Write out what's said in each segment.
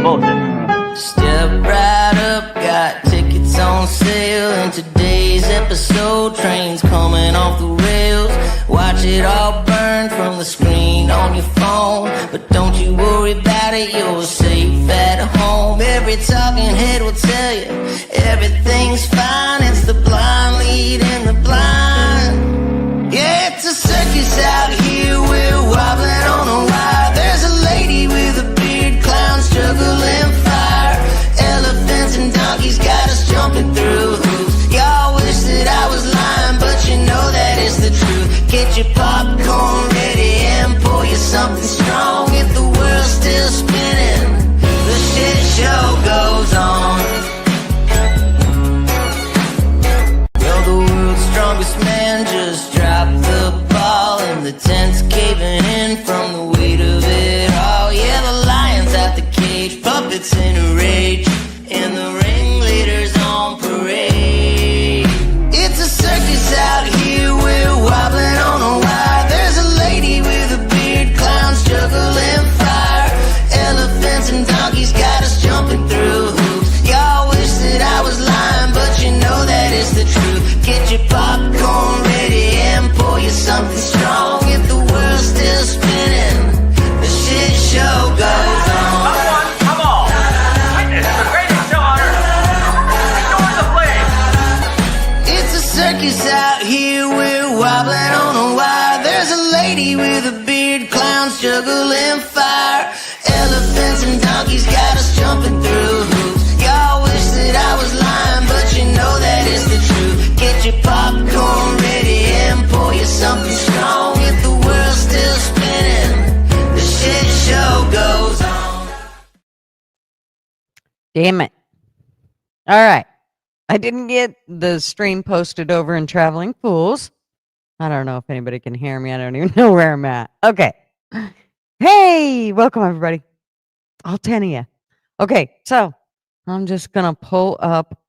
bullshit. Step right up, got tickets on sale. In today's episode, trains coming off the rails. Watch it all burn from the screen on your phone. But don't you worry about it, you're safe at home. Every talking head will tell you everything's fine. It's the blind leading the blind. Yeah, it's a circus out here, we're wobbling on a wire. There's a lady with a beard, clowns juggling fire. Elephants and donkeys got us jumping through hoops. Y'all wish that I was lying, but you know that it's the truth. Get your popcorn ready and pour you something strong. If the world's still spinning, the shit show goes on. Well, the world's strongest man just dropped the ball, and the tent's caving in from the weight of it all. Yeah, the lion's out the cage, puppets in a rage, and the ringleader's on parade. It's a circus out here, we're wobbling on a wire. There's a lady with a beard, clowns juggling fire. Elephants and donkeys got us jumping through hoops. Y'all wish that I was lying, but you know that it's the truth. Get your popcorn ready and pour you something strong. If the world's still spinning, the shit show goes on. Come on! Witness the greatest show on earth! Enjoy the flame! It's a circus out here, we're wobbling on a wire. There's a lady with a beard, clowns juggling fire. Elephants and donkeys got us jumping through hoops. Y'all wish that I was lying, but you know that it's the truth. Get your popcorn ready and pour you something strong. If the world's still spinning, the shit show goes on. Damn it. All right. I didn't get the stream posted over in Traveling Fools. I don't know if anybody can hear me. I don't even know where I'm at. Okay. Hey, welcome everybody. All 10 of you. Okay, so I'm just going to pull up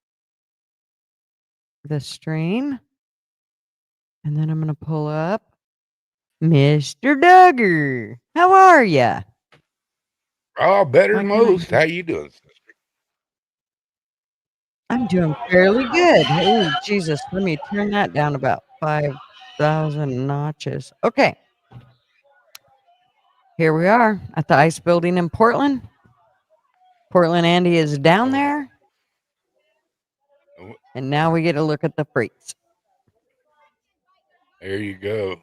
the stream. And then I'm going to pull up Mr. Duggar. How are you? Oh, better than most. How you doing, sister? I'm doing fairly good. Oh, Jesus. Let me turn that down about 5,000 notches. Okay. Here we are at the ice building in Portland. Portland Andy is down there. And now we get to look at the freaks. There you go.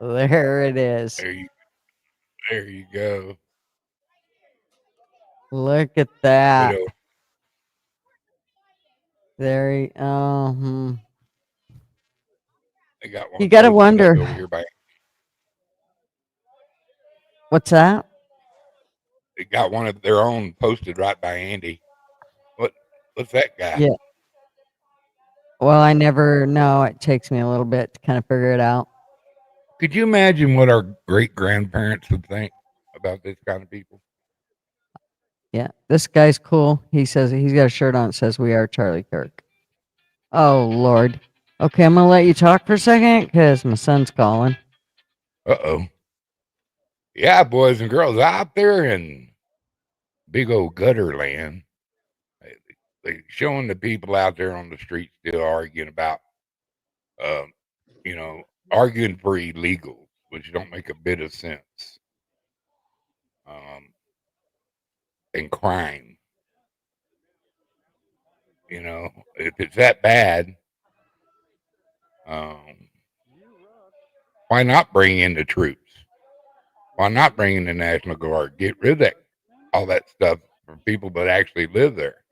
There it is. There you go. Look at that. Widow. There he, They got one. You gotta posted wonder. up over here by, What's that? they got one of their own posted right by Andy. What's that guy? Yeah. Well, I never know. It takes me a little bit to kind of figure it out. Could you imagine what our great grandparents would think about this kind of people? Yeah, this guy's cool. He says he's got a shirt on that says "We are Charlie Kirk." Oh Lord. Okay, I'm gonna let you talk for a second because my son's calling. Uh-oh. Yeah, boys and girls out there in big old gutter land, they showing the people out there on the street still arguing about, arguing for illegals, which don't make a bit of sense. And crime. If it's that bad, why not bring in the troops? Why not bring in the National Guard? Get rid of all that stuff for people that actually live there.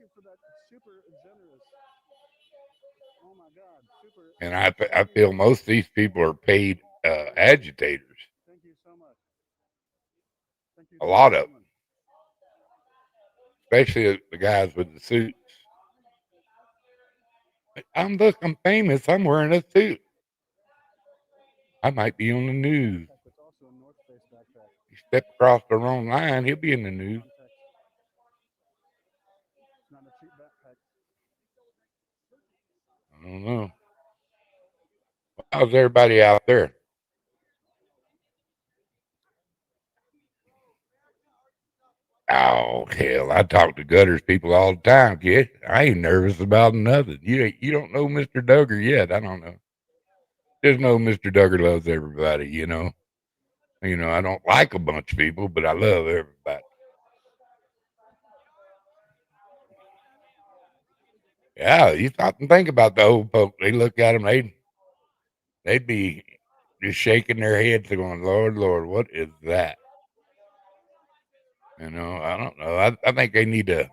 And I feel most of these people are paid agitators. A lot of them. Especially the guys with the suits. I'm famous. I'm wearing a suit. I might be on the news. You step across the wrong line, he'll be in the news. I don't know. How's everybody out there? Oh hell, I talk to gutters people all the time, kid. I ain't nervous about nothing. You don't know Mr. Duggar yet. I don't know. Just know Mr. Duggar loves everybody. I don't like a bunch of people, but I love everybody. Yeah, you stop and think about the old folk. They look at them, they'd be just shaking their heads, going, "Lord, Lord, what is that?" I don't know. I think they need to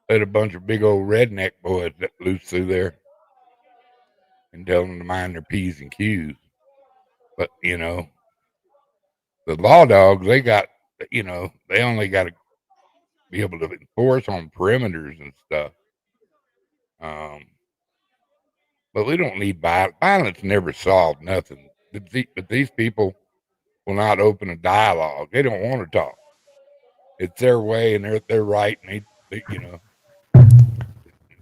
let a bunch of big old redneck boys loose through there and tell them to mind their P's and Q's. But the law dogs, they only got to be able to enforce on perimeters and stuff. But we don't need violence. Violence never solved nothing. But these people will not open a dialogue. They don't want to talk. It's their way, and they're right, and it's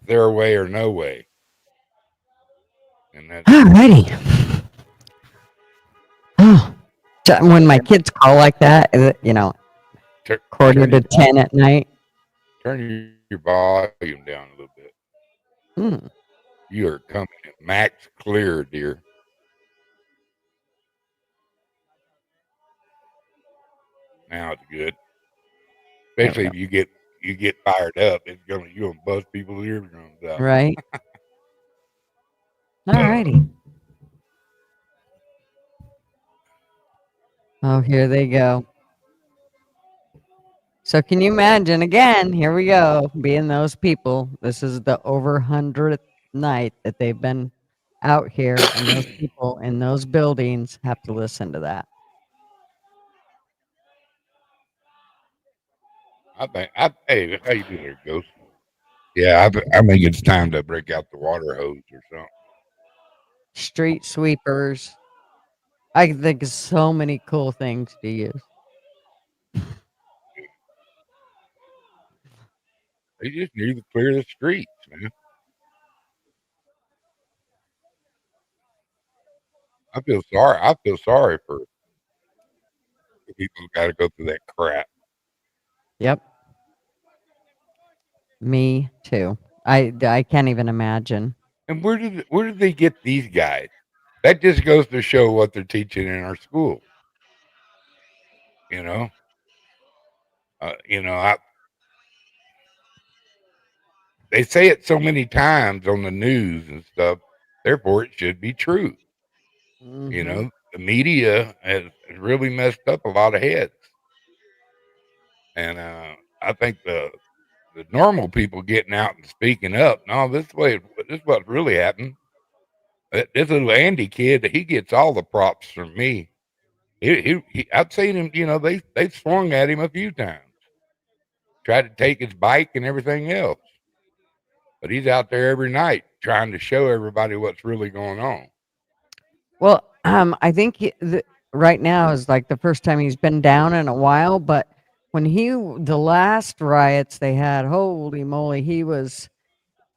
their way or no way. And that's Alrighty. Oh, when my kids call like that, quarter to 10 at night. turn your volume down a little bit. Hmm. You are coming in max clear, dear. Now it's good. Especially if you get fired up, you're gonna bust people's eardrums out. Right. Alrighty. Oh, here they go. So can you imagine again? Here we go, being those people. This is the over 100th night that they've been out here, and those people in those buildings have to listen to that. Hey, how you doing there, Ghost? Yeah, I think it's time to break out the water hose or something. Street sweepers. I can think of so many cool things to use. They just need to clear the streets, man. I feel sorry. I feel sorry for the people who got to go through that crap. Yep. Me too. I can't even imagine. And where did they get these guys? That just goes to show what they're teaching in our school. You know, they say it so many times on the news and stuff. Therefore, it should be true. Mhm. The media has really messed up a lot of heads, and I think the normal people getting out and speaking up. No, this is what's really happened. This little Andy kid, he gets all the props from me. I've seen him. They've swung at him a few times, tried to take his bike and everything else. But he's out there every night trying to show everybody what's really going on. Well, I think right now is like the first time he's been down in a while. But when the last riots they had, holy moly, he was,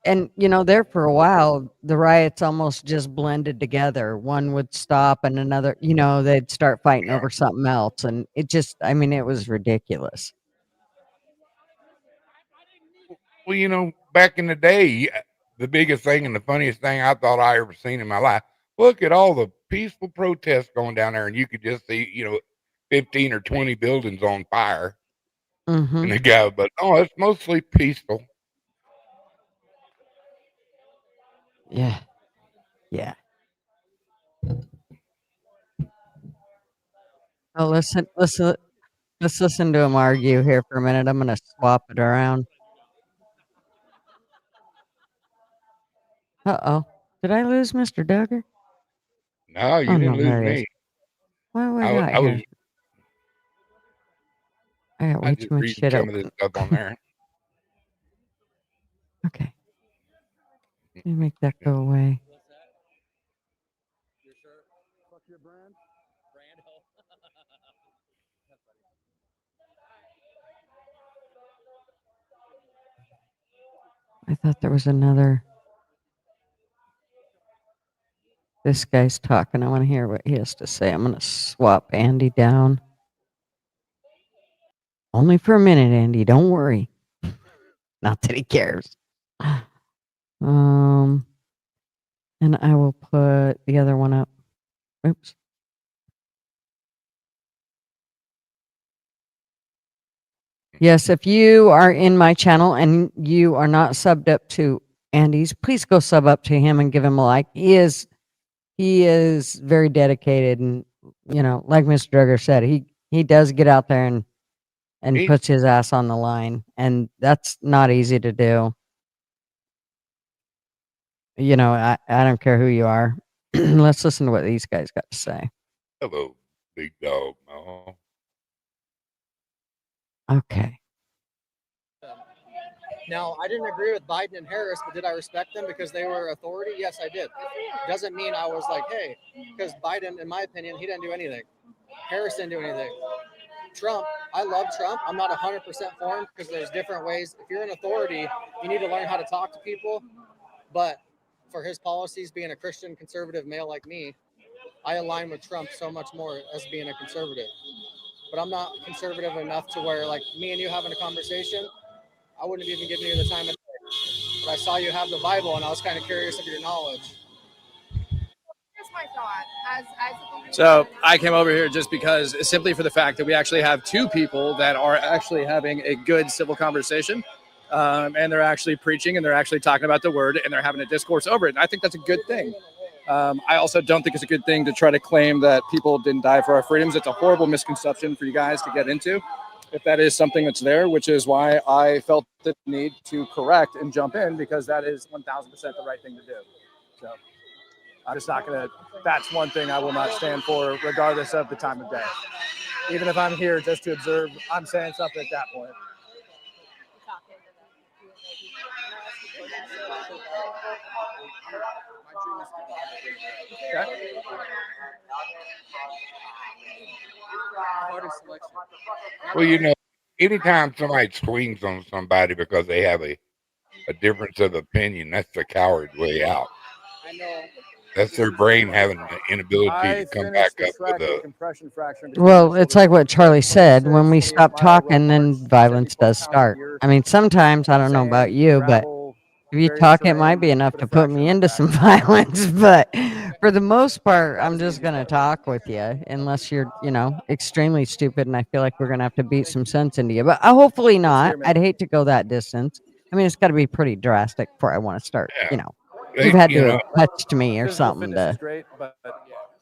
and there for a while, the riots almost just blended together. One would stop, and another, they'd start fighting over something else, and it was ridiculous. Well, back in the day, the biggest thing and the funniest thing I thought I ever seen in my life. Look at all the peaceful protests going down there, and you could just see, 15 or 20 buildings on fire. Mm-hmm. And the guy, but no, it's mostly peaceful. Yeah. Yeah. Oh, listen. Let's listen to him argue here for a minute. I'm gonna swap it around. Uh-oh. Did I lose Mr. Duggar? No, you Oh, didn't no, lose there he is. me. What we I got was here? I got I way just too much reading shit some of this open. stuff on there. Okay. Let me make that go away. I thought there was another. This guy's talking. I want to hear what he has to say. I'm going to swap Andy down. Only for a minute, Andy. Don't worry. Not that he cares. And I will put the other one up. Oops. Yes, if you are in my channel and you are not subbed up to Andy's, please go sub up to him and give him a like. He is very dedicated, and like Mr. Duggar said, he does get out there and He- puts his ass on the line, and that's not easy to do. I don't care who you are. Let's listen to what these guys got to say. Hello, big dog. Oh, Okay. Now, I didn't agree with Biden and Harris, but did I respect them because they were authority? Yes, I did. Doesn't mean I was like, hey, because Biden, in my opinion, he didn't do anything. Harris didn't do anything. Trump, I love Trump. I'm not 100% for him because there's different ways. If you're an authority, you need to learn how to talk to people. But for his policies, being a Christian conservative male like me, I align with Trump so much more as being a conservative. But I'm not conservative enough to where, like, me and you having a conversation, I wouldn't have even given you the time of day. But I saw you have the Bible, and I was kind of curious of your knowledge. That's my thought. So I came over here just because, simply for the fact that we actually have two people that are actually having a good civil conversation, and they're actually preaching, and they're actually talking about the word, and they're having a discourse over it. And I think that's a good thing. I also don't think it's a good thing to try to claim that people didn't die for our freedoms. It's a horrible misconception for you guys to get into, if that is something that's there, which is why I felt the need to correct and jump in, because that is 1000% the right thing to do. So I'm just not going to, that's one thing I will not stand for, regardless of the time of day. Even if I'm here just to observe, I'm saying something at that point. Okay. well, anytime somebody swings on somebody because they have a difference of opinion, that's the coward way out. I know. That's their brain having the inability to come back up with a. Well, it's like what Charlie said. When we stop talking, then violence does start. I mean, sometimes, I don't know about you, but if you talk, it might be enough to put me into some violence. But for the most part, I'm just going to talk with you unless you're, extremely stupid. And I feel like we're going to have to beat some sense into you. But hopefully not. I'd hate to go that distance. I mean, it's got to be pretty drastic before I want to start, You've had to have touched me or something to.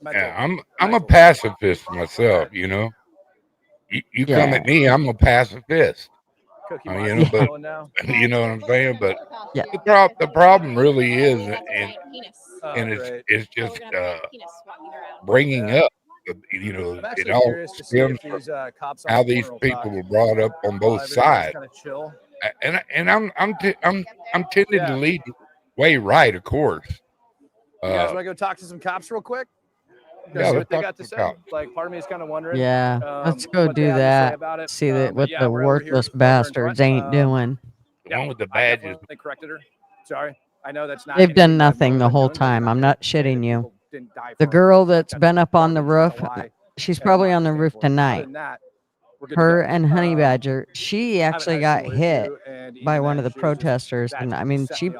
Yeah, I'm a pacifist myself, You come at me, I'm a pacifist. But you know what I'm saying. But yeah, the problem really is, and it's just bringing up. It all stems from how these people were brought up on both sides. And I'm tending to lead way right, of course. You guys want to go talk to some cops real quick? Yeah, see what they got to say. Like, part of me is kind of wondering. Yeah, let's go do that. See what the worthless bastards ain't doing. The one with the badges. They corrected her. Sorry, I know that's not. They've done nothing the whole time. I'm not shitting you. The girl that's been up on the roof, she's probably on the roof tonight. Her and Honey Badger, she actually got hit by one of the protesters, and I mean, she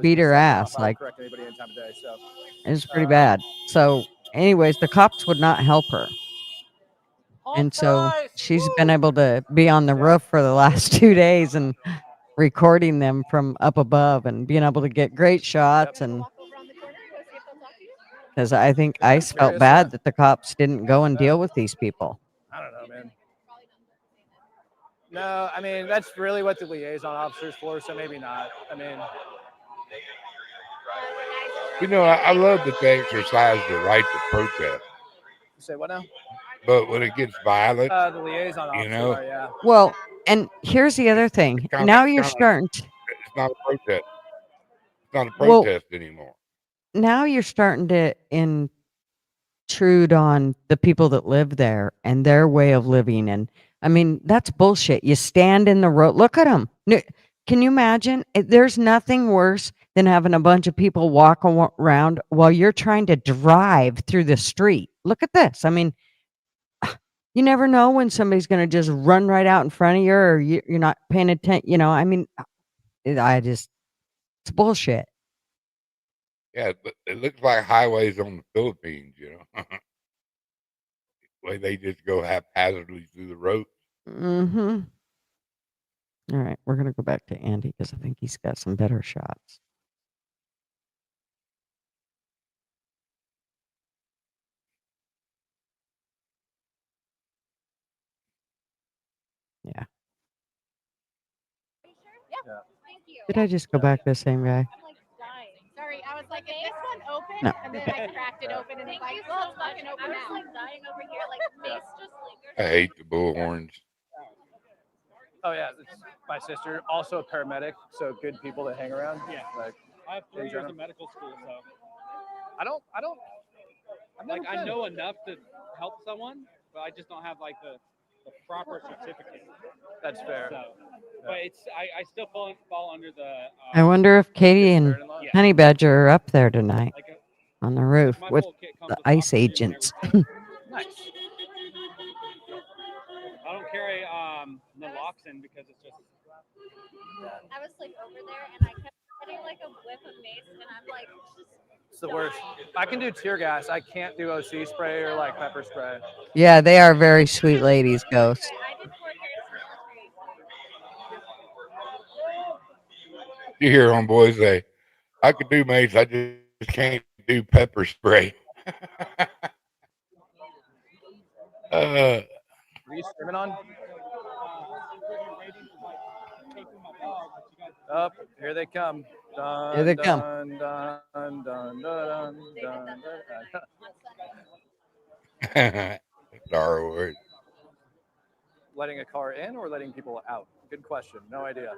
beat her ass. Like, it was pretty bad. So, anyways, the cops would not help her. And so she's been able to be on the roof for the last 2 days and recording them from up above and being able to get great shots. And because I think ICE felt bad that the cops didn't go and deal with these people. I don't know, man. No, I mean, that's really what the liaison officer's for, so maybe not. I mean, I love that they exercise the right to protest. Say what now? But when it gets violent, the liaison officer, yeah. Well, and here's the other thing. Now you're starting to... It's not a protest. It's not a protest anymore. Now you're starting to intrude on the people that live there and their way of living. And I mean, that's bullshit. You stand in the road. Look at them. Can you imagine? There's nothing worse than having a bunch of people walk around while you're trying to drive through the street. Look at this. I mean, you never know when somebody's going to just run right out in front of you, or you're not paying attention. I mean, it's bullshit. Yeah, it looks like highways on the Philippines, way they just go haphazardly through the roads. Mm-hmm. All right, we're gonna go back to Andy because I think he's got some better shots. Yeah. Yeah. Thank you. Did I just go back to the same guy? I'm like dying. Sorry, I was like, is this one open? No. And then I cracked it open and it's like, well, it's fucking open now. I was like dying over here, like Mace just lingers. I hate the bullhorns. Oh yeah, it's my sister, also a paramedic, so good people to hang around. Yeah. Like I have 3 in years general. of medical school, so I don't. I've never like I been. know enough to help someone, but I just don't have like the proper certificate. That's fair. So, but I still fall under the. I wonder if Katie Good and Samaritan law. Yeah. Honey Badger are up there tonight Like on the roof my with full kit comes the with ICE oxygen and agents. everything. Nice. I don't carry naloxone because it's just. I was like over there and I kept getting like a whiff of Mace and I'm like, just It's the worst. I can do tear gas. I can't do OC spray or like pepper spray. Yeah, they are very sweet ladies, Ghost. I did 4 years military. You hear homeboys say, I could do mace, I just can't do pepper spray. Are you streaming on? Up, here they come. Dun, Here they come. Dun, dun, dun, dun, dun, dun, dun. Star Wars. Letting a car in or letting people out? Good question. No idea.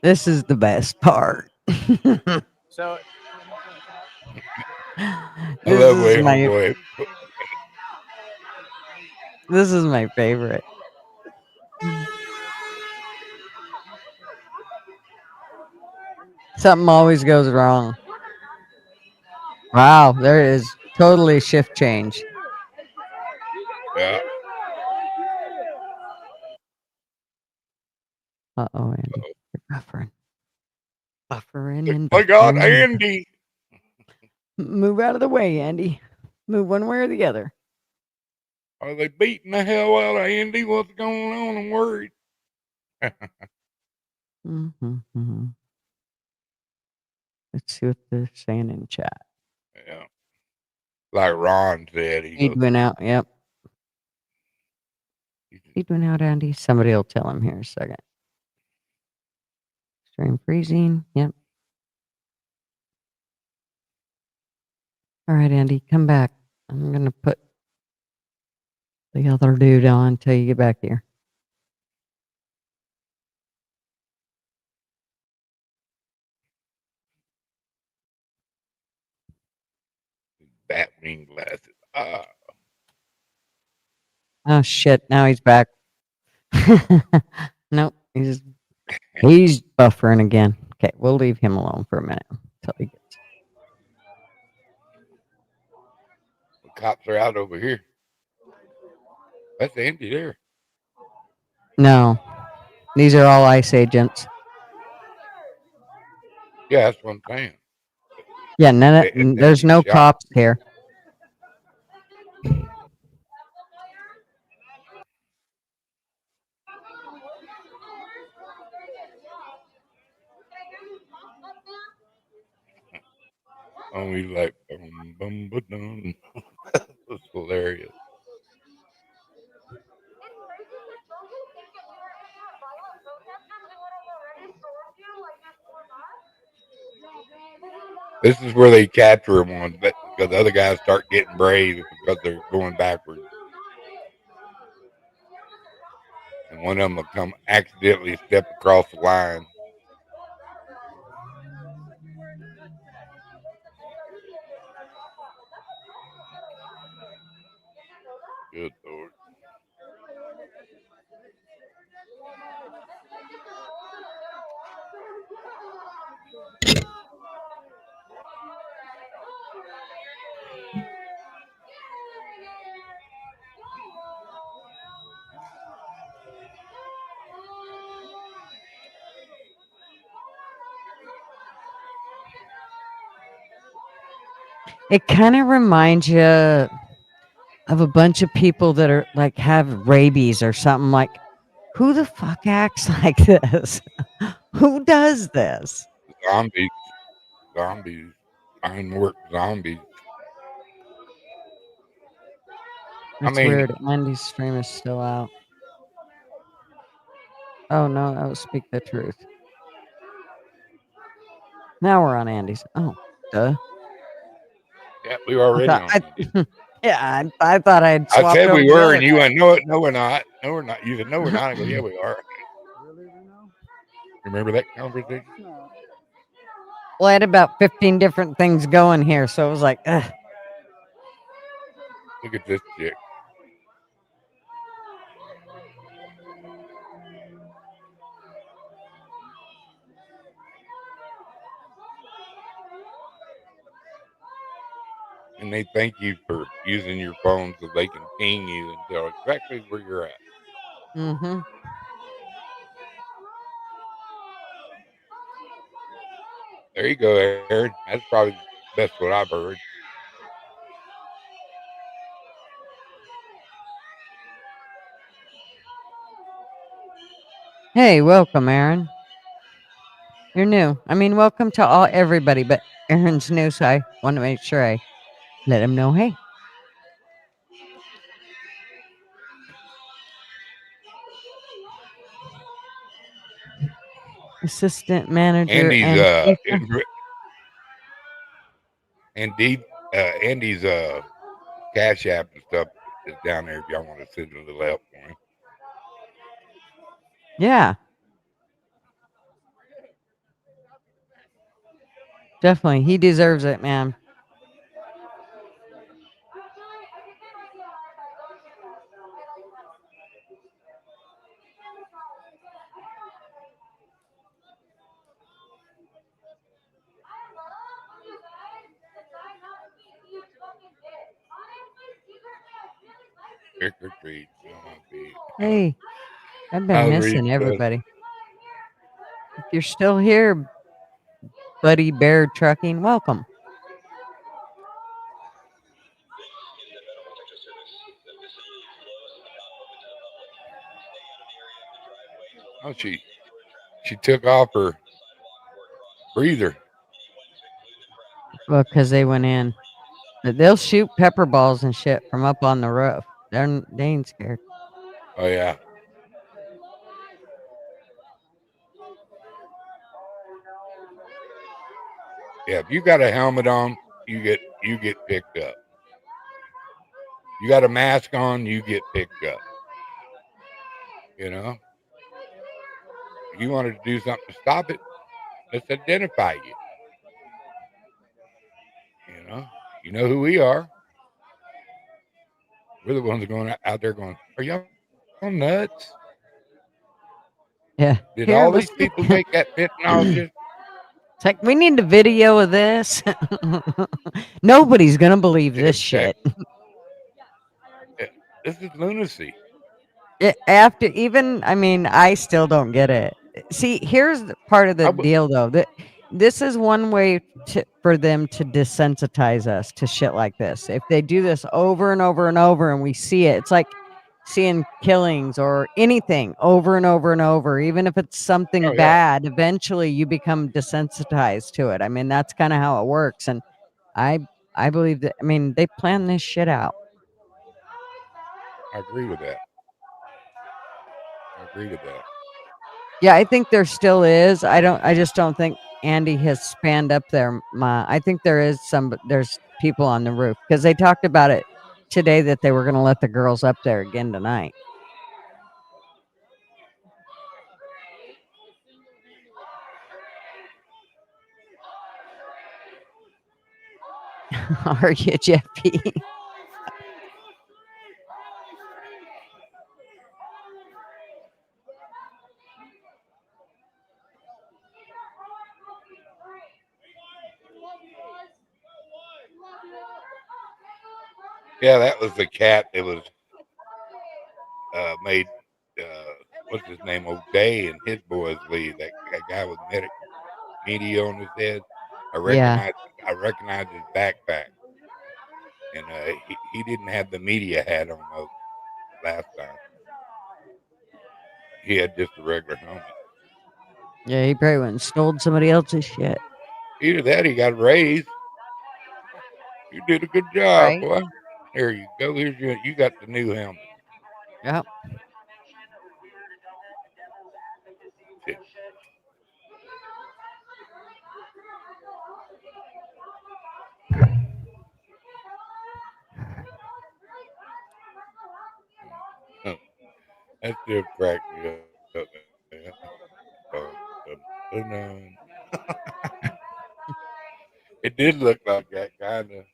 This is the best part. So I love way homeboy. This is my favorite. Something always goes wrong. Wow, there is totally shift change. Yeah. Uh-oh, Andy. You're buffering. Buffering and My God, buffering. Andy. Move out of the way, Andy. Move one way or the other. Are they beating the hell out of Andy? What's going on? I'm worried. Mm-hmm. Let's see what they're saying in chat. Yeah. Like Ron said, he Feed goes, went out. Yep. Feed went out, Andy. Somebody will tell him here in a second. Stream freezing. Yep. All right, Andy, come back. I'm going to put the other dude on until you get back here. Batwing glasses. Ah. Oh, shit. Now he's back. Nope. He's buffering again. Okay, we'll leave him alone for a minute until he gets. The cops are out over here. That's Andy there. No, these are all ICE agents. Yeah, that's what I'm saying. Yeah, there's no shot. cops here. Only like bum, ba-dum. That's hilarious. This is where they capture him on, because the other guys start getting brave because they're going backwards. And one of them will come accidentally step across the line. Good Lord. It kind of reminds you of a bunch of people that are like have rabies or something. Like, who the fuck acts like this? Who does this? Zombies. Zombies. Ironwork zombies. I It's mean, weird. Andy's stream is still out. Oh no, that was Speak the Truth. Now we're on Andy's. Oh, duh. yeah, we were already on. Yeah, I thought I'd I swapped said over we the were, other and you guy. went, no, no, we're not. No, we're not. You said, no, we're not. I go, yeah, we are. Remember that conversation? Well, I had about 15 different things going here, so it was like, ugh. Look at this chick. And they thank you for using your phone so they can ping you and tell exactly where you're at. Mm-hmm. There you go, Aaron. That's probably the best what I've heard. Hey, welcome, Aaron. You're new. I mean, welcome to everybody, but Aaron's new, so I want to make sure I let him know, hey. Assistant manager Andy's and Andy's Cash App and stuff is down there if y'all want to send a little help for him. yeah. Definitely. He deserves it, man. Trick or treat. Hey, I've been I'll read missing this. everybody. If you're still here, Buddy Bear Trucking, welcome. Oh, she took off her breather. Well, because they went in. But they'll shoot pepper balls and shit from up on the roof. They ain't scared. Oh yeah. Yeah, if you got a helmet on, you get picked up. You got a mask on, you get picked up. You know? If you wanted to do something to stop it, let's identify you. You know who we are. We're the ones going out there going, are y'all nuts? Yeah. Did Here, all let's these people take that fentanyl shit? It's like, we need a video of this. Nobody's going to believe this shit. This is lunacy. After even, I mean, I still don't get it. See, here's part of the deal, though. That this is one way for them to desensitize us to shit like this. If they do this over and over and over, and we see it, it's like seeing killings or anything over and over and over. Even if it's something bad, eventually you become desensitized to it. I mean, that's kind of how it works. And I believe that. I mean, they plan this shit out. I agree with that. Yeah, I think there still is. I just don't think Andy has spanned up there. I think there's people on the roof because they talked about it today that they were going to let the girls up there again tonight. Are you, Jeffy? Yeah, that was the cat that was made what's his name, O'Day and his boys leave. That guy with media on his head. I recognize his backpack. and he didn't have the media hat on last time. He had just a regular helmet. Yeah, he probably went and stole somebody else's shit. Either that, he got raised. You did a good job, Right. boy. There you go. Here's you got the new helmet. Yep. That still cracked me up, man. Dun-dun. It did look like that, kind of.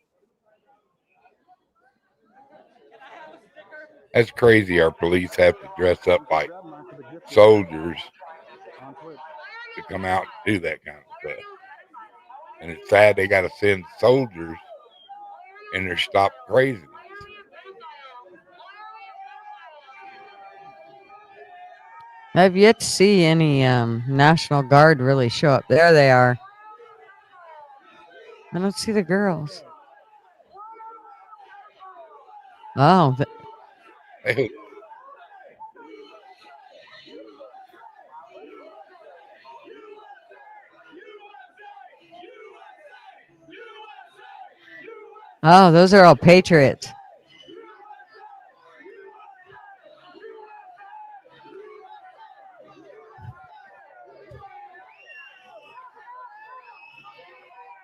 That's crazy. Our police have to dress up like soldiers to come out and do that kind of stuff. And it's sad they got to send soldiers in there stop craziness. I've yet to see any National Guard really show up. There they are. I don't see the girls. Oh, oh, those are all patriots.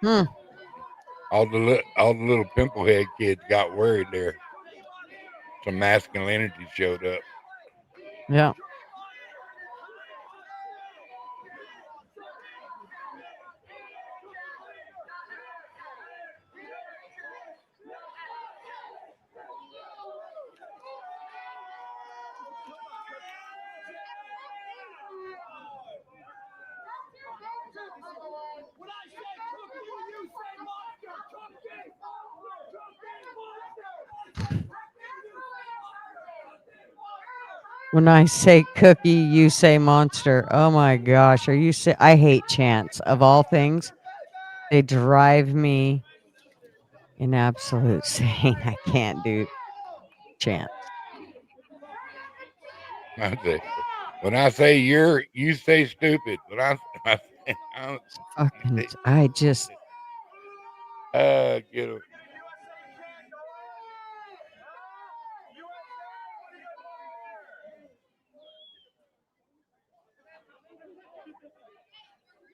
Hmm. All the little pimplehead kids got worried there. Some masculinity showed up. Yeah. When I say cookie, you say monster. Oh my gosh, are you I hate chants of all things. They drive me in absolute insane. I can't do chants. When I say you say stupid. When I just get him.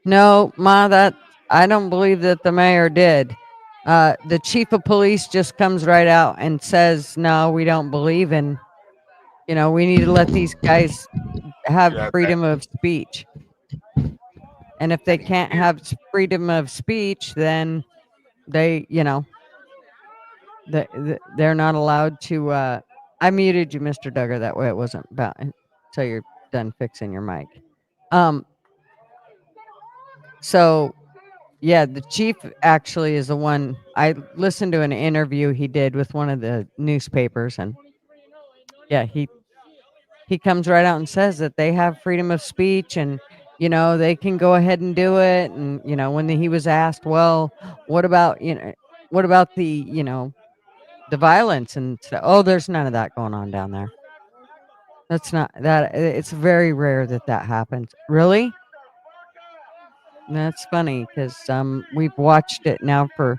No, Ma, that I don't believe that the mayor did. The chief of police just comes right out and says, "No, we don't believe in. We need to let these guys have freedom of speech. And if they can't have freedom of speech, then they, they're not allowed to." I muted you, Mr. Duggar. That way, it wasn't about until you're done fixing your mic. So. Yeah, the chief actually is the one. I listened to an interview he did with one of the newspapers, and yeah, he comes right out and says that they have freedom of speech, and they can go ahead and do it. And when he was asked, well, what about the the violence, and said, oh, there's none of that going on down there. That's not that. It's very rare that happens. Really? That's funny because we've watched it now for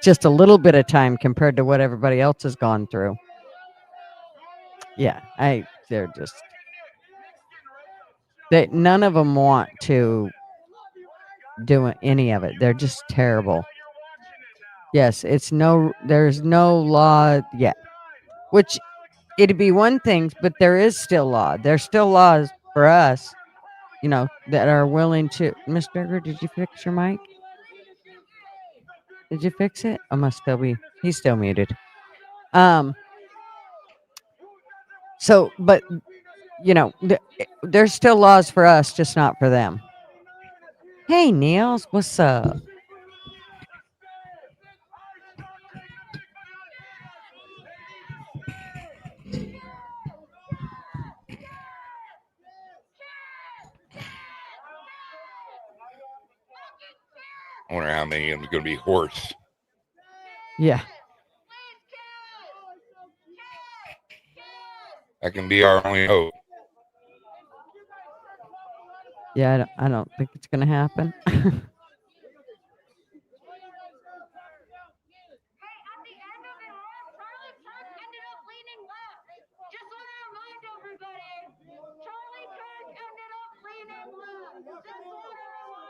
just a little bit of time compared to what everybody else has gone through. Yeah, they're just none of them want to do any of it. They're just terrible. Yes, there's no law yet, which it'd be one thing, but there is still law. There's still laws for us, that are willing to. Miss Berger, did you fix your mic? Did you fix it? I must still be. He's still muted. So, but there's still laws for us, just not for them. Hey, Niels, what's up? I wonder how many of them are going to be horse. Yeah. That can be our only hope. Yeah, I don't think it's gonna happen.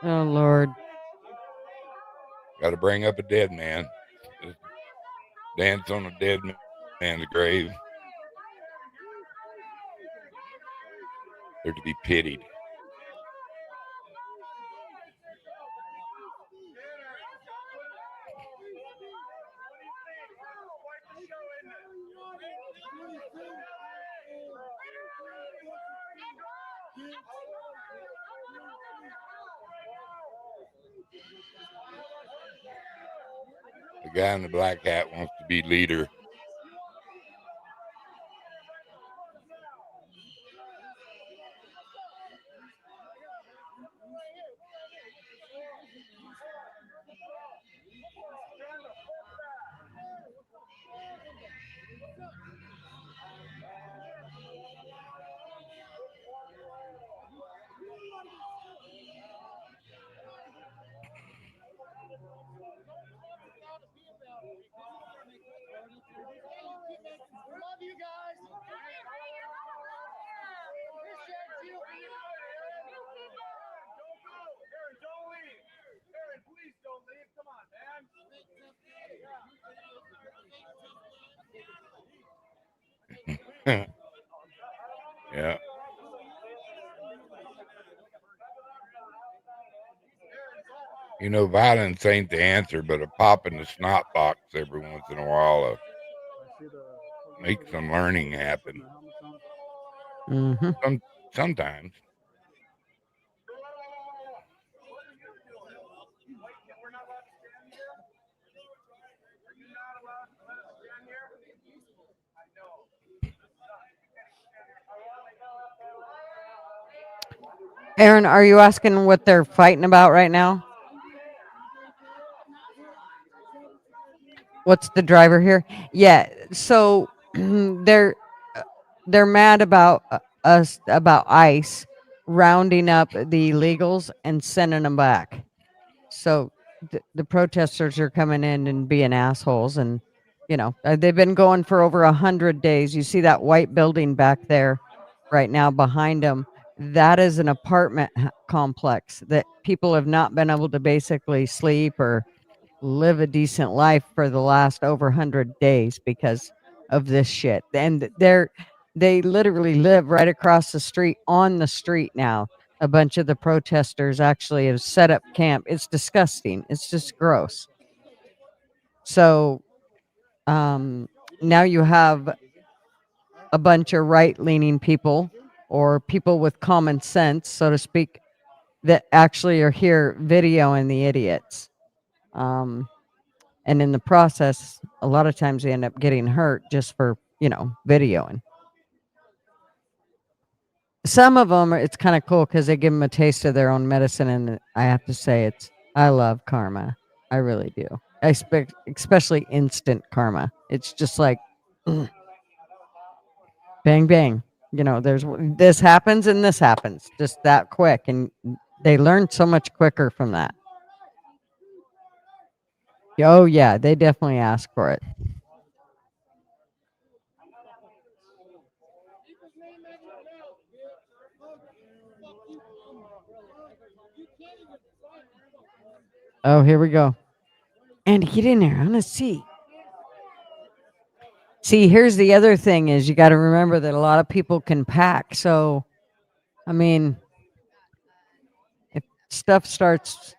Oh Lord. Got to bring up a dead man. Just dance on a dead man's grave. They're to be pitied. The guy in the black hat wants to be leader. Love you guys. Appreciate you. Don't leave. Aaron, please don't leave. Come on, man. Yeah. You know, violence ain't the answer, but a pop in the snot box every once in a while make some learning happen. Mm-hmm. Sometimes. Aaron, are you asking what they're fighting about right now? What's the driver here? Yeah, so they're mad about us about ICE rounding up the illegals and sending them back. So the protesters are coming in and being assholes, and they've been going for over 100 days. You see that white building back there right now behind them? That is an apartment complex that people have not been able to basically sleep or live a decent life for the last over 100 days because of this shit. And they literally live right across the street on the street now. A bunch of the protesters actually have set up camp. It's disgusting. It's just gross. So now you have a bunch of right-leaning people or people with common sense, so to speak, that actually are here videoing the idiots. And in the process, a lot of times they end up getting hurt just for, videoing. Some of them, it's kind of cool because they give them a taste of their own medicine. And I have to say, I love karma. I really do. I expect, especially instant karma. It's just like, bang, bang. There's this happens and this happens just that quick. And they learn so much quicker from that. Oh, yeah, they definitely ask for it. Oh, here we go. Andy, get in there. I want to see. See, here's the other thing is you got to remember that a lot of people can pack. So, I mean, if stuff starts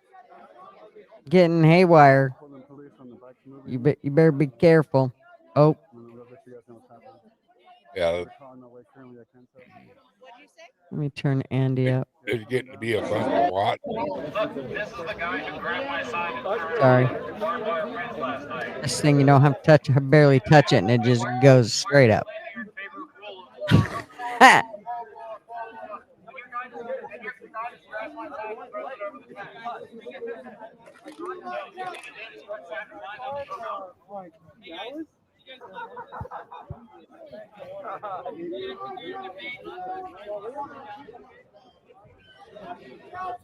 getting haywire, you better be careful. Oh. Yeah. Let me turn Andy up. There's getting to be a bunch of what? This is the guy who grabbed my sign and threw it Sorry. over the bar friends last night. This thing you don't have to touch, barely touch it, and it just goes straight up.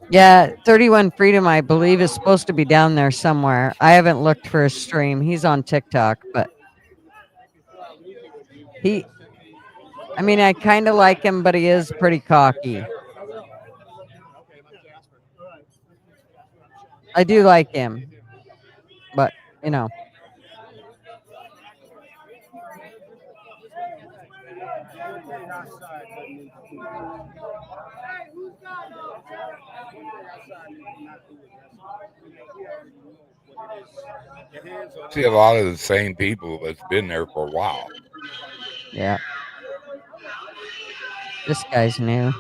Yeah, 31 Freedom, I believe, is supposed to be down there somewhere. I haven't looked for his stream. He's on TikTok, but I mean, I kind of like him, but he is pretty cocky. I do like him, but you know. See a lot of the same people that's been there for a while. Yeah. This guy's new.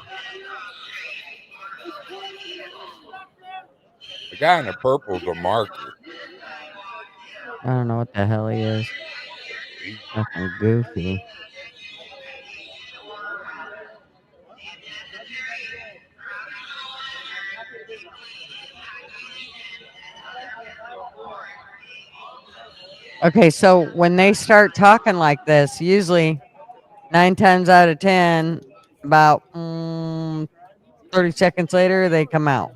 The guy in the purple's a marker. I don't know what the hell he is. Nothing goofy. Okay, so when they start talking like this, usually 9 times out of 10, about 30 seconds later, they come out.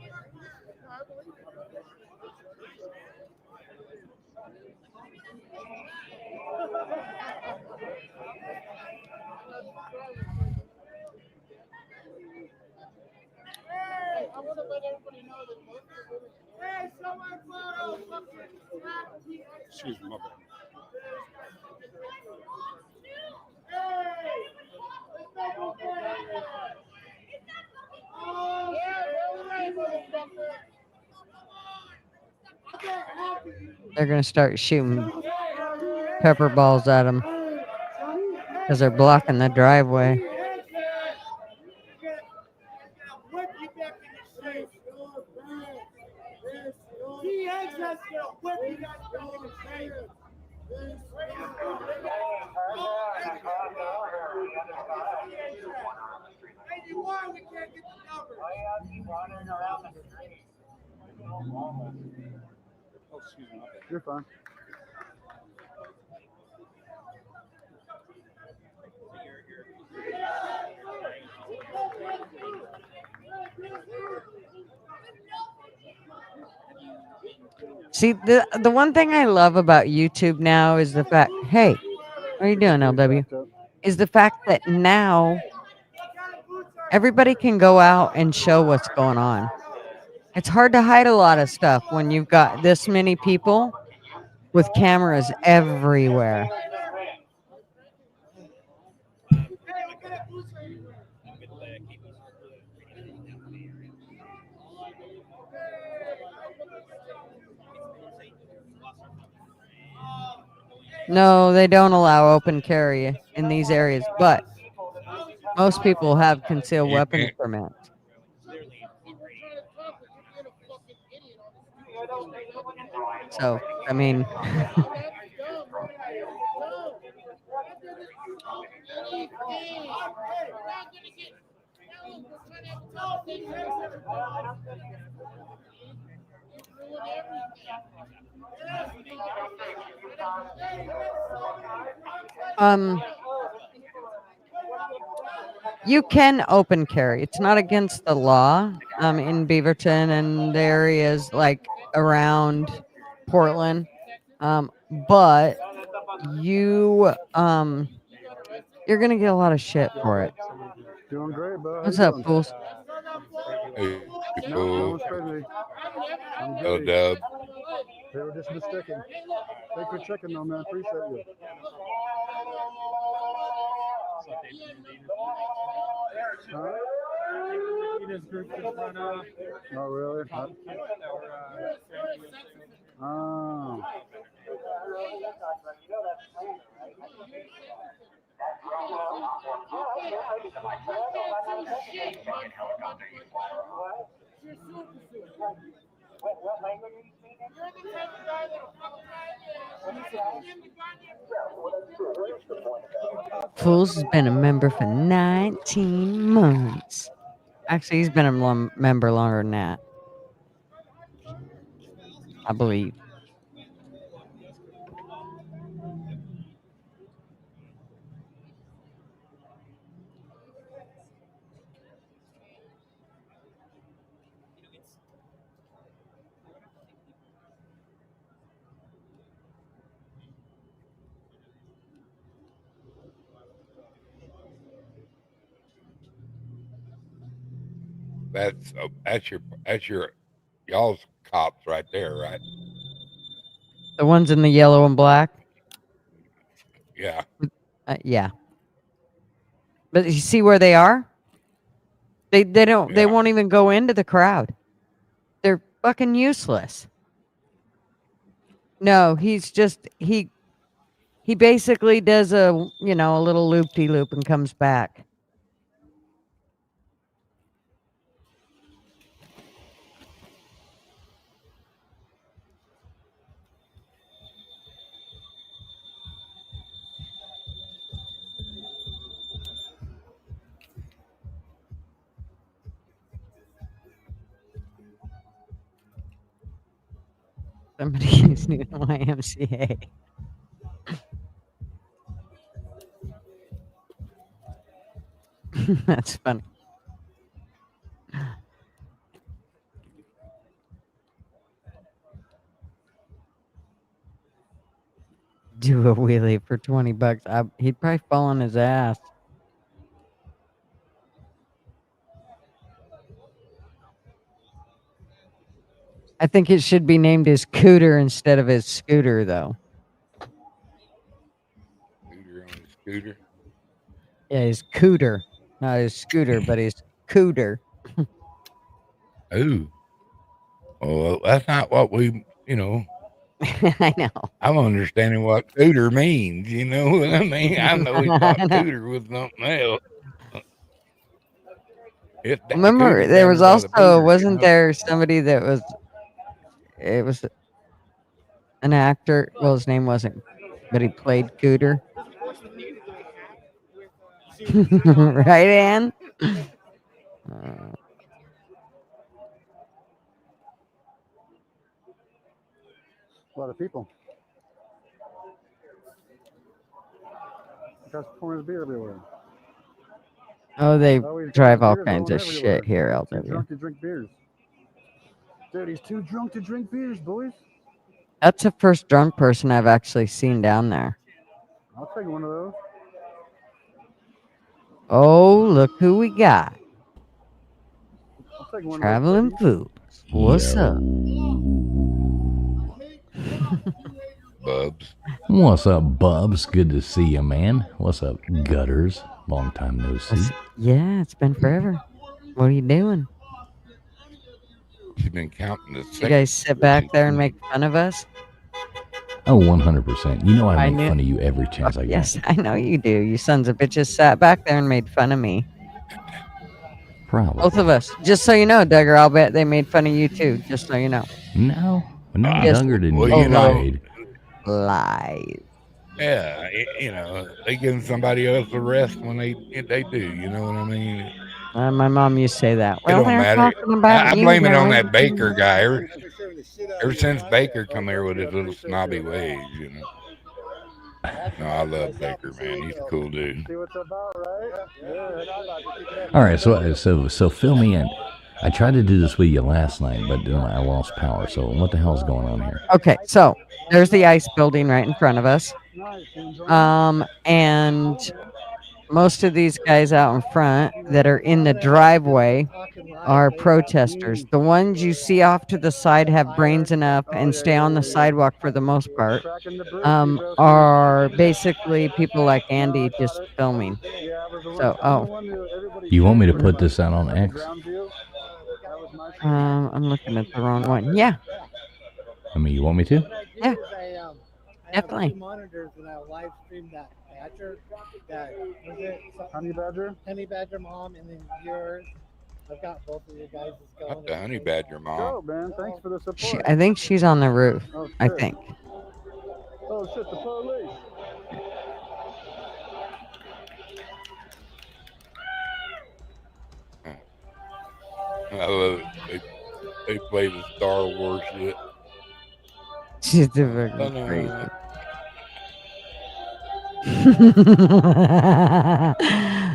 Excuse me, my bad. They're going to start shooting pepper balls at them because they're blocking the driveway. You're fine. See, the one thing I love about YouTube now is the fact, hey, what are you doing, LW? Is the fact that now everybody can go out and show what's going on. It's hard to hide a lot of stuff when you've got this many people with cameras everywhere. No, they don't allow open carry in these areas, but most people have concealed You weapons can't- permits. So, I mean, you can open carry. It's not against the law in Beaverton and the areas like around Portland. But you're gonna get a lot of shit for it. Doing great, bud. What's How you up, doing? fools? Hey, No, fool. one's crazy. I'm Oh, good. Dub. They were just mistaken. Thanks for checking though, man. Appreciate you. Huh? Oh, really? Oh. Fools has been a member for 19 months. Actually, he's been a member longer than that. I believe. That's your y'all's cops right there, right? The ones in the yellow and black. Yeah. Yeah. But you see where they are? They don't they Yeah. won't even go into the crowd. They're fucking useless. No, he's just he basically does a a little loop-de-loop and comes back. Somebody's new to YMCA. That's funny. Do a wheelie for $20. He'd probably fall on his ass. I think it should be named his cooter instead of his scooter, though. Scooter on his scooter. Yeah, his cooter. Not his scooter, but his cooter. Ooh. Well, that's not what we, I know. I'm understanding what cooter means. You know what I mean? I know he thought I know. cooter was something else. Remember, there was also, wasn't there somebody that was, it was an actor. Well, his name wasn't, but he played Cooter. Right, Ann? A lot of people. Guys pouring his beer everywhere. Oh, they Always drive all beer kinds going of everywhere. shit here, Too LW. drunk to drink beers. Dude, he's too drunk to drink beers, boys. That's the first drunk person I've actually seen down there. I'll take one of those. Oh, look who we got. I'll take one Traveling of those. Fools. What's up? Bubs. What's up, Bubs? Good to see you, man. What's up, Gutters? Long time no see. Yeah, it's been forever. What are you doing? She's been counting the You guys sit back there and make fun of us? Oh, 100%. You know I I make knew- fun of you every chance I get. Yes, I know you do. You sons of bitches sat back there and made fun of me. Probably. Both of us. Just so you know, Duggar, I'll bet they made fun of you too. Just so you know. No, Yes. Duggar didn't Well, get you know- paid. Lies. Yeah, they give somebody else a rest when they do. You know what I mean? My mom used to say that. It Well, don't they're matter. talking about I you, blame it they're on making that Baker fun guy. Ever since Baker come here with his little snobby ways, No, I love Baker, man. He's a cool dude. See what's about, right? Yeah. All right, so fill me in. I tried to do this with you last night, but then I lost power. So what the hell's going on here? Okay, so there's the ice building right in front of us. And most of these guys out in front that are in the driveway are protesters. The ones you see off to the side have brains enough and stay on the sidewalk for the most part, are basically people like Andy just filming. So, You want me to put this out on X? I'm looking at the wrong one. Yeah, I mean, you want me to? yeah, definitely. Monitors and I live streamed that badger. That was it. Honey badger? Honey badger mom, and then yours. I've got both of you guys going. Not the honey badger mom. Go, man. Thanks for the support. I think she's on the roof. Oh, I shit. think. Oh, shit, the police. I love it. They play the Star Wars shit. She's fucking crazy.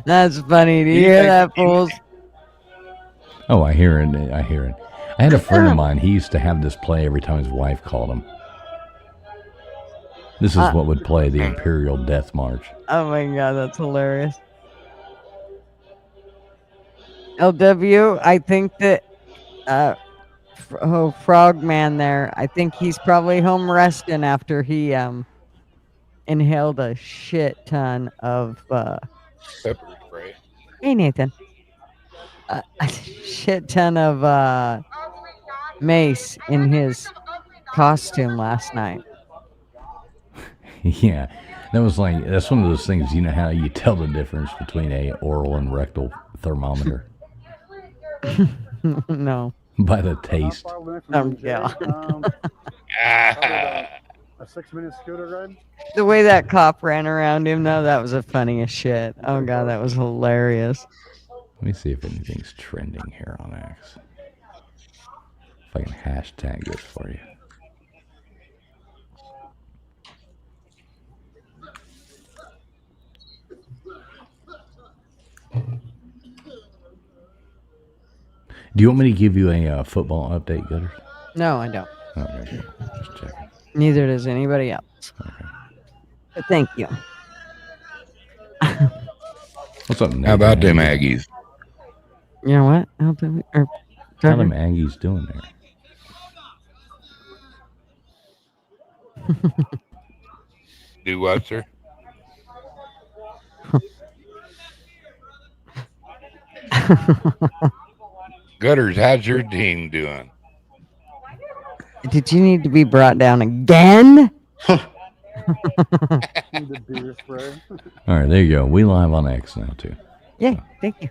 That's funny. Do you hear that, fools? Oh, I hear it. I hear it. I had a friend of mine. He used to have this play every time his wife called him. This is what would play, the Imperial Death March. Oh my god, that's hilarious. LW, I think that Frogman there, I think he's probably home resting after he inhaled a shit ton of Pepper spray. hey Nathan. A shit ton of mace in his costume last night. Yeah, that's one of those things. You know how you tell the difference between a oral and rectal thermometer? No. By the taste. Yeah. A 6-minute scooter ride? The way that cop ran around him, though, that was the funniest shit. Oh god, that was hilarious. Let me see if anything's trending here on X. If I can hashtag this for you. Do you want me to give you a football update, Gutters? No, I don't. Okay, just checking. Neither does anybody else. Okay. But thank you. What's up, Nathan? How about them Aggies? You know what? How them Aggies doing there? Do what, sir? Gutters, how's your team doing? Did you need to be brought down again? All right, there you go. We live on X now too. Yeah, thank you.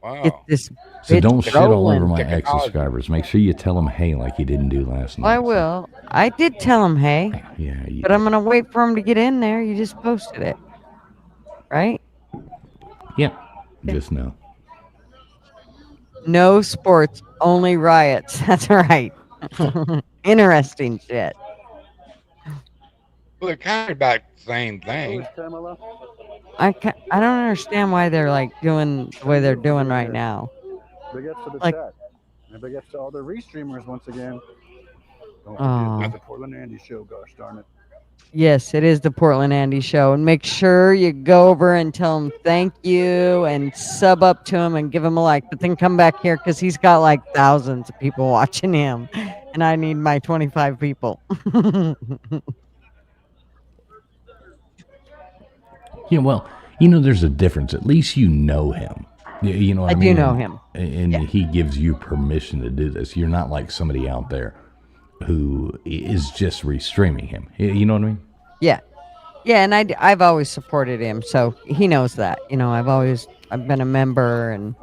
Wow. Get this So bitch don't shit all rolling. over my X subscribers. Make sure you tell them hey like you didn't do last night. I will. I did tell him hey, Yeah, you but I'm gonna wait for him to get in there. You just posted it, right? Yeah, just know. No sports, only riots. That's right. Interesting shit. Well, they're kind of about the same thing. I don't understand why they're like doing the way they're doing right now. Big ups to the Like- chat. And big ups to all the restreamers once again. Don't Aw. forget the Portland Andy show, gosh darn it. Yes, it is the Portland Andy show. And make sure you go over and tell him thank you and sub up to him and give him a like. But then come back here because he's got like thousands of people watching him. And I need my 25 people. Yeah, well, you know, there's a difference. At least you know him. You know what I I mean? do know him. And he gives you permission to do this. You're not like somebody out there who is just restreaming him. You know what I mean? Yeah. Yeah, and I've always supported him, so he knows that. You know, I've been a member and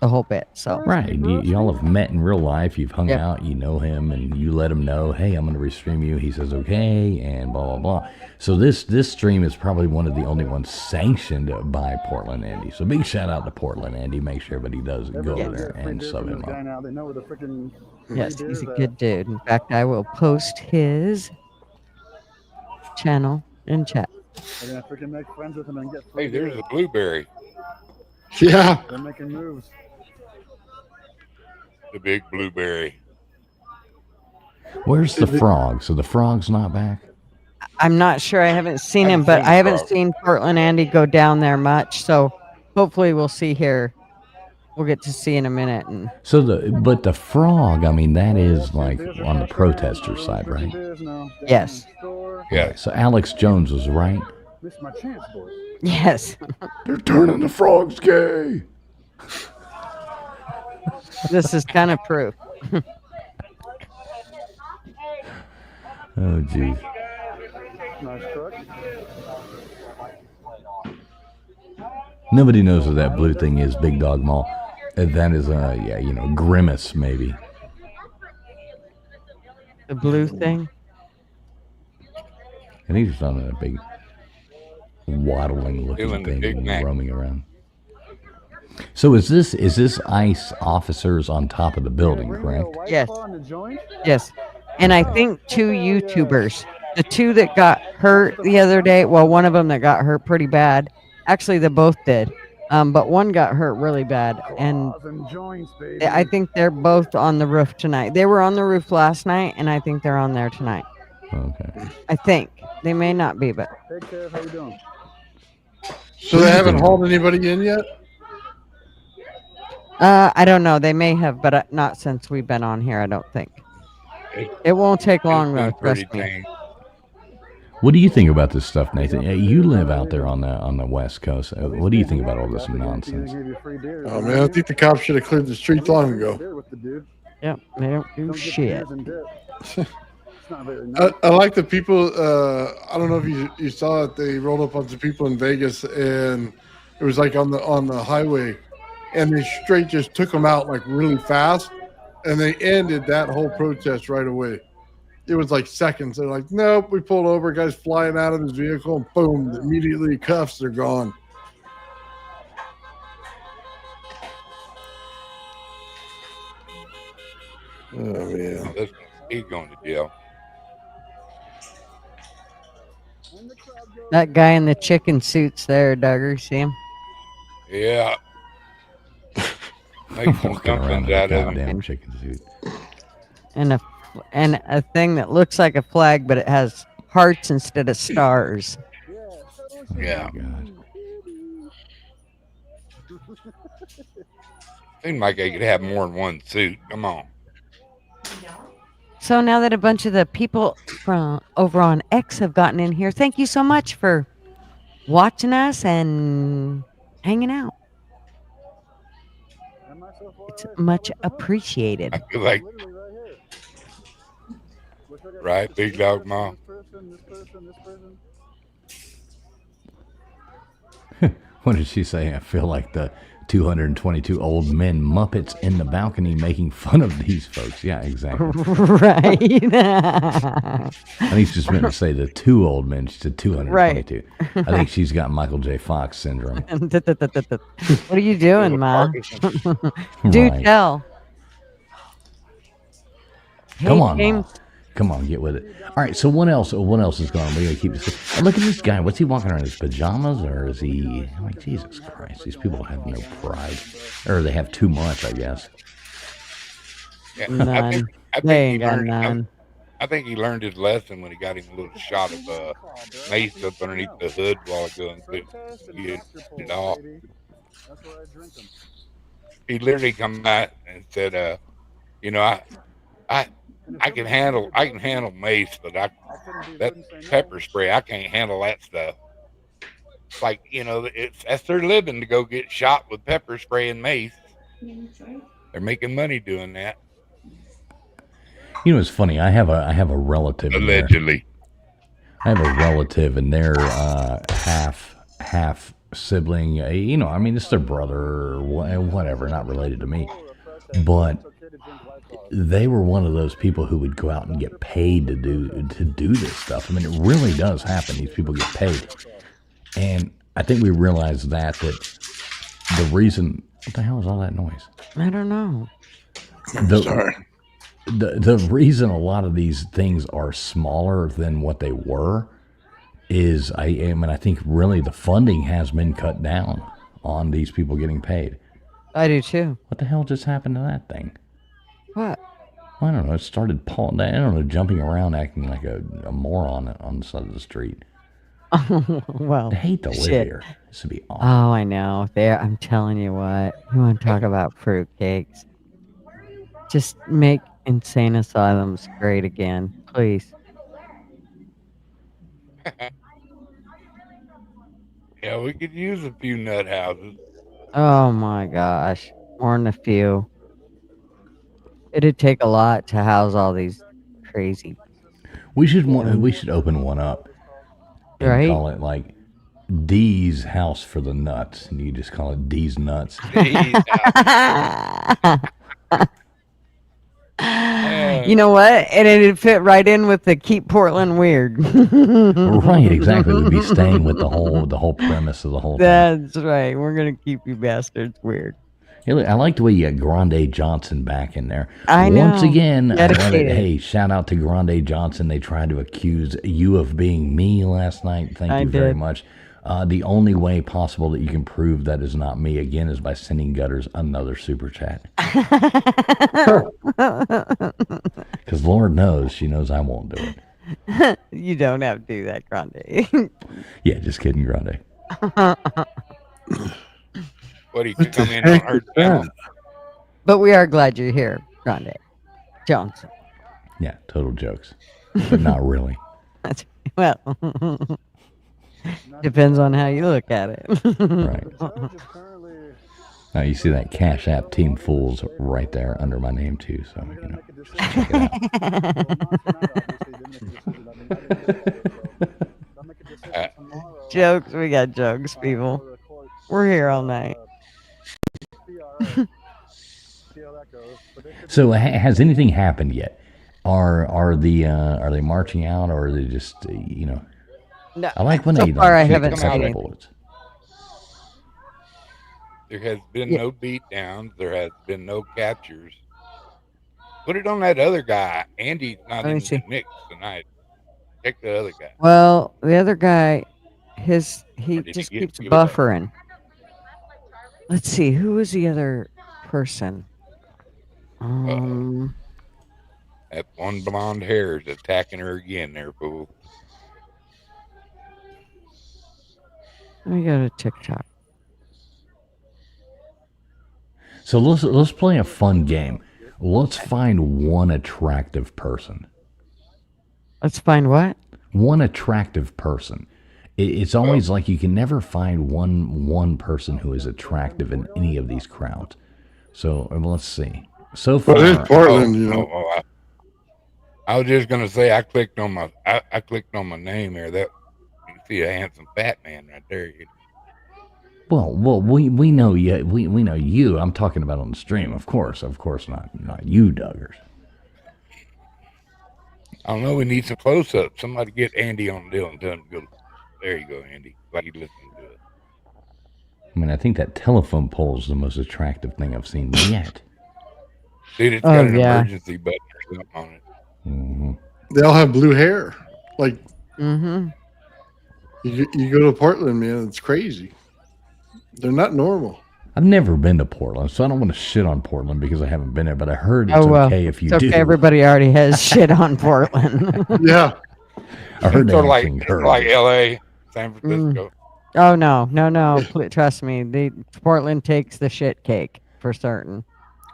the whole bit. So Right. Y'all have met in real life. You've hung Yep. out. You know him, and you let him know, hey, I'm going to restream you. He says, okay, and blah, blah, blah. So this stream is probably one of the only ones sanctioned by Portland Andy. So big shout out to Portland Andy. Make sure everybody does go over there and sub him up. Now they know where the freaking yes, he's a good dude. In fact, I will post his channel in chat. They're gonna freaking make friends with him and get free Hey, there's beer. a blueberry. Yeah. They're making moves. The big blueberry. Where's the frog? So the frog's not back? I'm not sure. I haven't seen him, Haven't but seen I haven't Frog. seen Portland Andy go down there much. So hopefully we'll see here. We'll get to see in a minute. And So the frog, I mean, that is like on the protester side, right? yes, Yeah. So Alex Jones was right. Missed my chance, boys. yes. They're turning the frogs gay. This is kind of proof. Oh, geez. Nice truck. Nobody knows what that blue thing is, Big Dog Mall. That is, yeah, you know, Grimace, maybe. The blue thing. And he's on a big waddling looking Doing the thing Big Mac. roaming around. So is this ICE officers on top of the building, correct? Yes. Yes. And I think 2 YouTubers, the 2 that got hurt the other day, well, one of them that got hurt pretty bad. Actually, they both did. But one got hurt really bad. And I think they're both on the roof tonight. They were on the roof last night, and I think they're on there tonight. Okay. I think. They may not be, but. Hey, Kev, how you doing? So they haven't hauled anybody in yet? I don't know. They may have, but not since we've been on here, I don't think. It won't take long, though. Trust me. What do you think about this stuff, Nathan? You live out there on the West Coast. What do you think about all this nonsense? Oh man, I think the cops should have cleared the streets long ago. Yep, they don't do shit. I like the people. I don't know if you saw it. They rolled up on some people in Vegas, and it was like on the highway, and they straight just took them out like really fast, and they ended that whole protest right away. It was like seconds. They're like, nope, we pulled over, guy's flying out of his vehicle, and boom, immediately cuffs are gone. Oh man, he's going to jail. That guy in the chicken suits there, Duggar, see him? Yeah. Make some dumplings out of Damn chicken suit. And a thing that looks like a flag, but it has hearts instead of stars. Yeah. Seems like they could have more than one suit. Come on. So now that a bunch of the people from over on X have gotten in here, thank you so much for watching us and hanging out. It's much appreciated. I feel like, right, Big Dog Mom? What did she say? I feel like the 222 old men Muppets in the balcony making fun of these folks. Yeah, exactly. Right. I think she's meant to say the 2 old men. She said 222. Right. I think she's got Michael J. Fox syndrome. What are you doing, Ma? Do Right. tell. Come on, James. Ma. Come on, get with it. All right, so what else? What else is going on? We gotta keep this. Oh, look at this guy. What's he walking around in his pajamas, or is he? I'm like, Jesus Christ, these people have no pride, or they have too much, I guess. Yeah, None. I They think ain't he got learned. none. I think he learned his lesson when he got him a little shot of mace up underneath the hood while ago and get it off. He literally come back and said, "You know, I can handle mace, but that pepper spray, I can't handle that stuff." It's like, you know, that's their living to go get shot with pepper spray and mace. They're making money doing that. You know, it's funny. I have a relative. Allegedly. I have a relative, and they're half sibling. You know, I mean, it's their brother or whatever. Not related to me, but they were one of those people who would go out and get paid to do this stuff. I mean, it really does happen. These people get paid, and I think we realized that the reason. What the hell is all that noise? I don't know. The reason a lot of these things are smaller than what they were is I think really the funding has been cut down on these people getting paid. I do too. What the hell just happened to that thing? What? I don't know. It started pulling. I don't know, jumping around, acting like a moron on the side of the street. Well, I hate to live shit. here. This would be awful. Oh, I know. There, I'm telling you what. You want to talk about fruitcakes? Just make insane asylums great again, please. Yeah, we could use a few nut houses. Oh my gosh, more than a few. It'd take a lot to house all these crazy. We should open one up and Right? call it like D's House for the Nuts, and you just call it D's Nuts. You know what? And it'd fit right in with the keep Portland weird. Right, exactly. We'd be staying with the whole premise of the whole thing. That's right. We're gonna keep you bastards weird. Hey, look, I like the way you got Grande Johnson back in there. I know. Once again, Dedicated. hey, shout out to Grande Johnson. They tried to accuse you of being me last night. Thank you very did. much. The only way possible that you can prove that is not me again is by sending Gutters another super chat. Because Lord knows, she knows I won't do it. You don't have to do that, Grande. Yeah, just kidding, Grande. What do you come in on her channel? But we are glad you're here, Grande Johnson. Yeah, total jokes, but not really. That's well. Depends on how you look at it. Right. Now you see that Cash App Team Fools right there under my name too, so you know, check it out. Jokes, we got jokes, people. We're here all night. So has anything happened yet? Are they marching out, or are they just you know? No, I like when so they far I shoot haven't a seen couple it. bullets. There has been no beatdowns. There has been no captures. Put it on that other guy. Andy's not Let me in see. the mix tonight. Check the other guy. Well, the other guy, he Or just did he keeps give it up? buffering. Let's see, who was the other person? That one blonde hair is attacking her again there, fool. Let me go to TikTok. So let's play a fun game. Let's find one attractive person. Let's find what? One attractive person. It's always like you can never find one person who is attractive in any of these crowds. So let's see. So far, But it's Portland, you know. I was just gonna say I clicked on my name here. That you see a handsome fat man right there. well, we know you. We know you. I'm talking about on the stream, of course not you, Duggars. I don't know. We need some close ups. Somebody get Andy on the deal and tell him to go. There you go, Andy. Like you listening to it. I mean, I think that telephone pole is the most attractive thing I've seen yet. Dude, it's got an emergency button or something on it. Mm-hmm. They all have blue hair. Like, Mm-hmm. you go to Portland, man, it's crazy. They're not normal. I've never been to Portland, so I don't want to shit on Portland because I haven't been there. But I heard it's okay if you it's do. okay, everybody already has shit on Portland. Yeah. I heard It's they sort of like, actually it's encourage like it. L.A., San Francisco. Oh no! Trust me, Portland takes the shit cake for certain.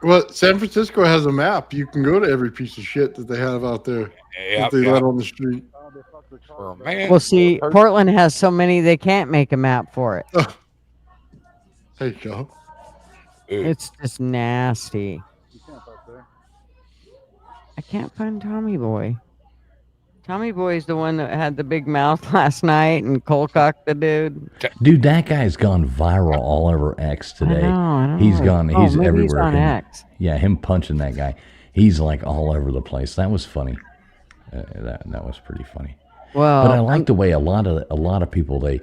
Well, San Francisco has a map. You can go to every piece of shit that they have out there that they let on the street. For a man, Well, see, Portland has so many they can't make a map for it. There you go. It's just nasty. I can't find Tommy Boy. Tommy Boy's the one that had the big mouth last night and cold-cocked the dude. Dude, that guy's gone viral all over X today. I don't He's know. gone. Oh, He's maybe he's everywhere. on X. Yeah, him punching that guy. He's like all over the place. That was funny. That was pretty funny. Well, but I like the way a lot of people they.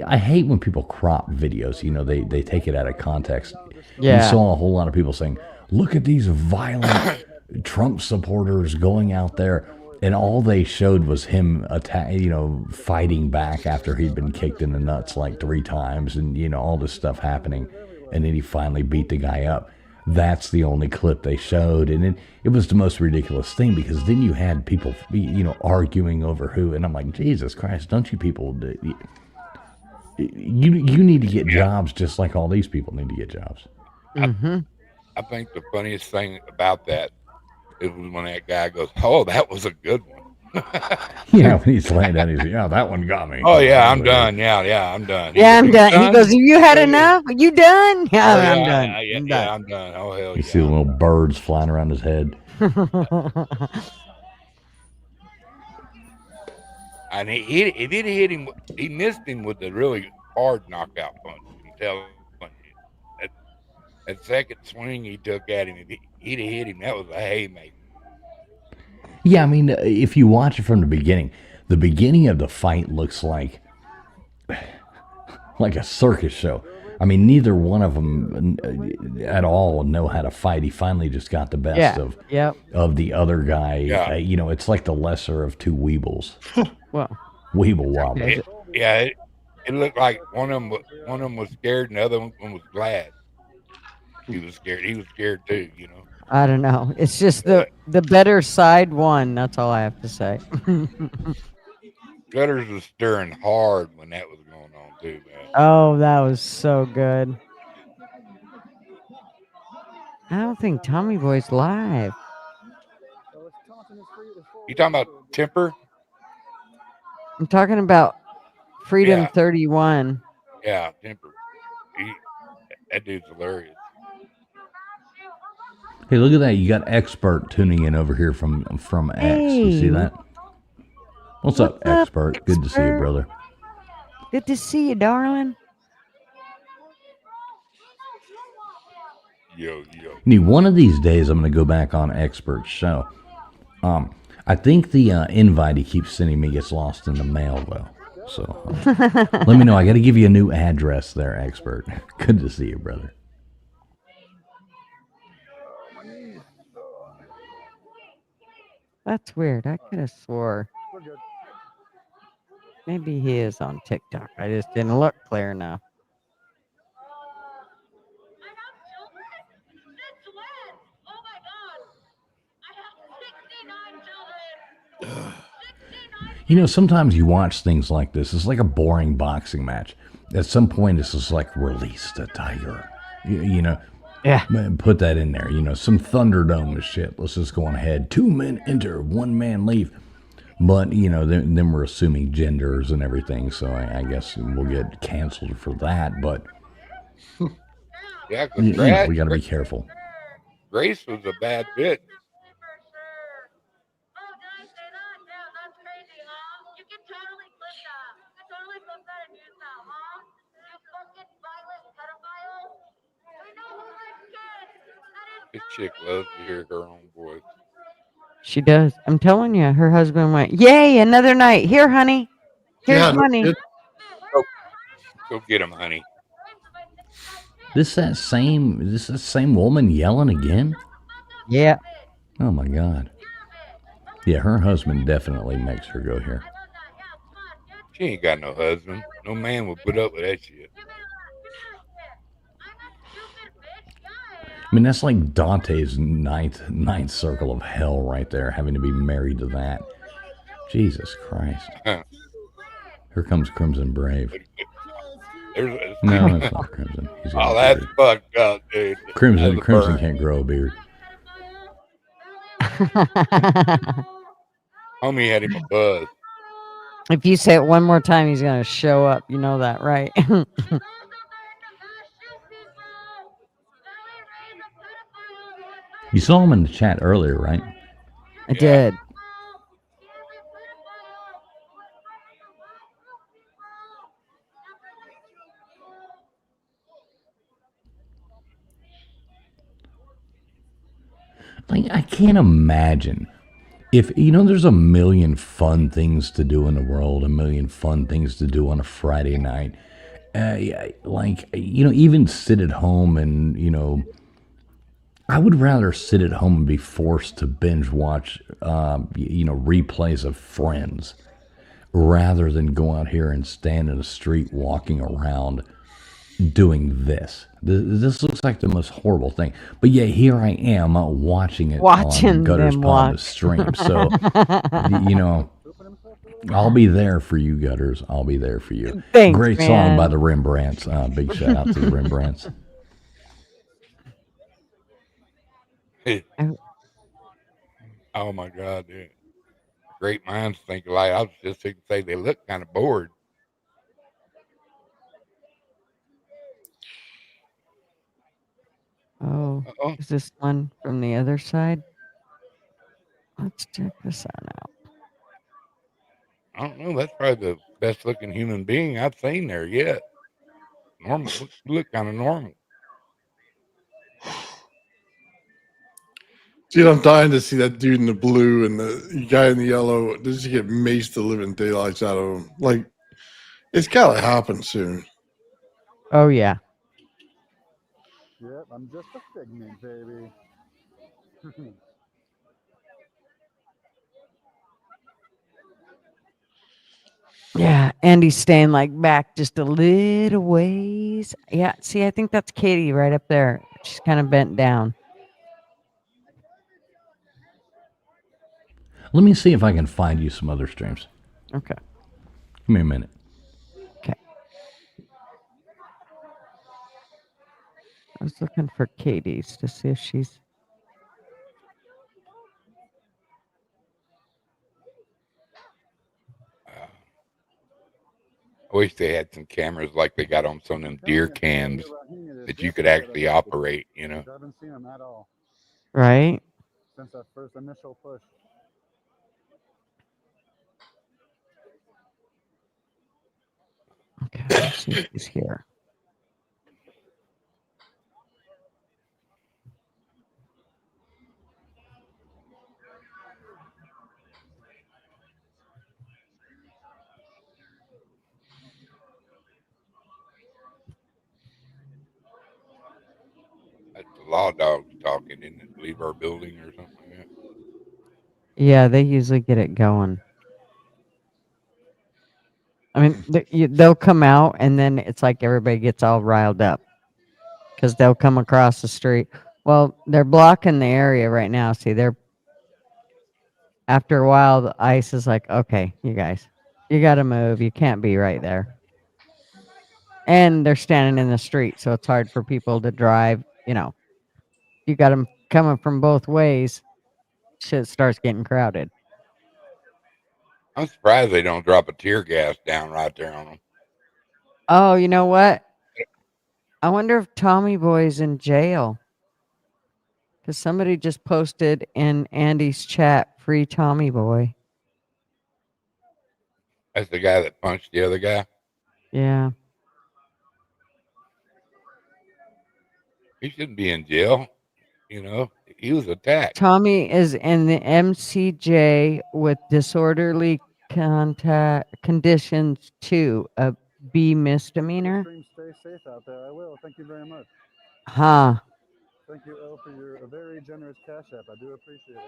I hate when people crop videos. You know, they take it out of context. Yeah. You saw a whole lot of people saying, "Look at these violent Trump supporters going out there," and all they showed was him fighting back after he'd been kicked in the nuts like 3 times, and all this stuff happening, and then he finally beat the guy up. That's the only clip they showed, and it was the most ridiculous thing because then you had people, arguing over who, and I'm like, Jesus Christ, don't you people? You need to get jobs just like all these people need to get jobs. I think the funniest thing about that is when that guy goes, "Oh, that was a good one." Yeah, when he's laying down, he's yeah, that one got me. Oh yeah, I'm done. Yeah, I'm done. Yeah, I'm done. He goes, "You had enough? You done?" Yeah, Oh, I'm yeah, done. I'm done. Oh hell You yeah. see the little birds flying around his head. And he did hit him. He missed him with a really hard knockout punch. You can tell. That second swing he took at him, if he'd have hit him, that was a haymaker. Yeah, I mean, if you watch it from the beginning of the fight looks like a circus show. I mean, neither one of them at all know how to fight. He finally just got the best of the other guy. Yeah. It's like the lesser of two Weebles. Well, Weeble wobble. It looked like one of them was scared and the other one was glad. He was scared. He was scared too, you know. I don't know. It's just the better side won. That's all I have to say. Gutters was stirring hard when that was going on too, man. Oh, that was so good. I don't think Tommy Boy's live. You talking about Temper? I'm talking about Freedom Yeah. 31. Yeah, Temper. That dude's hilarious. Hey, look at that. You got Expert tuning in over here from X. You see Hey. that? What's up, Expert? Good to see you, brother. Good to see you, darling. Yo. One of these days, I'm going to go back on Expert's show. I think the invite he keeps sending me gets lost in the mail, though. So let me know. I got to give you a new address there, Expert. Good to see you, brother. That's weird. I could have swore. Maybe he is on TikTok. I just didn't look clear enough. Sometimes you watch things like this. It's like a boring boxing match. At some point, it's just like, release the tiger. Yeah. Put that in there. Some Thunderdome shit. Let's just go on ahead. 2 men enter, 1 man leave. But, then we're assuming genders and everything. So I guess we'll get canceled for that. But Yeah, we because got to be careful. Grace was a bad bitch. This chick loves to hear her own voice. She does. I'm telling you, her husband went, yay, another night. Here, honey. Here's money. Go get him, honey. This that same woman yelling again? Yeah. Oh my God. Yeah, her husband definitely makes her go here. She ain't got no husband. No man would put up with that shit. I mean, that's like Dante's ninth circle of hell right there, having to be married to that. Jesus Christ. Here comes Crimson Brave. No, that's not Crimson. He's got Oh, a that's beard. fucked up, dude. Crimson That's a burn. can't grow a beard. Homie had him a buzz. If you say it one more time, he's going to show up. You know that, right? You saw him in the chat earlier, right? I did. Like, I can't imagine if, there's a million fun things to do in the world, a million fun things to do on a Friday night. Even sit at home and, I would rather sit at home and be forced to binge watch, replays of Friends rather than go out here and stand in the street walking around doing this. This looks like the most horrible thing. But yeah, here I am watching it Watching on Gutters them Pond watch. stream. So, I'll be there for you, Gutters. I'll be there for you. Thanks, Great man. song by the Rembrandts. Big shout out to the Rembrandts. Oh my God, dude. Great minds think alike. I was just going to say they look kind of bored. Oh, Uh-oh. is this one from the other side? Let's check this one out. I don't know. That's probably the best looking human being I've seen there yet. Normal. Look kind of normal. Dude, I'm dying to see that dude in the blue and the guy in the yellow. Just get maced the living daylights out of them. Like, it's got to happen soon. Oh yeah. Yep, I'm just a figment, baby. Yeah, Andy's staying like back just a little ways. Yeah, see, I think that's Katie right up there. She's kind of bent down. Let me see if I can find you some other streams. Okay. Give me a minute. Okay. I was looking for Katie's to see if she's. I wish they had some cameras like they got on some of them deer cams that you could actually operate, you know. I haven't seen them at all Right? since that first initial push. Okay, let's see if she's here. That's the law dogs talking, isn't it? Leave our building or something like that. Yeah, they usually get it going. I mean, they'll come out and then it's like everybody gets all riled up because they'll come across the street. Well, they're blocking the area right now. See, after a while, the ICE is like, okay, you guys, you got to move. You can't be right there. And they're standing in the street, so it's hard for people to drive. You know, you got them coming from both ways. Shit starts getting crowded. I'm surprised they don't drop a tear gas down right there on them. Oh, you know what? I wonder if Tommy Boy's in jail. Because somebody just posted in Andy's chat, free Tommy Boy. That's the guy that punched the other guy. Yeah. He shouldn't be in jail. You know, he was attacked. Tommy is in the MCJ with disorderly conditions 2, a B misdemeanor. Stay safe out there. I will. Thank you very much. Huh. Thank you, El, for your very generous cash app. I do appreciate it.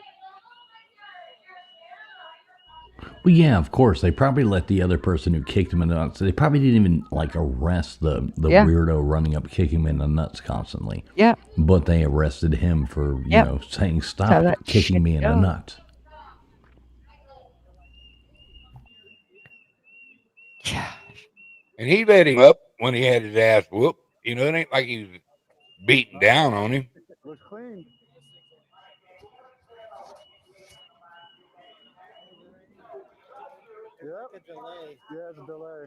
Well, yeah, of course. They probably let the other person who kicked him in the nuts. They probably didn't even like arrest the Yeah. weirdo running up, kicking him in the nuts constantly. Yeah. But they arrested him for you Yep. know saying That's how stop that kicking shit me in the goes. nuts. And he let him up when he had his ass whooped. You know, it ain't like he was beating down on him. Looks clean. Yep. A delay. Yeah, it's a delay.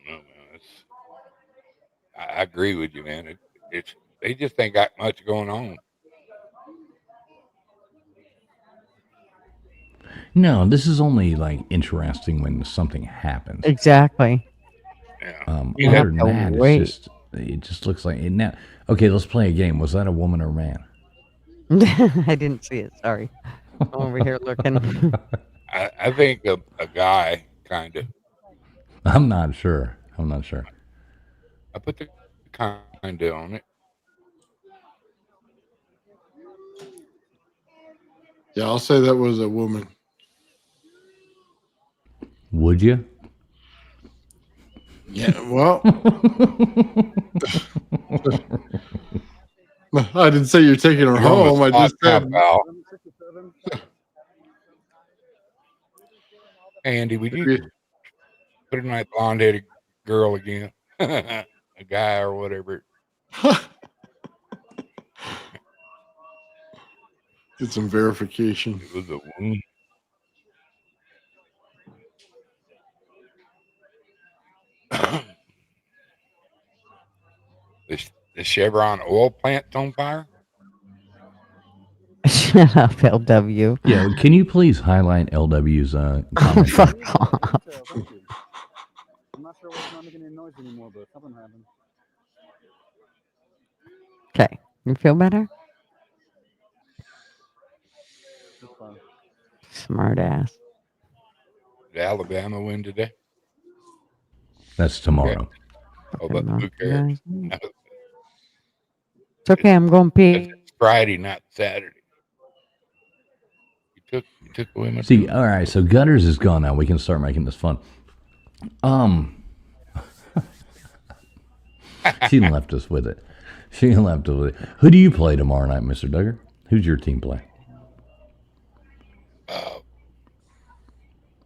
No, man, I agree with you, man. It's they just ain't got much going on. No, this is only like interesting when something happens. Exactly. Other You have than to that, wait. it just looks like it now. Okay, let's play a game. Was that a woman or man? I didn't see it. Sorry. I'm over here looking. I think a guy, kind of. I'm not sure. I put the kind of on it. Yeah, I'll say that was a woman. Would you? Yeah, well. I didn't say you're taking her home. I just said. Andy, would you put in that blonde-headed girl again? A guy or whatever. Did some verification. It was a woman. The Chevron oil plant's on fire? Shut up, LW. Yeah, can you please highlight LW's comment? Fuck off. washer was not making any noise anymore, but something happened. Okay. You feel better? It's fine. Smart ass. Did Alabama win today? That's tomorrow. Oh, but who cares? It's okay. I'm going to pee. It's Friday, not Saturday. You took away my. See, all right. So Gutters is gone now. We can start making this fun. She left us with it. She left us with it. Who do you play tomorrow night, Mr. Duggar? Who's your team play?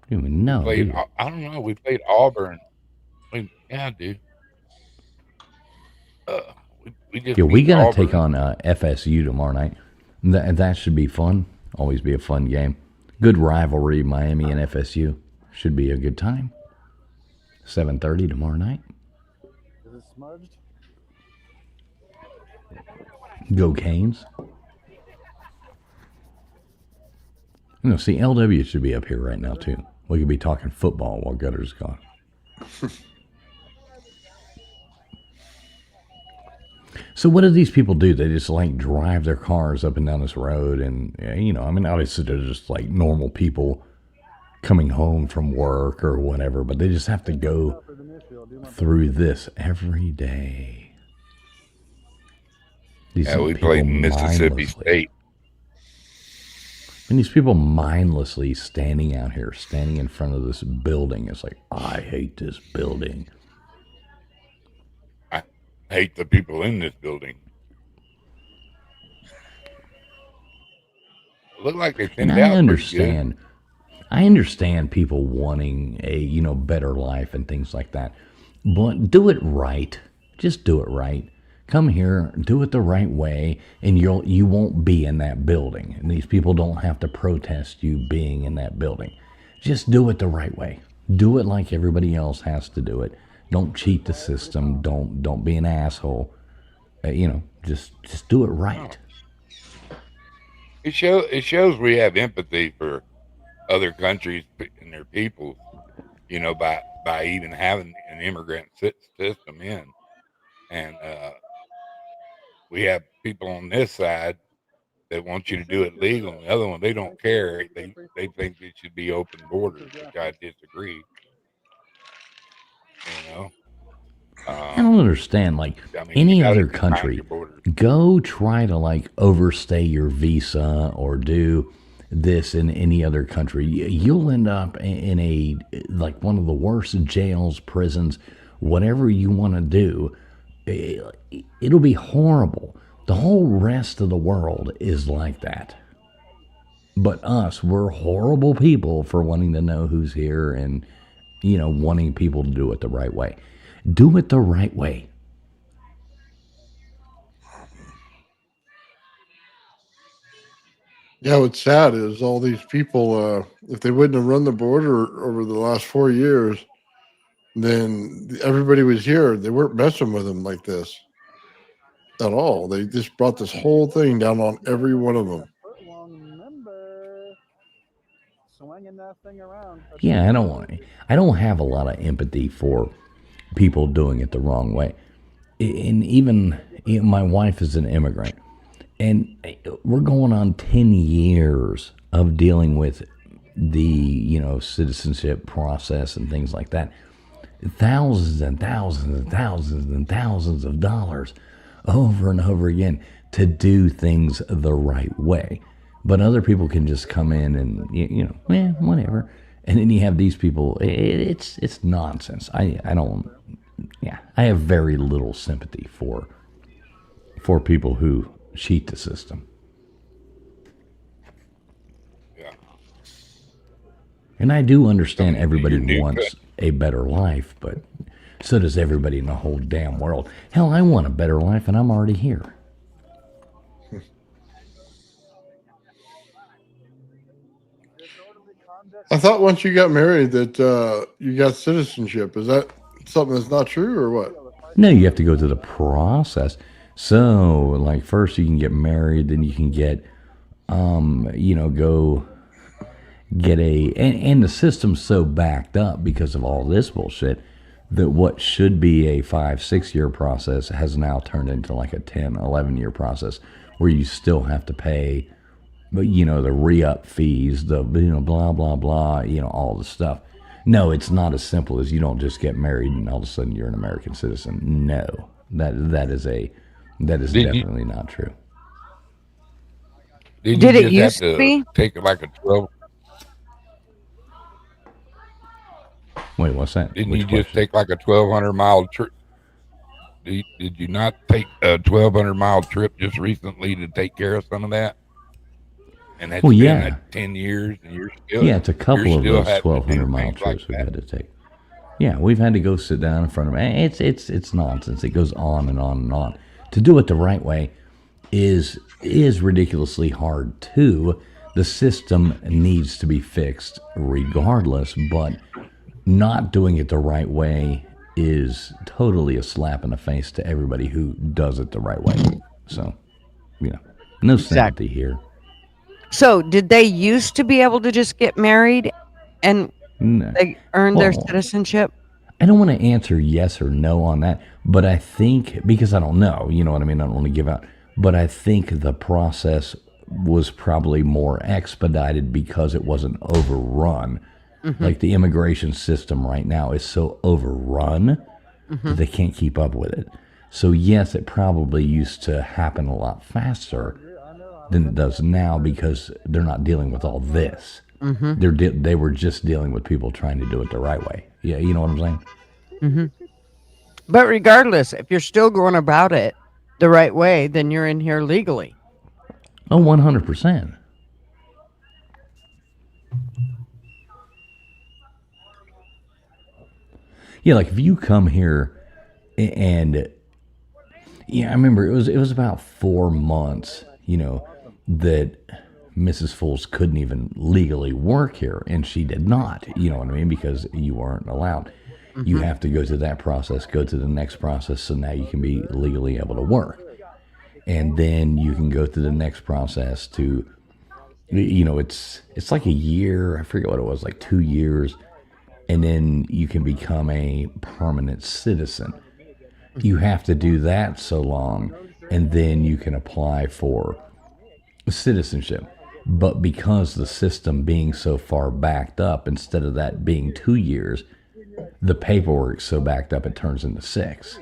You even know. Played, I don't know. We played Auburn. Yeah, dude. We just Yeah, we beat gotta Auburn. take on FSU tomorrow night. That should be fun. Always be a fun game. Good rivalry, Miami and FSU. Should be a good time. 7:30 tomorrow night. Is it smudged? Go Canes. See, LW should be up here right now too. We could be talking football while Gutter's gone. So what do these people do? They just like drive their cars up and down this road, and obviously they're just like normal people coming home from work or whatever, but they just have to go through this every day. These we people played Mississippi mindlessly- State. And these people mindlessly standing in front of this building. It's like, I hate this building. I hate the people in this building. Look like they thinned And out. I understand people wanting a better life and things like that, but do it right. Just do it right. Come here, do it the right way, and you won't be in that building. And these people don't have to protest you being in that building. Just do it the right way. Do it like everybody else has to do it. Don't cheat the system. Don't be an asshole. Just do it right. It shows we have empathy for other countries and their people, by even having an immigrant system in. And we have people on this side that want you to do it legal, and the other one, they don't care. They think it should be open borders, which I disagree. I don't understand. Like any you gotta other define country, your borders. go try to overstay your visa or do this in any other country. You'll end up in a one of the worst jails, prisons, whatever you want to do. It'll be horrible. The whole rest of the world is like that. But we're horrible people for wanting to know who's here and, wanting people to do it the right way. Do it the right way. Yeah, what's sad is all these people, if they wouldn't have run the border over the last 4 years, then everybody was here. They weren't messing with them like this at all. They just brought this whole thing down on every one of them. Swinging that thing around. Yeah, I don't have a lot of empathy for people doing it the wrong way. And even my wife is an immigrant, and we're going on 10 years of dealing with the, citizenship process and things like that. Thousands and thousands and thousands and thousands of dollars over and over again to do things the right way. But other people can just come in and, whatever. And then you have these people, it's nonsense. I have very little sympathy for people who cheat the system. Yeah. And I do understand everybody wants a better life, but so does everybody in the whole damn world. Hell, I want a better life, and I'm already here. I thought once you got married that you got citizenship. Is that something that's not true or what? No, you have to go through the process. So, first you can get married, then you can get, go get and the system's so backed up because of all this bullshit that what should be a 5-6 year process has now turned into like a 10-11 year process where you still have to pay, you know, the re-up fees, the, you know, blah, blah, blah, you know, all the stuff. No, it's not as simple as you don't just get married and all of a sudden you're an American citizen. No, that is definitely not true. Did it you just used have to be? take like a 12? Wait, what's that? Didn't Which you question? just take like a 1,200-mile trip? Did you not take a 1,200-mile trip just recently to take care of some of that? And that's Well, been yeah. like 10 years, and you're still Yeah, it's a couple you're of still those having to do 1,200-mile things trips like we've that. had to take. Yeah, we've had to go sit down in front of it. It's nonsense. It goes on and on and on. To do it the right way is ridiculously hard too. The system needs to be fixed regardless, but not doing it the right way is totally a slap in the face to everybody who does it the right way. So, you know, no sympathy here. So, did they used to be able to just get married and No. they earned their Well, citizenship? I don't want to answer yes or no on that, but I think, because I don't know, you know what I mean? I don't want to give out, but I think the process was probably more expedited because it wasn't overrun. Like the immigration system right now is so overrun that they can't keep up with it. So yes, it probably used to happen a lot faster than it does now because they're not dealing with all this. They were just dealing with people trying to do it the right way. Yeah, you know what I'm saying? But regardless, if you're still going about it the right way, then you're in here legally. Oh, 100%. Yeah, like if you come here and yeah, I remember it was about 4 months, you know, that Mrs. Fools couldn't even legally work here, and she did not, you know what I mean, because you weren't allowed. You have to go through that process, go to the next process, so now you can be legally able to work. And then you can go through the next process to, you know, it's like a year, I forget what it was, like 2 years, and then you can become a permanent citizen. You have to do that so long, and then you can apply for citizenship. But because the system being so far backed up, instead of that being 2 years, the paperwork's so backed up it turns into 6.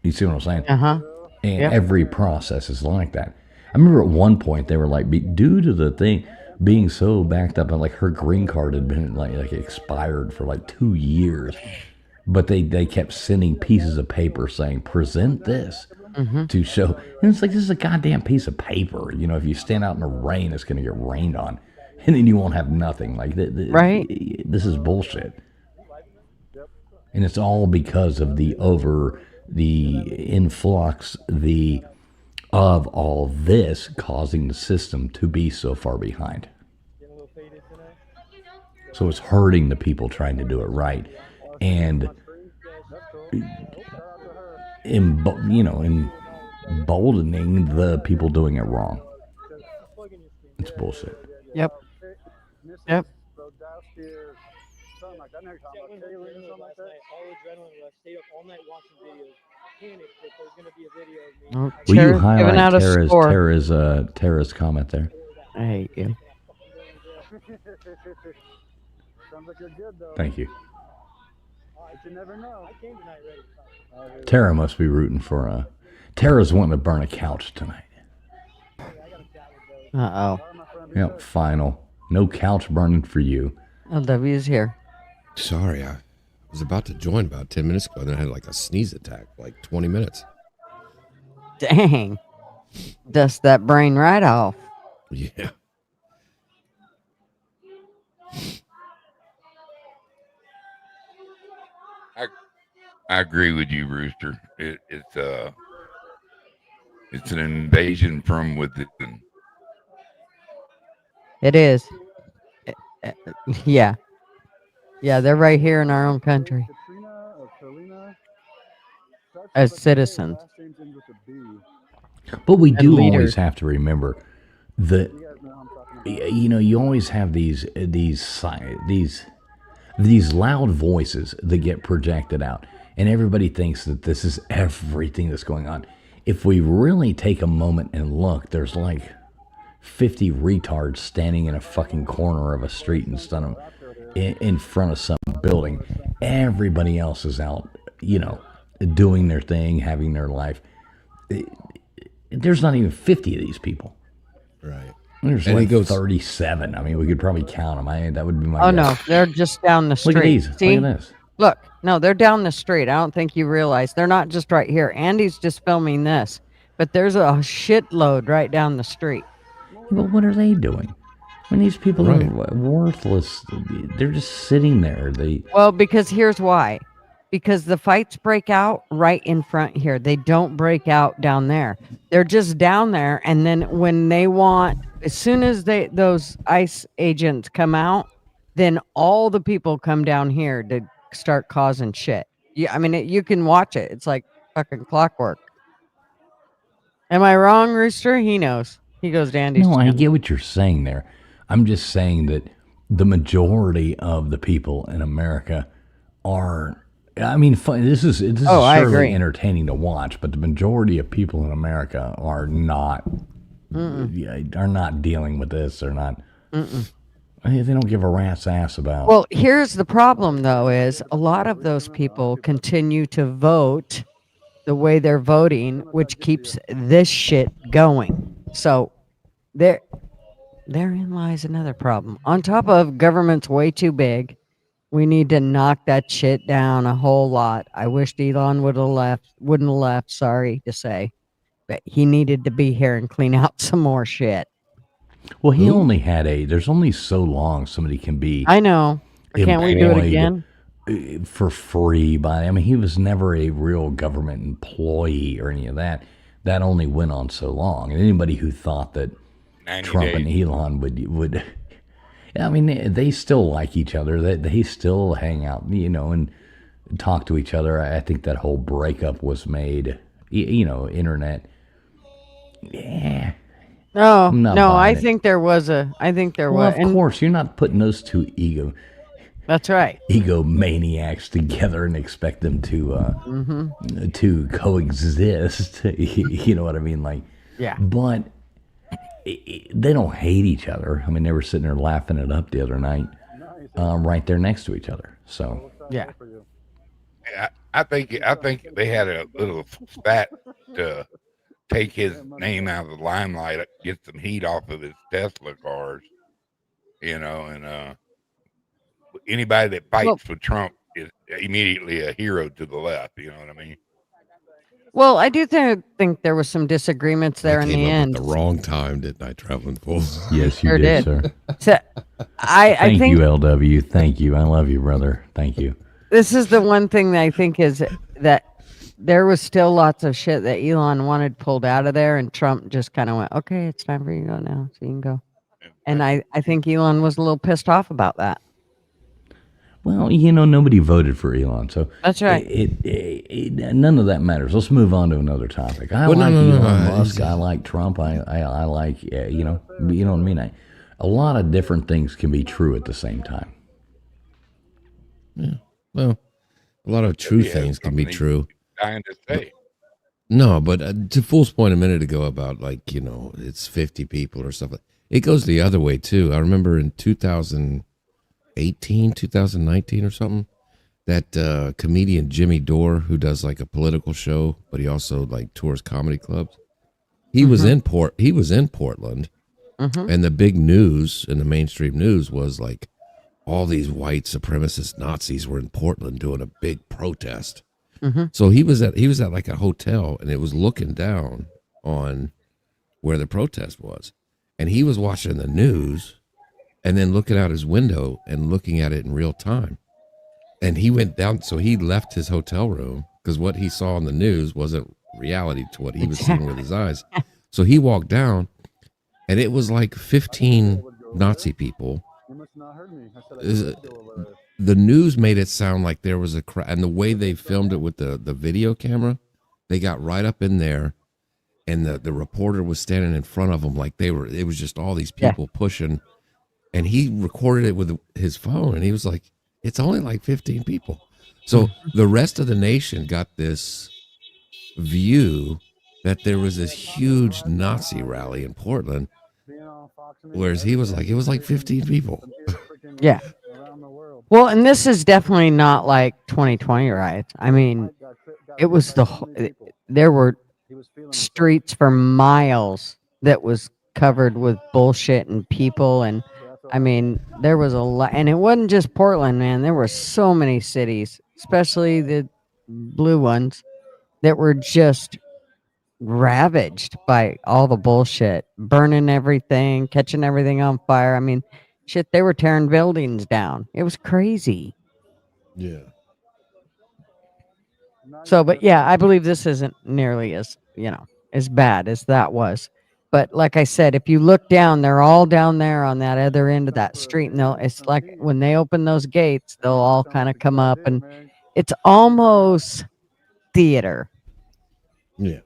You see what I'm saying? Uh-huh. And Yeah. every process is like that. I remember at one point they were like, due to the thing being so backed up, and like her green card had been like expired for like 2 years, but they kept sending pieces of paper saying, present this to show. And it's like, this is a goddamn piece of paper. You know, if you stand out in the rain, it's going to get rained on. And then you won't have nothing. Like, Right. This is bullshit. And it's all because of the influx, of all this causing the system to be so far behind. So it's hurting the people trying to do it right, and emboldening the people doing it wrong. It's bullshit. Yep. Yep. Oh, Will you Tara's giving highlight out a score. Tara's comment there? I hate you. Sounds like you're good though. Thank you. But you never know. I came tonight ready. Tara must be rooting for Tara's wanting to burn a couch tonight. Uh-oh. Yep, final. No couch burning for you. LW's here. Sorry, I was about to join about 10 minutes ago, then I had like a sneeze attack, like 20 minutes. Dang. Dust that brain right off. Yeah. I agree with you, Rooster. It's an invasion from within. It is. Yeah. Yeah, they're right here in our own country. As citizens. But we And do leaders. always have to remember that, you know, you always have these these loud voices that get projected out, and everybody thinks that this is everything that's going on. If we really take a moment and look, there's like 50 retards standing in a fucking corner of a street in front of some building. Everybody else is out, doing their thing, having their life. There's not even 50 of these people. Right. There's And he like goes- 37. I mean, we could probably count them. That would be my Oh guess. no, they're just down the street. Look at these. See? Look at this. Look, no, they're down the street. I don't think you realize they're not just right here. Andy's just filming this, but there's a shitload right down the street. But what are they doing? When these people Right. are worthless, they're just sitting there. Well, because here's why. Because the fights break out right in front here. They don't break out down there. They're just down there, and then when they want, as soon as those ICE agents come out, then all the people come down here to start causing shit. Yeah, I mean, you can watch it. It's like fucking clockwork. Am I wrong, Rooster? He knows. He goes to Andy's No, I channel. get what you're saying there. I'm just saying that the majority of the people in America are. I mean, this is Oh, I certainly agree. entertaining to watch, but the majority of people in America are not dealing with this. They're not. They don't give a rat's ass about. Well, here's the problem, though, is a lot of those people continue to vote the way they're voting, which keeps this shit going. So therein lies another problem. On top of government's way too big, we need to knock that shit down a whole lot. I wished Elon wouldn't have left, sorry to say. But he needed to be here and clean out some more shit. Well, he only had there's only so long somebody can be. I know. Can't we do it employed, again? For free he was never a real government employee or any of that. That only went on so long. And anybody who thought that 90 Trump and days. Elon would I mean, they still like each other. They still hang out, and talk to each other. I think that whole breakup was made, internet. Yeah. No, I'm not no, I buying it. think there was. Well, was. of course, you're not putting those two That's right. egomaniacs together and expect them to coexist. You know what I mean? Like, Yeah. But they don't hate each other. I mean, they were sitting there laughing it up the other night, right there next to each other. So Yeah. I think they had a little spat to take his name out of the limelight, get some heat off of his Tesla cars, and anybody that fights with Trump is immediately a hero to the left. You know what I mean? Well, I do think there was some disagreements there in Came the up end. at the wrong time, didn't I, Traveling Fool? yes, you Sure did, did. sir. So, I Thank think you, LW. Thank you. I love you, brother. Thank you. this is the one thing that I think is that there was still lots of shit that Elon wanted pulled out of there, and Trump just kind of went, "Okay, it's time for you to go now, so you can go." And I think Elon was a little pissed off about that. Well, nobody voted for Elon, so That's right. None of that matters. Let's move on to another topic. I Well, like no, Elon Musk. I like Trump. I like, you know what I mean. A lot of different things can be true at the same time. Yeah. Well, a lot of true things can be true. Dying to say. No, but to Fool's point a minute ago about it's 50 people or stuff. It goes the other way too. I remember in 2018, 2019 or something, that comedian Jimmy Dore, who does like a political show, but he also like tours comedy clubs. He was in Portland, and the big news in the mainstream news was like all these white supremacist Nazis were in Portland doing a big protest. So he was at like a hotel, and it was looking down on where the protest was, and he was watching the news and then looking out his window and looking at it in real time. And he went down, so he left his hotel room because what he saw on the news wasn't reality to what he was seeing with his eyes. So he walked down, and it was like 15 Nazi people. The news made it sound like there was a crowd, and the way they filmed it with the video camera, they got right up in there, and the reporter was standing in front of them like it was just all these people pushing, and he recorded it with his phone, and he was like, It's only like 15 people. So the rest of the nation got this view that there was this huge Nazi rally in Portland, whereas he was like, it was like 15 people. Yeah. Well, and this is definitely not like 2020 riots. I mean, it was there were streets for miles that was covered with bullshit and people, and I mean, there was a lot, and it wasn't just Portland, man. There were so many cities, especially the blue ones, that were just ravaged by all the bullshit, burning everything, catching everything on fire. I mean, shit, they were tearing buildings down. It was crazy. Yeah. So, but yeah, I believe this isn't nearly as, as bad as that was. But like I said, if you look down, they're all down there on that other end of that street. And it's like when they open those gates, they'll all kind of come up, and it's almost theater. Yeah.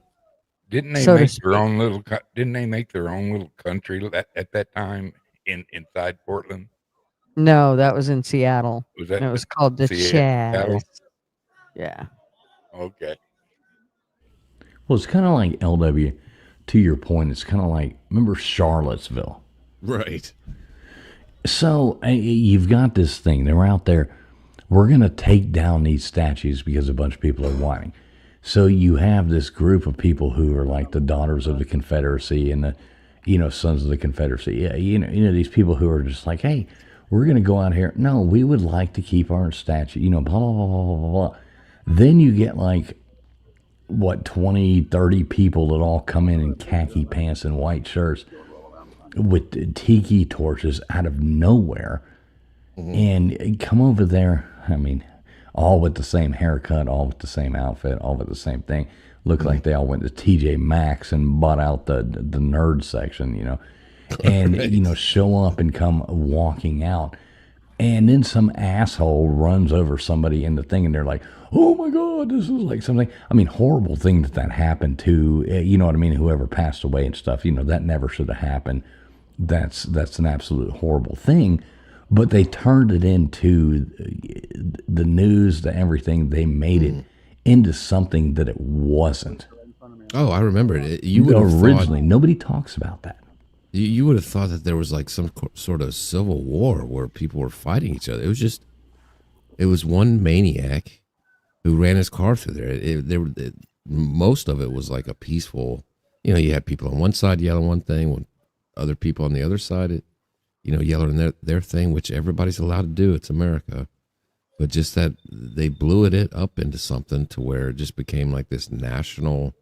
Didn't they So to make their own little? Didn't they make their own little country at that time inside Portland? No, that was in Seattle. Was that? And it was called the Seattle? Chaz. Yeah. Okay. Well, it's kind of like LW. To your point, it's kind of like, remember Charlottesville? Right. So you've got this thing. They're out there. We're going to take down these statues because a bunch of people are whining. So you have this group of people who are like the Daughters of the Confederacy and the, Sons of the Confederacy. Yeah, these people who are just like, hey, we're going to go out here. No, we would like to keep our statue, blah, blah, blah, blah, blah, blah. Then you get like, 20, 30 people that all come in khaki pants and white shirts with tiki torches out of nowhere and come over there. I mean, all with the same haircut, all with the same outfit, all with the same thing. Look like they all went to TJ Maxx and bought out the nerd section, and, Right. Show up and come walking out. And then some asshole runs over somebody in the thing, and they're like, oh my God, this is like something. I mean, horrible thing that happened to, you know what I mean? Whoever passed away and stuff, that never should have happened. That's an absolute horrible thing. But they turned it into the news, the everything. They made it into something that it wasn't. Oh, I remember it. You would have originally, thought, nobody talks about that. you would have thought that there was like some sort of civil war where people were fighting each other. It was one maniac who ran his car through there. Most of it was like a peaceful, you had people on one side yelling one thing, when other people on the other side, yelling their thing, which everybody's allowed to do. It's America. But just that they blew it up into something to where it just became like this national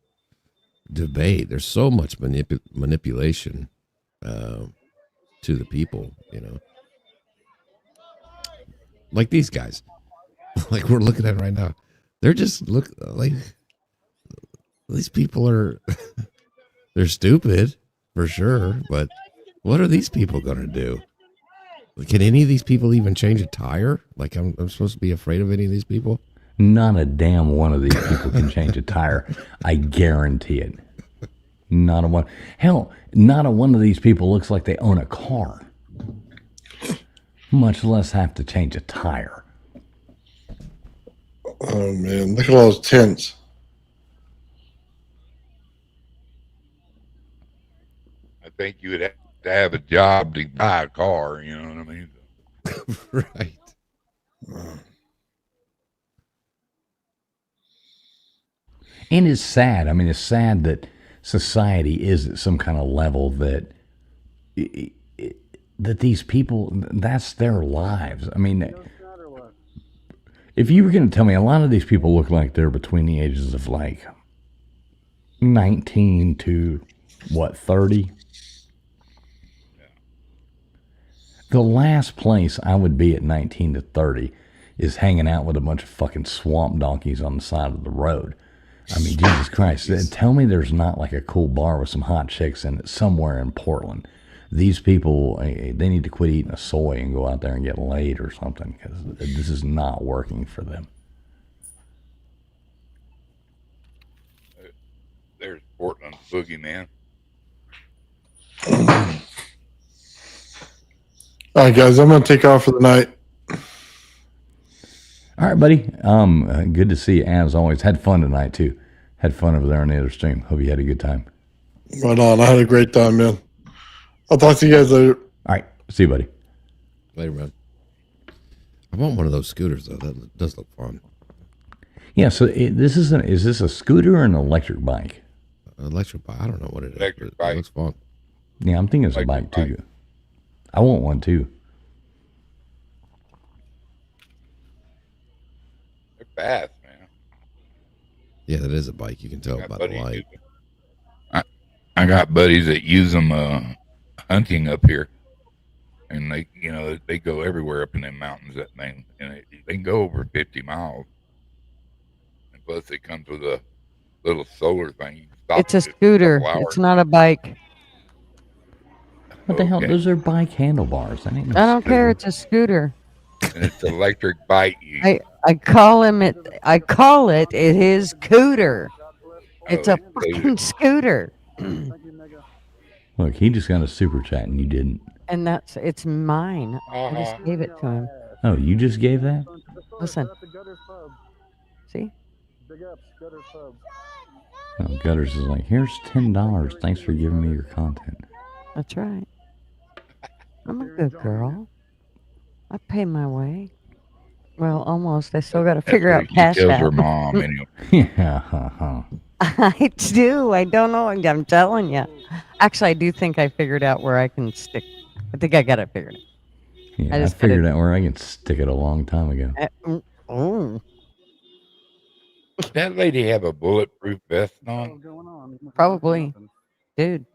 debate. There's so much manipulation to the people, like these guys, like we're looking at right now. They're just like these people are they're stupid for sure, but what are these people gonna do? Can any of these people even change a tire? Like I'm supposed to be afraid of any of these people? Not a damn one of these people can change a tire. I guarantee it. Not a one. Hell, not a one of these people looks like they own a car, much less have to change a tire. Oh man, look at all those tents. I think you would have to have a job to buy a car. You know what I mean? Right. And it's sad. I mean, it's sad that society is at some kind of level that that these people, that's their lives. I mean, if you were going to tell me, a lot of these people look like they're between the ages of like 19 to 30? The last place I would be at 19 to 30 is hanging out with a bunch of fucking swamp donkeys on the side of the road. I mean, Jesus Christ, tell me there's not like a cool bar with some hot chicks in it somewhere in Portland. These people, they need to quit eating a soy and go out there and get laid or something, because this is not working for them. There's Portland boogeyman. All right, guys, I'm going to take off for the night. All right, buddy. Good to see you as always. Had fun tonight too. Had fun over there on the other stream. Hope you had a good time. Right on. I had a great time, man. I'll talk to you guys later. All right. See you, buddy. Later, man. I want one of those scooters though. That does look fun. Yeah. So is this a scooter or an electric bike? Electric bike. I don't know what it is. Electric bike. It looks fun. Yeah, I'm thinking it's a bike too. I want one too. They're fast, man. Yeah, that is a bike. You can tell by the light. I got buddies that use them hunting up here, and they go everywhere up in them mountains. That thing, and they can go over 50 miles. And plus, it comes with a little solar thing. You can stop It's a it scooter. couple hours. It's not a bike. What the hell? Those are bike handlebars. That ain't no I don't scooter. care. It's a scooter. And it's electric bike. I call it his scooter. It's a fucking scooter. Look, he just got a super chat and you didn't. And it's mine. I just gave it to him. Oh, you just gave that? Listen. See? Big ups, Gutter Pub. Oh, Gutters is like, here's $10. Thanks for giving me your content. That's right. I'm a good girl. I pay my way. Well, almost. I still got to figure out cash Tells out. her mom anyway. Yeah. I do. I don't know. I'm telling you. Actually, I do think I figured out where I can stick. I think I got it figured out. Yeah, I figured out where I can stick it a long time ago. Oh. That lady have a bulletproof vest on? Probably. Dude.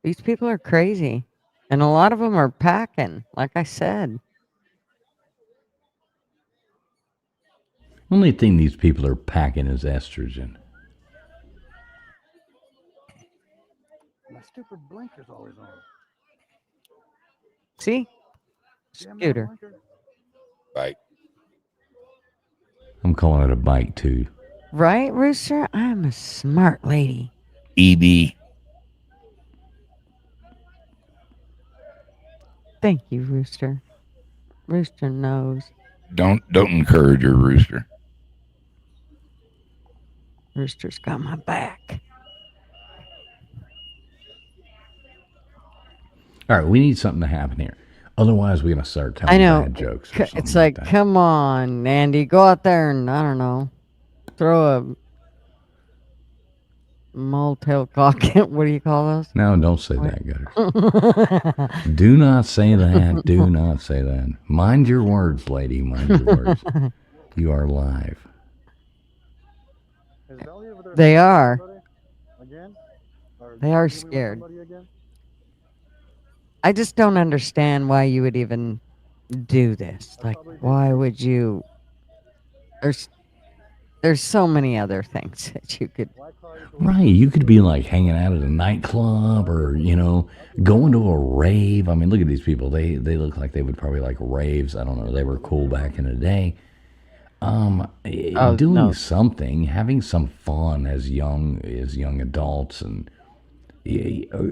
These people are crazy. And a lot of them are packing, like I said. Only thing these people are packing is estrogen. My stupid blinker's always on. See? Scooter. Bike. I'm calling it a bike too. Right, Rooster? I'm a smart lady. EB. Thank you, Rooster. Rooster knows. Don't encourage her, Rooster. Rooster's got my back. All right, we need something to happen here. Otherwise, we're going to start telling I know. bad jokes. or something It's like, that. come on, Andy, go out there and, I don't know, throw a mole-tail cock. What do you call those? No, don't say that, Gutters. Do not say that. Do not say that. Mind your words, lady. Mind your words. You are live. They are. Again? Or They are dealing with scared. somebody again? I just don't understand why you would even do this. Like, why would you? There's so many other things that you could. Right, you could be like hanging out at a nightclub or, going to a rave. I mean, look at these people. They look like they would probably like raves. I don't know. They were cool back in the day. Doing something, having some fun as young adults and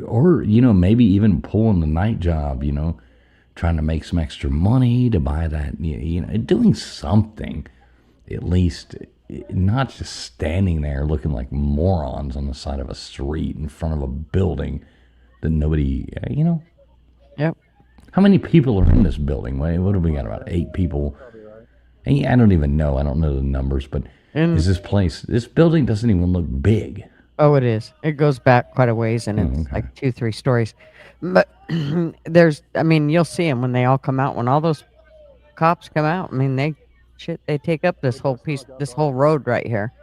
or maybe even pulling the night job, trying to make some extra money to buy that, doing something at least. Not just standing there looking like morons on the side of a street in front of a building that nobody, Yep. How many people are in this building? What have we got? About 8 people. And I don't even know. I don't know the numbers, but is this building doesn't even look big. Oh, it is. It goes back quite a ways, and it's like 2-3 stories. But you'll see them when they all come out. When all those cops come out, they take up this whole piece, this whole road right here.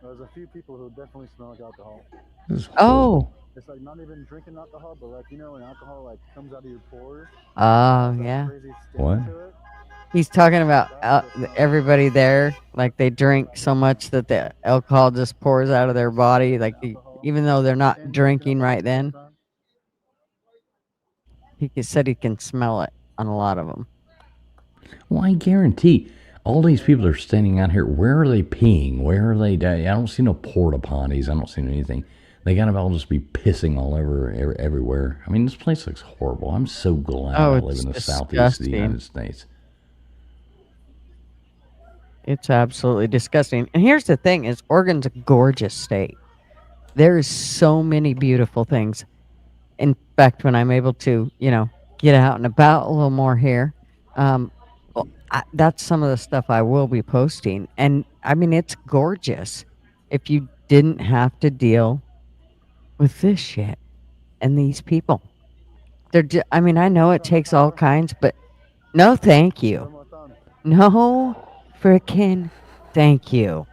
There's a few people who definitely smell like alcohol. Oh. It's like not even drinking alcohol, but like, when alcohol like comes out of your pores. Oh, yeah. What? He's talking about everybody there, like they drink so much that the alcohol just pours out of their body, like even though they're not drinking right then. He said he can smell it on a lot of them. Well, I guarantee all these people are standing out here. Where are they peeing? Where are they? I don't see no porta potties. I don't see anything. They gotta all just be pissing all over everywhere. I mean, this place looks horrible. I'm so glad I live in the southeast of the United States. It's absolutely disgusting. And here's the thing: is Oregon's a gorgeous state. There is so many beautiful things. In fact, when I'm able to, get out and about a little more here, that's some of the stuff I will be posting. And I mean, it's gorgeous. If you didn't have to deal with this shit and these people, I mean, I know it takes all kinds, but no, thank you. No freaking thank you.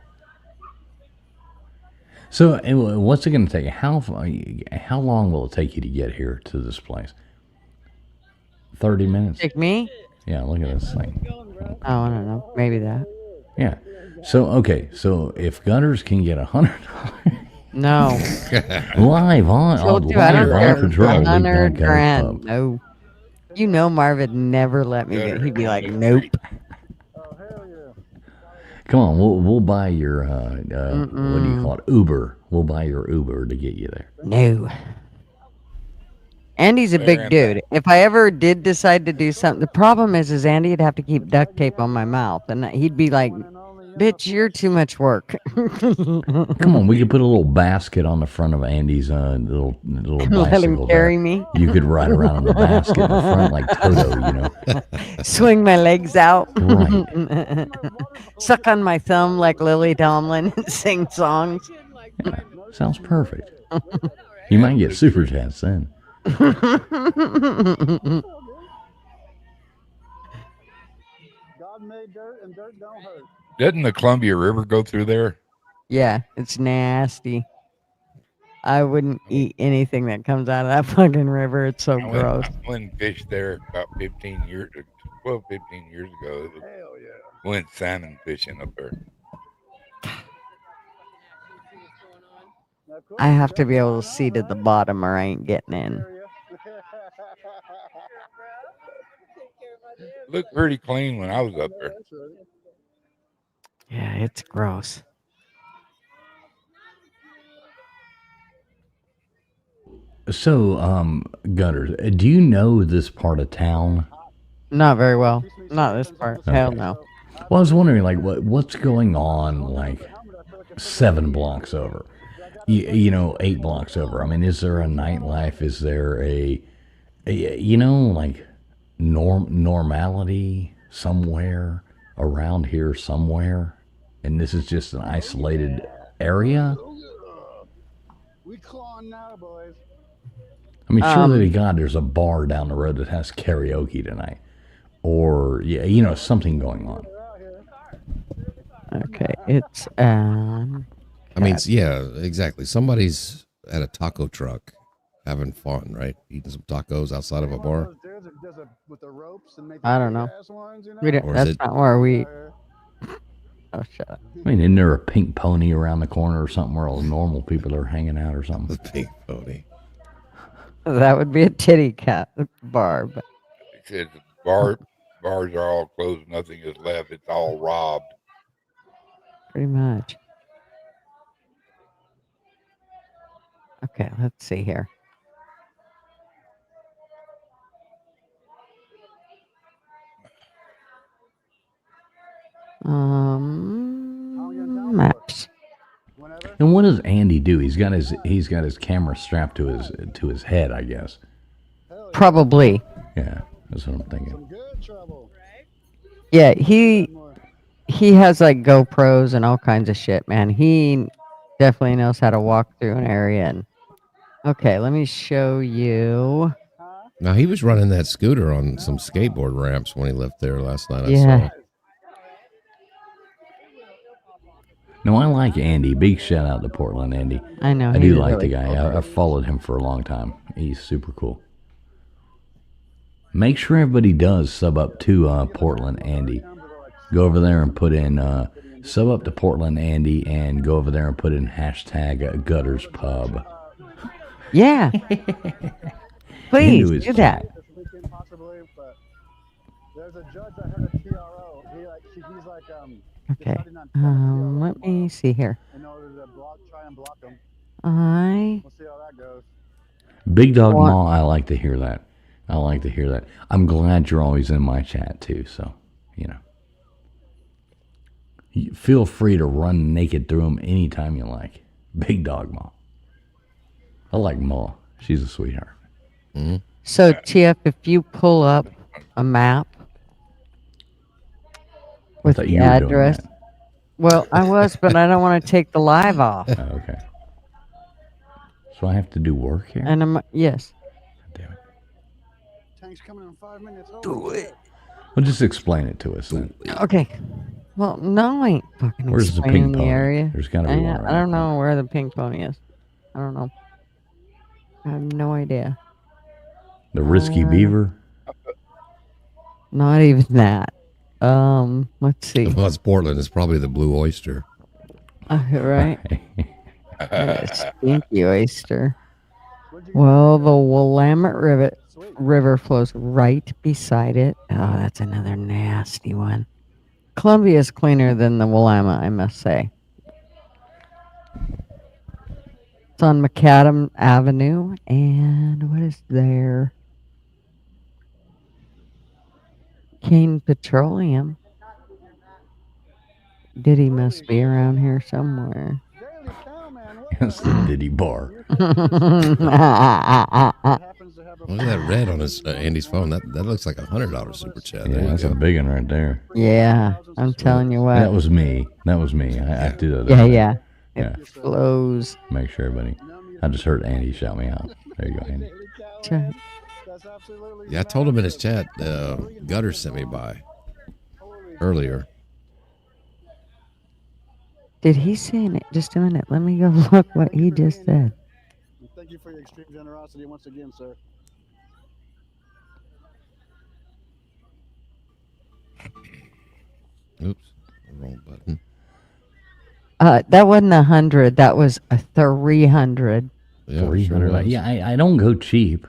So, and what's it going to take? How long will it take you to get here to this place? 30 minutes? Take me? Yeah, look at this thing. Oh, I don't know. Maybe that. Yeah. So, okay. So, if Gutters can get $100 No. live on Told you I don't care live on if it's Patrol, 100 Weeknight Gutters grand. Pub. No. You know Marvin never let me get. He'd be like, nope. Come on, we'll buy your what do you call it? Uber. We'll buy your Uber to get you there. No. Andy's a big dude. If I ever did decide to do something, the problem is Andy'd have to keep duct tape on my mouth, and he'd be like, "Bitch, you're too much work." Come on, we could put a little basket on the front of Andy's little bicycle. Let him carry me. You could ride around in the basket in the front like Toto, Swing my legs out. Right. Suck on my thumb like Lily Tomlin and sing songs. Yeah, sounds perfect. You might get super chats then. God made dirt and dirt don't hurt. Doesn't the Columbia River go through there? Yeah, it's nasty. I wouldn't eat anything that comes out of that fucking river. It's so gross. I went and fished there about 15 years ago. Hell yeah. Went salmon fishing up there. I have to be able to see to the bottom or I ain't getting in. Looked pretty clean when I was up there. Yeah, it's gross. So, Gutters, do you know this part of town? Not very well. Not this part. Okay. Hell no. Well, I was wondering, like, what's going on, like, 7 blocks over? 8 blocks over. I mean, is there a nightlife? Is there a like, normality somewhere around here somewhere? And this is just an isolated area? We clawing now, boys. I mean, surely to God, there's a bar down the road that has karaoke tonight. Or, something going on. Okay, it's, I mean, yeah, exactly. Somebody's at a taco truck having fun, right? Eating some tacos outside of a bar. I don't know. We don't, Or is that's it- not where we... Oh, shut up. I mean, isn't there a pink pony around the corner or something where all the normal people are hanging out or something? The pink pony. That would be a titty cat bar. But It says bars are all closed. Nothing is left. It's all robbed. pretty much. Okay, let's see here. Maps. And what does Andy do? He's got his camera strapped to his head, I guess. Probably. Yeah, that's what I'm thinking. Yeah, he has like GoPros and all kinds of shit, man. He definitely knows how to walk through an area. And okay, let me show you. Now, he was running that scooter on some skateboard ramps when he left there last night. I Yeah. saw. No, I like Andy. Big shout out to Portland, Andy. I know, I he's do like really the guy. cool. I've followed him for a long time. He's super cool. Make sure everybody does sub up to Portland Andy. Go over there and put in sub up to Portland Andy and go over there and put in hashtag Gutters Pub. Yeah. Please Into his do that. Possibly, but there's a judge that had a TRO. He's like, Okay. Let me see here. in order to try and block him. I We'll see how that goes. Big Dog What? Ma, I like to hear that. I like to hear that. I'm glad you're always in my chat too, so, Feel free to run naked through them anytime you like. Big Dog Ma. I like Ma. She's a sweetheart. Mm-hmm. So, TF, if you pull up a map with thought the you were doing address. that. Well, I was, but I don't want to take the live off. Oh, okay. So I have to do work here? And I'm, yes. Tank's coming in 5 minutes. Do it. Well, just explain it to us then. Okay. Well, no, I ain't fucking Where's the explaining pink the pony? area. There's gotta be one I around don't know where the pink pony is. I don't know. I have no idea. The Risky Beaver? Not even that. Let's see. Well, it's Portland. It's probably the Blue Oyster. Right. Stinky oyster. Well, the Willamette River flows right beside it. Oh, that's another nasty one. Columbia is cleaner than the Willamette, I must say. It's on Macadam Avenue, and what is there? Kane Petroleum. Diddy must be around here somewhere. It's the Diddy bar. Look at that red on his Andy's phone. That looks like $100 super chat. Yeah, that's a big one right there. Yeah, I'm telling you what. That was me. That was me. I did that. Yeah. Yeah. It flows. Make sure everybody. I just heard Andy shout me out. There you go, Andy. Yeah, I told him in his chat. Gutter sent me by earlier. Did he say it? Just a minute. Let me go look what he just said. Thank you for your extreme generosity once again, sir. Oops, wrong button. That wasn't 100. That was a 300. Yeah, 300. sure Yeah, I don't go cheap.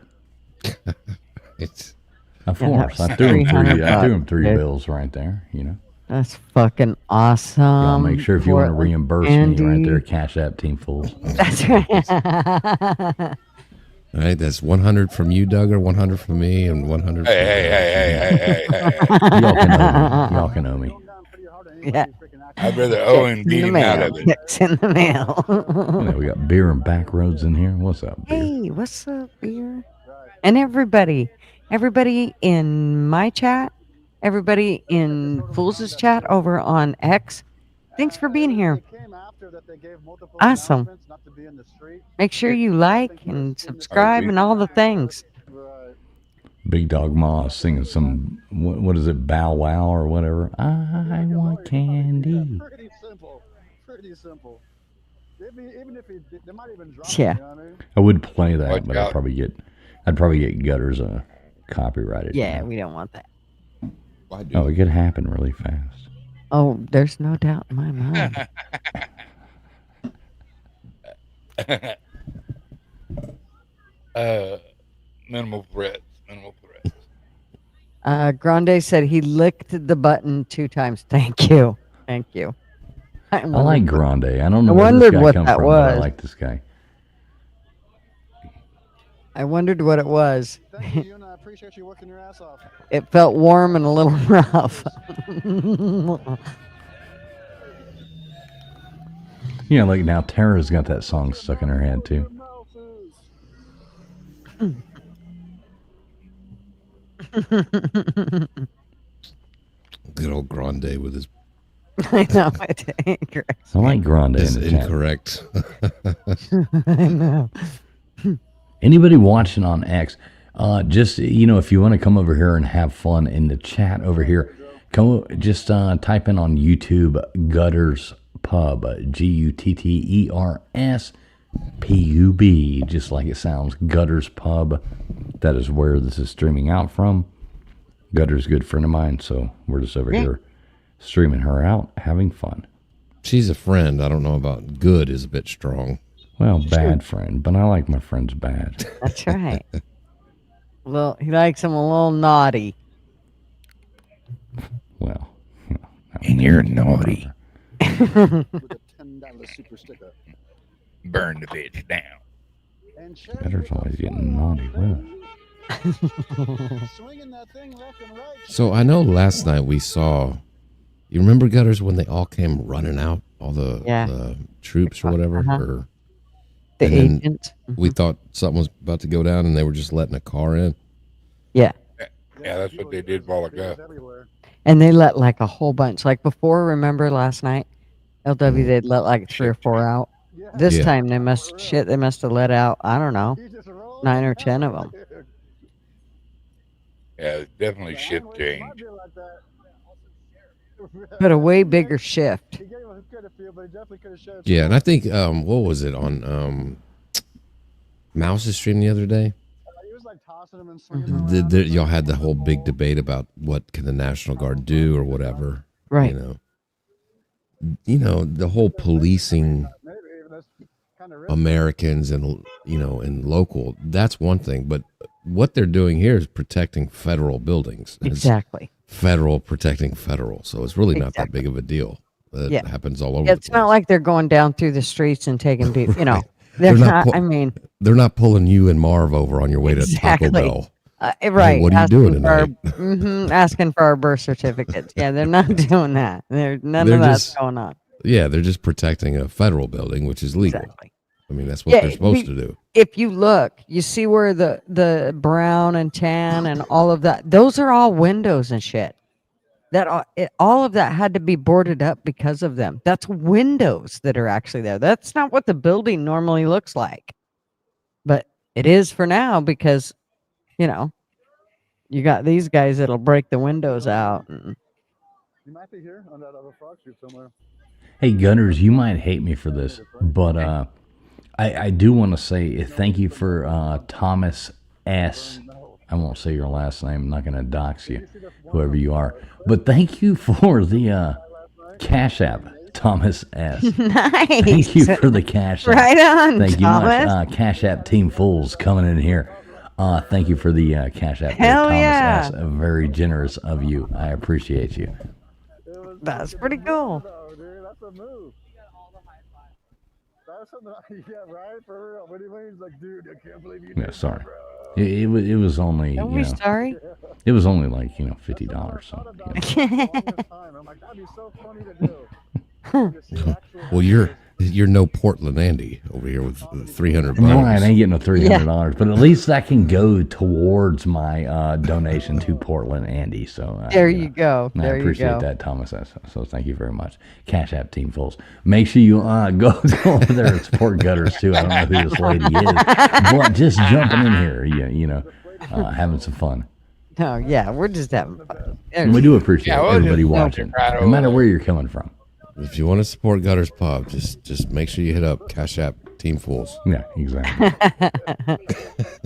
It's of Yeah, course. that I was threw him three. I $300, threw him three dude. bills right there. You know. That's fucking awesome. Y'all make sure if you want to Portland, reimburse Andy. me right there, Cash App Team Fools. That's right. all right. That's 100 from you, Duggar, 100 from me, and 100. Hey. Y'all can owe me. Yeah. I'd rather owe him beat In the him out mail. of it. It's in the mail. Yeah, we got beer and back roads in here. What's up, beer? Hey, what's up, beer? And everybody in my chat, everybody in Fools' chat over on X, thanks for being here. Awesome. Make sure you like and subscribe and all the things. Big Dog Ma is singing some, what is it, Bow Wow or whatever. I want candy. Pretty simple. Pretty simple. Even if they might even drop Yeah. it, you know what I mean? I would play that, Watch but out. I'd probably get Gutters copyrighted. Yeah, we don't want that. Oh, it could happen really fast. Oh, there's no doubt in my mind. Minimal threats. Grande said he licked the button 2 times. Thank you. Thank you. I like Grande. I don't know I where this wondered guy what come that from, but I was. like this guy. I wondered what it was. Thank you, and I appreciate you working your ass off. It felt warm and a little rough. Yeah, like now Tara's got that song stuck in her head too. Good old Grande with his. I know. It's incorrect. I like Grande in It's the chat. incorrect. I know. Anybody watching on X, just if you want to come over here and have fun in the chat over here, just type in on YouTube Gutters Pub, GUTTERS PUB, just like it sounds, Gutters Pub. That is where this is streaming out from. Gutter's a good friend of mine, so we're just over here streaming her out, having fun. She's a friend. I don't know about good is a bit strong. Well, bad friend, but I like my friends bad. That's right. Well, he likes him a little naughty. Well, And you're naughty. With a $10 super sticker. Burn the bitch down. And Gutter's always getting naughty with it. swinging that thing left and right. So I know last night we saw You remember, Gutters, when they all came running out, all the troops or whatever? Or, The and then agents. we thought something was about to go down, and they were just letting a car in. Yeah. Yeah, that's what they did a while ago. And they let like a whole bunch. Like before, remember last night, LW, they'd let like 3 or 4 out. This Yeah. time they must have let out, I don't know, 9 or 10 of them. Yeah, it's definitely shift change. But a way bigger shift. Yeah, and I think what was it on Mouse's stream the other day? Y'all had the whole big debate about what can the National Guard do or whatever. Right. You know the whole policing Americans and and local. That's one thing, but what they're doing here is protecting federal buildings. It's Exactly. federal protecting federal, so it's really not that big of a deal. It Yeah. happens all over. It's not like they're going down through the streets and taking people, they're not, I mean, they're not pulling you and Marv over on your way to Taco Bell. Right. Hey, what are you doing asking for tonight? asking for our birth certificates. Yeah, they're not doing that. None They're of that's just- going on. Yeah, they're just protecting a federal building, which is legal. Exactly. I mean, that's what they're supposed to do. If you look, you see where the brown and tan and all of that, those are all windows and shit. All of that had to be boarded up because of them. That's windows that are actually there. That's not what the building normally looks like. But it is for now because, you got these guys that'll break the windows out. And, You might be here on that other frog shoot somewhere. Hey, Gunners, you might hate me for this, but I do want to say thank you for Thomas S. I won't say your last name. I'm not going to dox you, whoever you are. But thank you for the Cash App, Thomas S. Nice. Thank you for the Cash App. Right on, Thank you Thomas. much. Cash App Team Fools coming in here. Thank you for the Cash App, Hell Thomas yeah. S. Very generous of you. I appreciate you. That's pretty cool. Dude, that's a move. That's something. Yeah, right. For real. What do you mean? He's like, dude, I can't believe you. Yeah, sorry. It was only. Don't be sorry. It was only like $50. So, I'm like, that'd be so funny to do. Well, you're no Portland Andy over here with $300. No, I ain't getting no $300, but at least that can go towards my donation to Portland Andy. So There you go. I There you appreciate go. that, Thomas. So thank you very much. Cash App Team Fools. Make sure you go over there and support Gutters too. I don't know who this lady is, but just jumping in here, having some fun. No, yeah, we're just having fun. And we do appreciate Yeah, we'll everybody just watching, right no matter over. where you're coming from. If you want to support Gutters Pub, just make sure you hit up Cash App Team Fools. Yeah, exactly.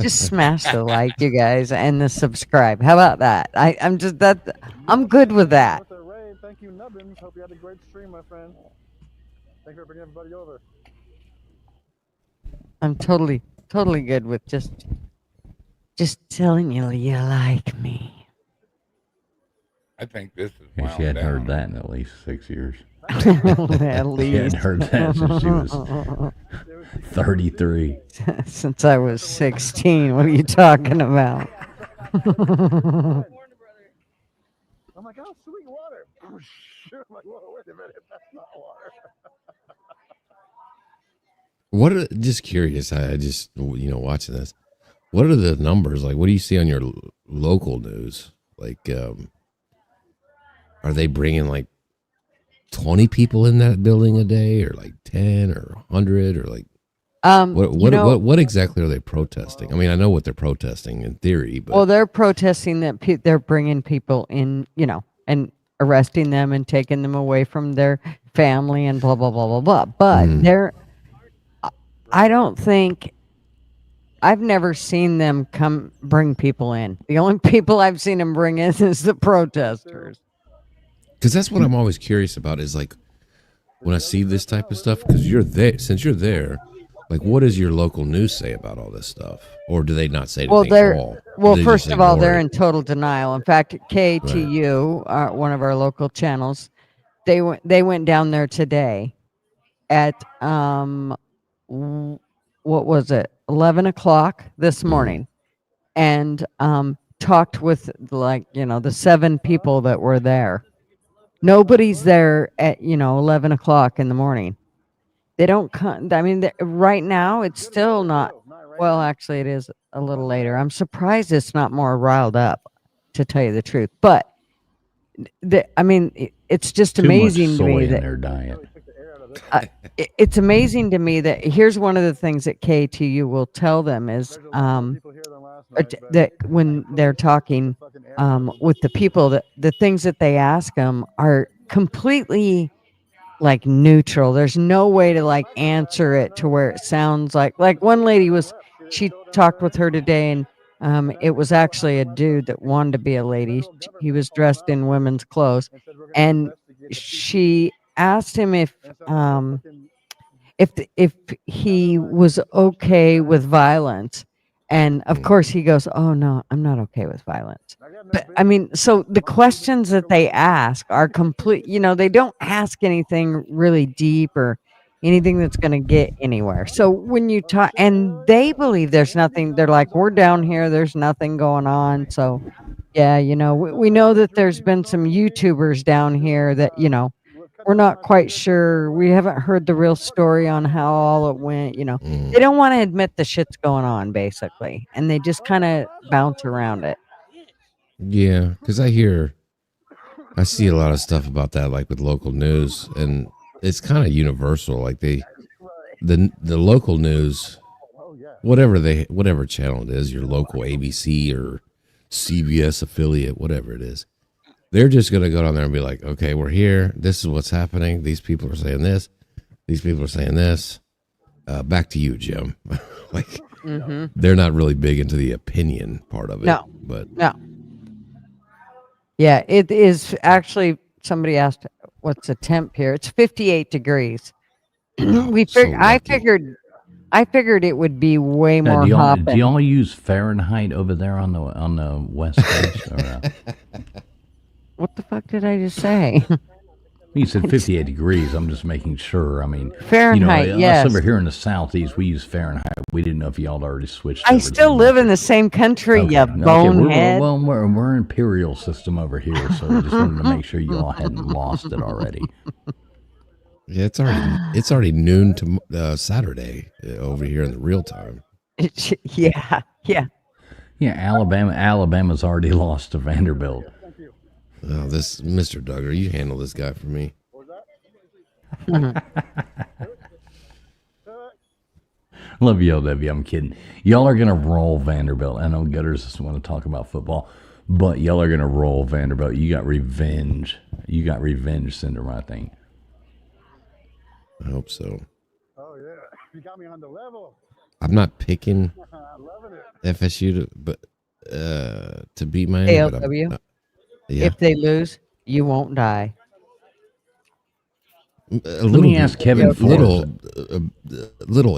Just smash the like, you guys, and the subscribe. How about that? I'm good with that. Ray, thank you, Nubbins. Hope you had a great stream, my friend. Thank you for bringing everybody over. I'm totally good with just telling you like me. I think this is Yeah, she wound hadn't heard down. that in at least 6 years. At She least. hadn't heard that since she was 33. Since I was 16. What are you talking about? I'm like, oh, sweet water. Oh, shoot. I'm like, whoa, wait a minute. That's not water. Just curious. I just watching this. What are the numbers like? What do you see on your local news? Like, are they bringing like 20 people in that building a day, or like 10 or 100, or like what exactly are they protesting? I mean, I know what they're protesting in theory, but Well, they're protesting that they're bringing people in, and arresting them and taking them away from their family and blah blah blah blah blah. But I don't think. I've never seen them come bring people in. The only people I've seen them bring in is the protesters. because that's what I'm always curious about is like when I see this type of stuff, because since you're there, like what does your local news say about all this stuff, or do they not say anything at all? Well, Do they first just of all, ignore they're it? in total denial. In fact, KTU, one of our local channels, they went down there today at what was it, 11 o'clock this morning, and talked with the 7 people that were there, Nobody's there at 11 o'clock in the morning. They don't come. I mean, right now it's still not. Well, actually, it is a little later. I'm surprised it's not more riled up, to tell you the truth. But it's just Too amazing much to me soy in that their diet. it's amazing to me that here's one of the things that KTU will tell them is that when they're talking with the people, that the things that they ask them are completely like neutral. There's no way to like answer it to where it sounds like one lady she talked with her today, and it was actually a dude that wanted to be a lady. He was dressed in women's clothes, and she asked him if he was okay with violence. And of course he goes, "Oh no, I'm not okay with violence." But I mean, so the questions that they ask are complete, they don't ask anything really deep or anything that's going to get anywhere. So when you talk, and they believe there's nothing, they're like, "We're down here, there's nothing going on." So yeah, we know that there's been some YouTubers down here that, we're not quite sure. We haven't heard the real story on how all it went. They don't want to admit the shit's going on, basically, and they just kind of bounce around it. Yeah, because I see a lot of stuff about that, like with local news, and it's kind of universal. Like the local news, whatever channel it is, your local ABC or CBS affiliate, whatever it is. They're just going to go down there and be like, okay, we're here. This is what's happening. These people are saying this. These people are saying this. Back to you, Jim. They're not really big into the opinion part of it. No. But no. Yeah, it is actually, somebody asked, what's the temp here? It's 58 degrees. I figured it would be way more hopping. Do y'all use Fahrenheit over there on the West Coast? Or, what the fuck did I just say? You said 58 degrees. I'm just making sure. I mean, Fahrenheit, yes. Over here in the Southeast, we use Fahrenheit. We didn't know if y'all already switched. I still live in the same country, you bonehead. We're imperial system over here, so we just wanted to make sure you all hadn't lost it already. Yeah, it's already noon to Saturday over here in the real time. Yeah. Alabama's already lost to Vanderbilt. Oh, this Mr. Duggar, you handle this guy for me. Love you, LW. I'm kidding. Y'all are gonna roll Vanderbilt. I know Gutters just want to talk about football, but y'all are gonna roll Vanderbilt. You got revenge. You got revenge syndrome, I think. I hope so. Oh yeah, you got me on the level. I'm not picking FSU to beat Miami. ALW. Yeah. If they lose, you won't die. Let me ask Kevin. Little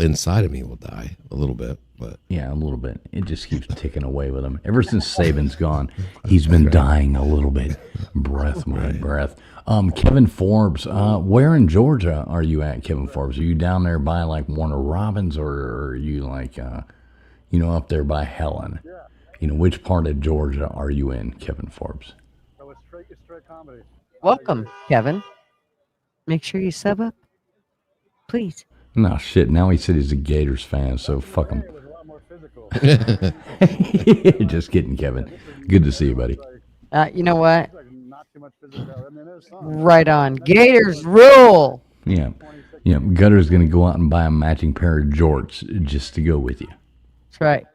inside of me will die a little bit, but yeah, a little bit. It just keeps ticking away with him. Ever since Saban's gone, he's been dying a little bit. Breath. Kevin Forbes, where in Georgia are you at, Kevin Forbes? Are you down there by like Warner Robins, or are you like, up there by Helen? Which part of Georgia are you in, Kevin Forbes? It's straight comedy. Welcome, Kevin. Make sure you sub up, please. No shit. Now he said he's a Gators fan, so fuck him. Just kidding, Kevin. Good to see you, buddy. You know what? Right on. Gators rule. Yeah. Gutter's gonna go out and buy a matching pair of jorts just to go with you. That's right.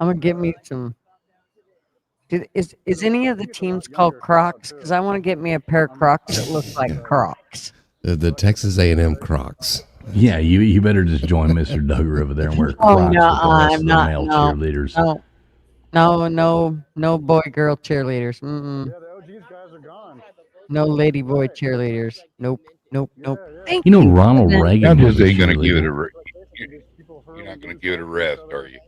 I'm gonna get me some. Is any of the teams called Crocs? Because I want to get me a pair of Crocs that look like Crocs. The Texas A&M Crocs. Yeah, you better just join Mr. Duggar over there and wear Crocs with the rest of the male cheerleaders. No boy girl cheerleaders. Mm-mm. No lady boy cheerleaders. Nope. Thank you. Ronald Reagan. You're not going to give it a rest, are you?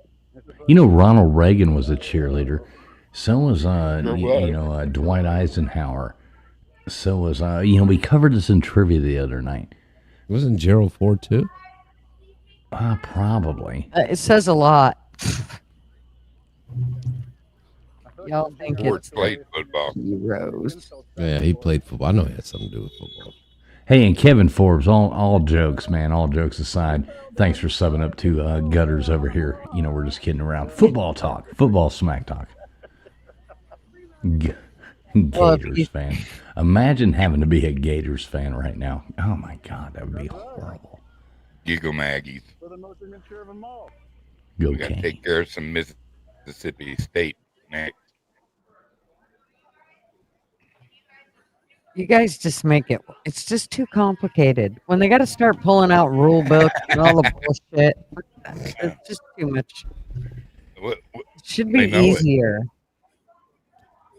Ronald Reagan was a cheerleader. So was Dwight Eisenhower. So was we covered this in trivia the other night. Wasn't Gerald Ford too? Probably. It says a lot. Y'all think Ford it's played football. heroes. Yeah, he played football. I know he had something to do with football. Hey, and Kevin Forbes, all jokes, man, all jokes aside, thanks for subbing up to Gutters over here. You know, we're just kidding around. Football talk, football smack talk. Gators fan. Imagine having to be a Gators fan right now. Oh, my God, that would be horrible. Giggle Maggies. For the most immature of them all. Go We got to King. take care of some Mississippi State next. You guys just make it. It's just too complicated. When they got to start pulling out rule books and all the bullshit, it's just too much. What, It should be they know it. easier.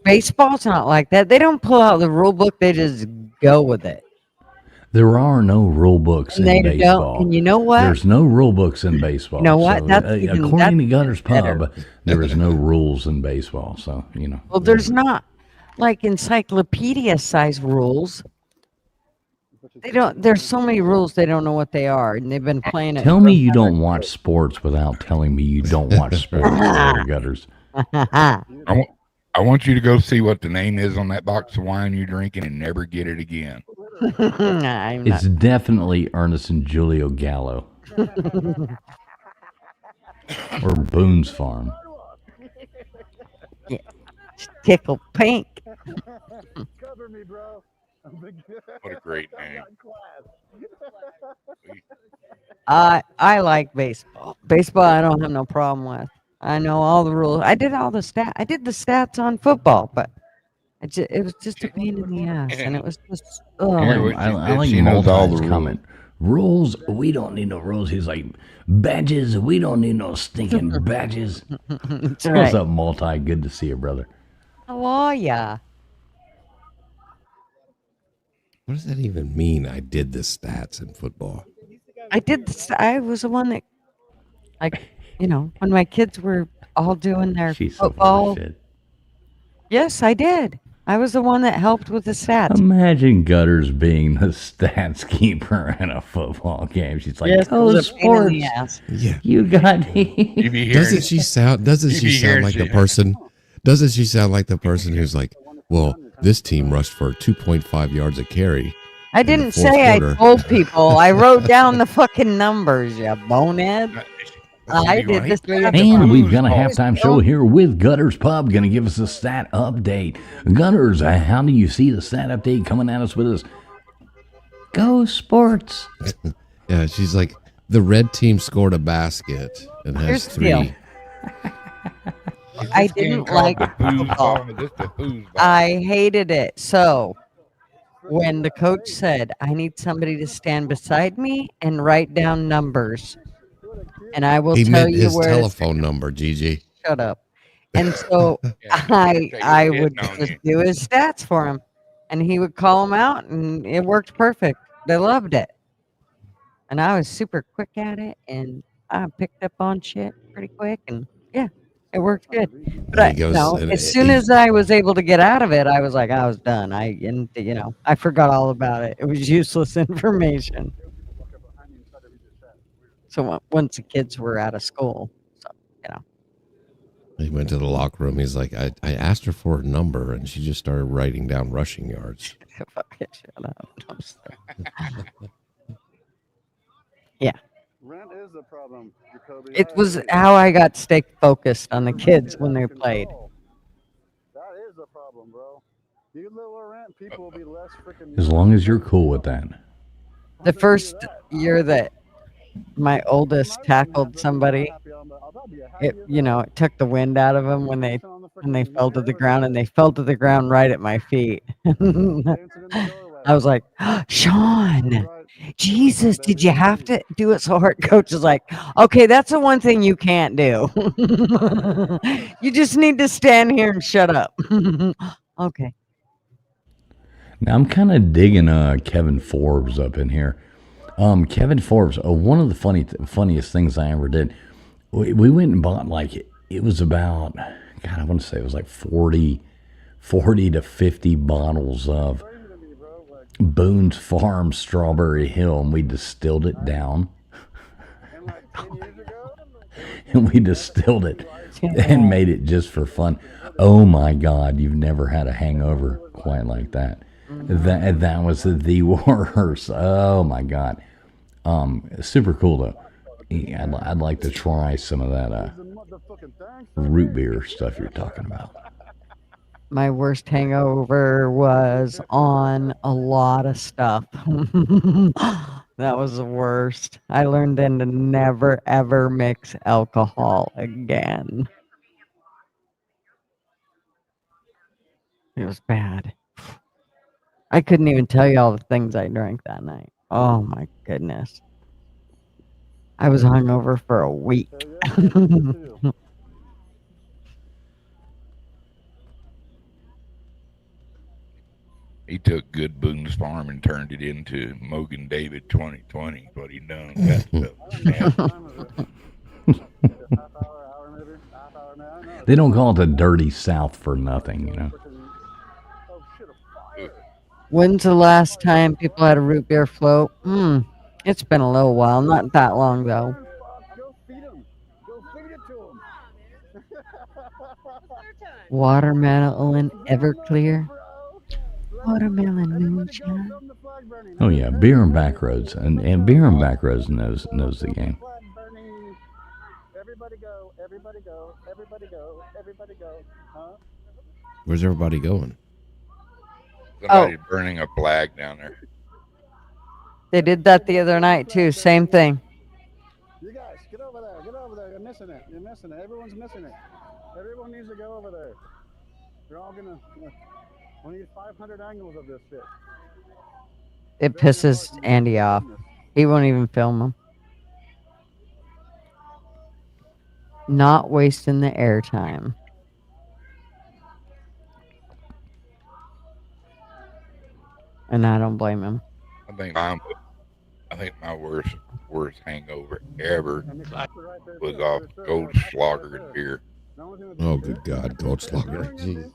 Baseball's not like that. They don't pull out the rule book. They just go with it. There are no rule books And in they baseball. don't. And you know what? There's no rule books in baseball. You know what? So, That's even- according to that's Gutters better. Pub, there is no rules in baseball. So, you know. Well, there's not like encyclopedia size rules. They don't. There's so many rules they don't know what they are, and they've been playing it. Tell me you don't watch sports without telling me you don't watch sports, Gutters. I want you to go see what the name is on that box of wine you're drinking and never get it again. I'm It's not. definitely Ernest and Julio Gallo or Boone's Farm. Tickle pink. Cover me, bro. What a great name. I like baseball. Baseball, I don't have no problem with. I know all the rules. I did all the stats. I did the stats on football, but it was just a pain in the ass, and it was just. Oh. I like Multi's comment. Rules, we don't need no rules. He's like, badges, we don't need no stinking badges. That's What's right. up, Multi? Good to see you, brother. How are ya? What does that even mean? I did the stats in football. I did. I was the one that, like, you know, when my kids were all doing their She's so full football. of shit. Yes, I did. I was the one that helped with the stats. Imagine Gutters being the stats keeper in a football game. She's like, Yes, it oh, was a pain in sports. the ass. Yeah. You got You be hearing, Doesn't she sound you she be sound hearing like the shit. person? Doesn't she sound like the person who's like, well, this team rushed for 2.5 yards a carry. I in the didn't fourth say quarter. I told people. I wrote down the fucking numbers, you bonehead. I did this. And we've got a halftime show here with Gutters Pub. Going to give us a stat update. Gutters, how do you see the stat update coming at us with us? Go sports. Yeah, she's like, the red team scored a basket and has Here's the deal. 3. I didn't like football. I hated it. So when the coach said, I need somebody to stand beside me and write down numbers, and I will He tell meant you his where. telephone number, Gigi. Shut up. And so I would just do his stats for him, and he would call them out, and it worked perfect. They loved it, and I was super quick at it, and I picked up on shit pretty quick, and yeah, it worked good. But I, He goes, no, and as soon he- as I was able to get out of it, I was like, I was done. I forgot all about it. It was useless information. So once the kids were out of school, so He went to the locker room. He's like, I asked her for a number, and she just started writing down rushing yards. fucking shut up. I'm sorry. Yeah. Rent is a problem, Jacoby. It was how I got stay focused on the kids when they played. That is a problem, bro. You lower rent, people will be less freaking. As long as you're cool with that. The first year that my oldest tackled somebody, it took the wind out of them when they fell to the ground, and they fell to the ground right at my feet. I was like, Sean, Jesus, did you have to do it so hard? Coach is like, okay, that's the one thing you can't do. You just need to stand here and shut up. Okay. Now I'm kind of digging Kevin Forbes up in here. Kevin Forbes, one of the funniest things I ever did. We went and bought it was about, God, I want to say it was like 40 to 50 bottles of Boone's Farm Strawberry Hill, and we distilled it down. And we distilled it and made it just for fun. Oh my God, you've never had a hangover quite like that. That was the worst. Oh my God. Super cool though. I'd like to try some of that root beer stuff you're talking about. My worst hangover was on a lot of stuff. That was the worst. I learned then to never ever mix alcohol again. It was bad. I couldn't even tell you all the things I drank that night. Oh my goodness. I was hungover for a week. He took Good Boone's Farm and turned it into Mogan David 2020. What he done? That They don't call it the dirty South for nothing, you know. When's the last time people had a root beer float? It's been a little while. Not that long, though. Watermelon Everclear. Watermelon moonshine. Oh yeah, Beer and Backroads, and Beer and Backroads knows the game. Everybody go, everybody go, everybody go, everybody go. Huh? Where's everybody going? Somebody's burning a flag down there. They did that the other night, too. Same thing. You guys, get over there. Get over there. You're missing it. You're missing it. Everyone's missing it. Everyone needs to go over there. You're all gonna. We need 500 angles of this shit. It pisses Andy off. He won't even film them. Not wasting the airtime. And I don't blame him. I think my worst hangover ever was off Goldschlager beer. Oh, good God, Goldschlager. Jeez.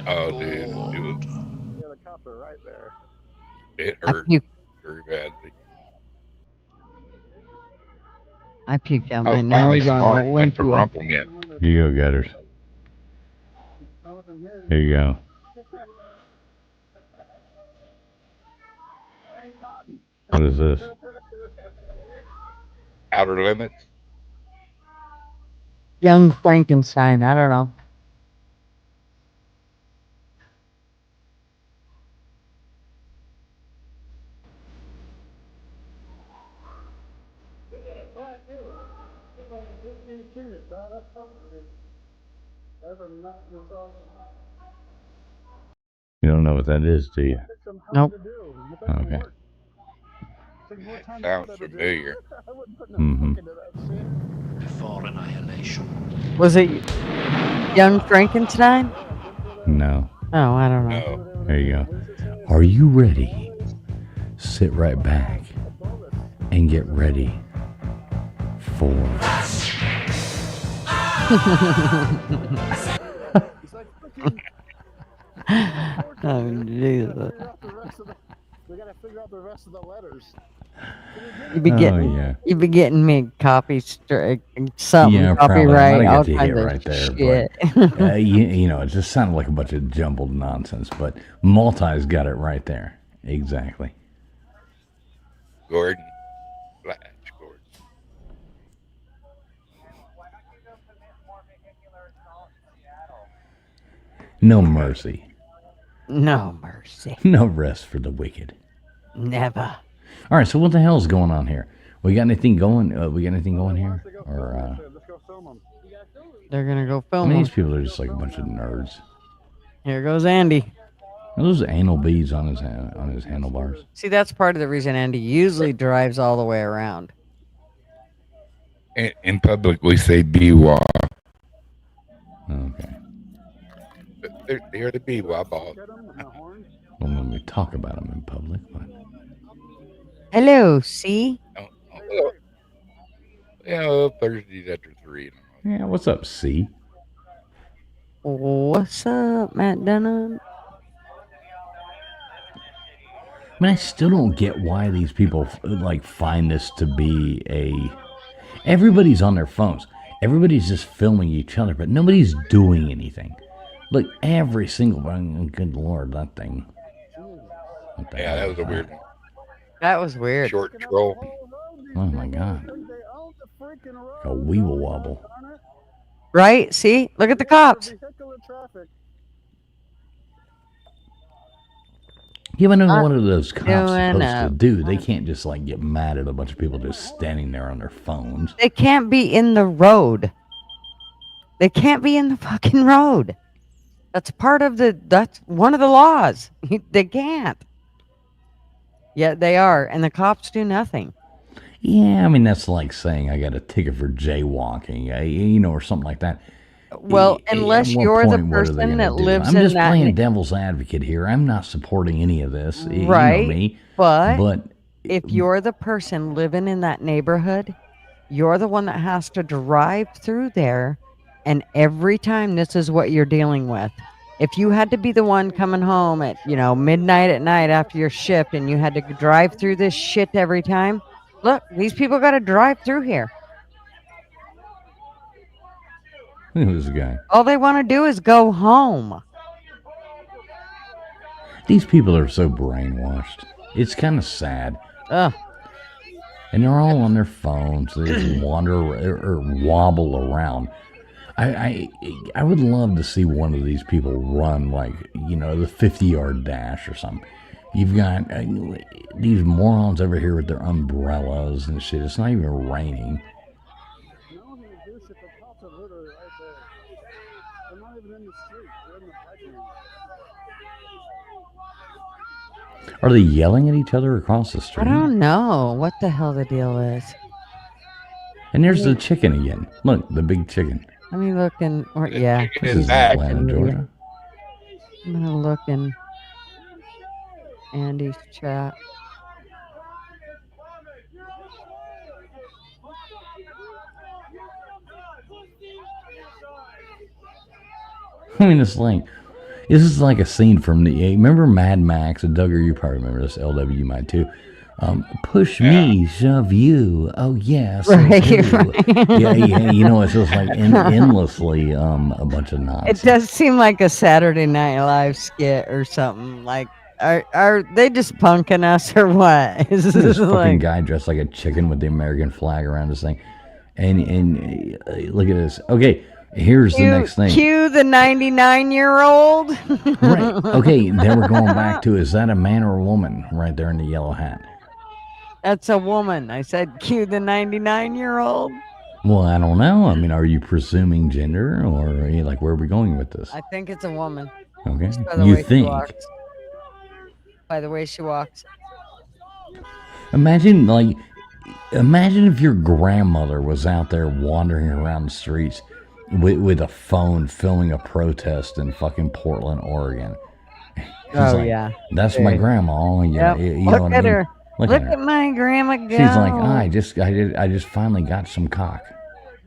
Oh, dude, it hurt very badly. I puked out my Oh, nose on finally, a limp. Here you go, Gutters. Here you go. What is this? Outer Limits. Young Frankenstein. I don't know. You don't know what that is, do you? Nope. Okay. Sounds familiar. Before annihilation. Was it Young Frankenstein? No. Oh, I don't know. There you go. Are you ready? Sit right back and get ready for. Oh, Jesus. We gotta figure out the rest of the letters. You be getting me copy something Yeah, copyright, probably. all I kinds of right there, shit. But, you know, it just sounded like a bunch of jumbled nonsense. But Multi's got it right there, exactly. Gordon. Flash Gordon. No mercy. No mercy. No rest for the wicked. Never. All right, so what the hell's going on here? We got anything going? We got anything going here? Or They're gonna go I film mean, them. these people are just like a bunch of nerds. Here goes Andy. Are those anal beads on his handlebars? See, that's part of the reason Andy usually drives all the way around. In public, we say BWA. Okay. They're the BWA boss. Well, when we talk about them in public, but Hello, see? Yeah, Thursdays after 3. yeah, what's up, C? What's up, Matt Dunham? I mean, I still don't get why these people like find this to be a. Everybody's on their phones. Everybody's just filming each other, but nobody's doing anything. Look, every single one. Good Lord, that thing. What the Yeah, hell that was is a weird one. That was weird. Short troll. Oh my God. A weeble wobble. Right? See? Look at the cops. Yeah, but Not what are those cops doing supposed a- to do? They can't just like get mad at a bunch of people just standing there on their phones. They can't be in the road. They can't be in the fucking road. That's that's one of the laws. They can't. Yet they are, and the cops do nothing. Yeah, I mean that's like saying I got a ticket for jaywalking, or something like that. Well, At unless what you're the point, what are they person gonna that do? lives I'm in just that playing ne- devil's advocate here. I'm not supporting any of this. You know Right, me. but if you're the person living in that neighborhood, you're the one that has to drive through there, and every time this is what you're dealing with. If you had to be the one coming home at, midnight at night after your shift and you had to drive through this shit every time, look, these people got to drive through here. Who's the guy? All they want to do is go home. These people are so brainwashed. It's kind of sad. Ugh. And they're all on their phones. They just wander or wobble around. I would love to see one of these people run like, the 50-yard dash or something. You've got these morons over here with their umbrellas and shit. It's not even raining. Are they yelling at each other across the I street? don't know what the hell the deal is. And there's the chicken again. Look, the big chicken. Let me look in, yeah. This is Atlanta, Georgia. I'm going to look in Andy's chat. I mean, it's like, this is like a scene from remember Mad Max? And Duggar, you probably remember this. LW, you might too. Push me, shove you. Oh, yes. Right, Yeah, right. it's just like endlessly a bunch of It nonsense. does seem like a Saturday Night Live skit or something. Like, are they just punking us or what? Is This fucking like, guy dressed like a chicken with the American flag around his thing. And look at this. Okay, here's the next thing. Cue the 99-year-old. Right. Okay, then we're going back to, is that a man or a woman right there in the yellow hat? That's a woman. I said cue the 99-year-old. Well, I don't know. I mean, are you presuming gender, or are you like, where are we going with this? I think it's a woman. Okay, Just by the you way she think? walks. By the way she walks. Imagine if your grandmother was out there wandering around the streets with a phone filming a protest in fucking Portland, Oregon. She's Oh, like, yeah. That's my grandma. Yep. You Look know what I at mean? her. Look at my grandma go. She's like, I just finally got some cock.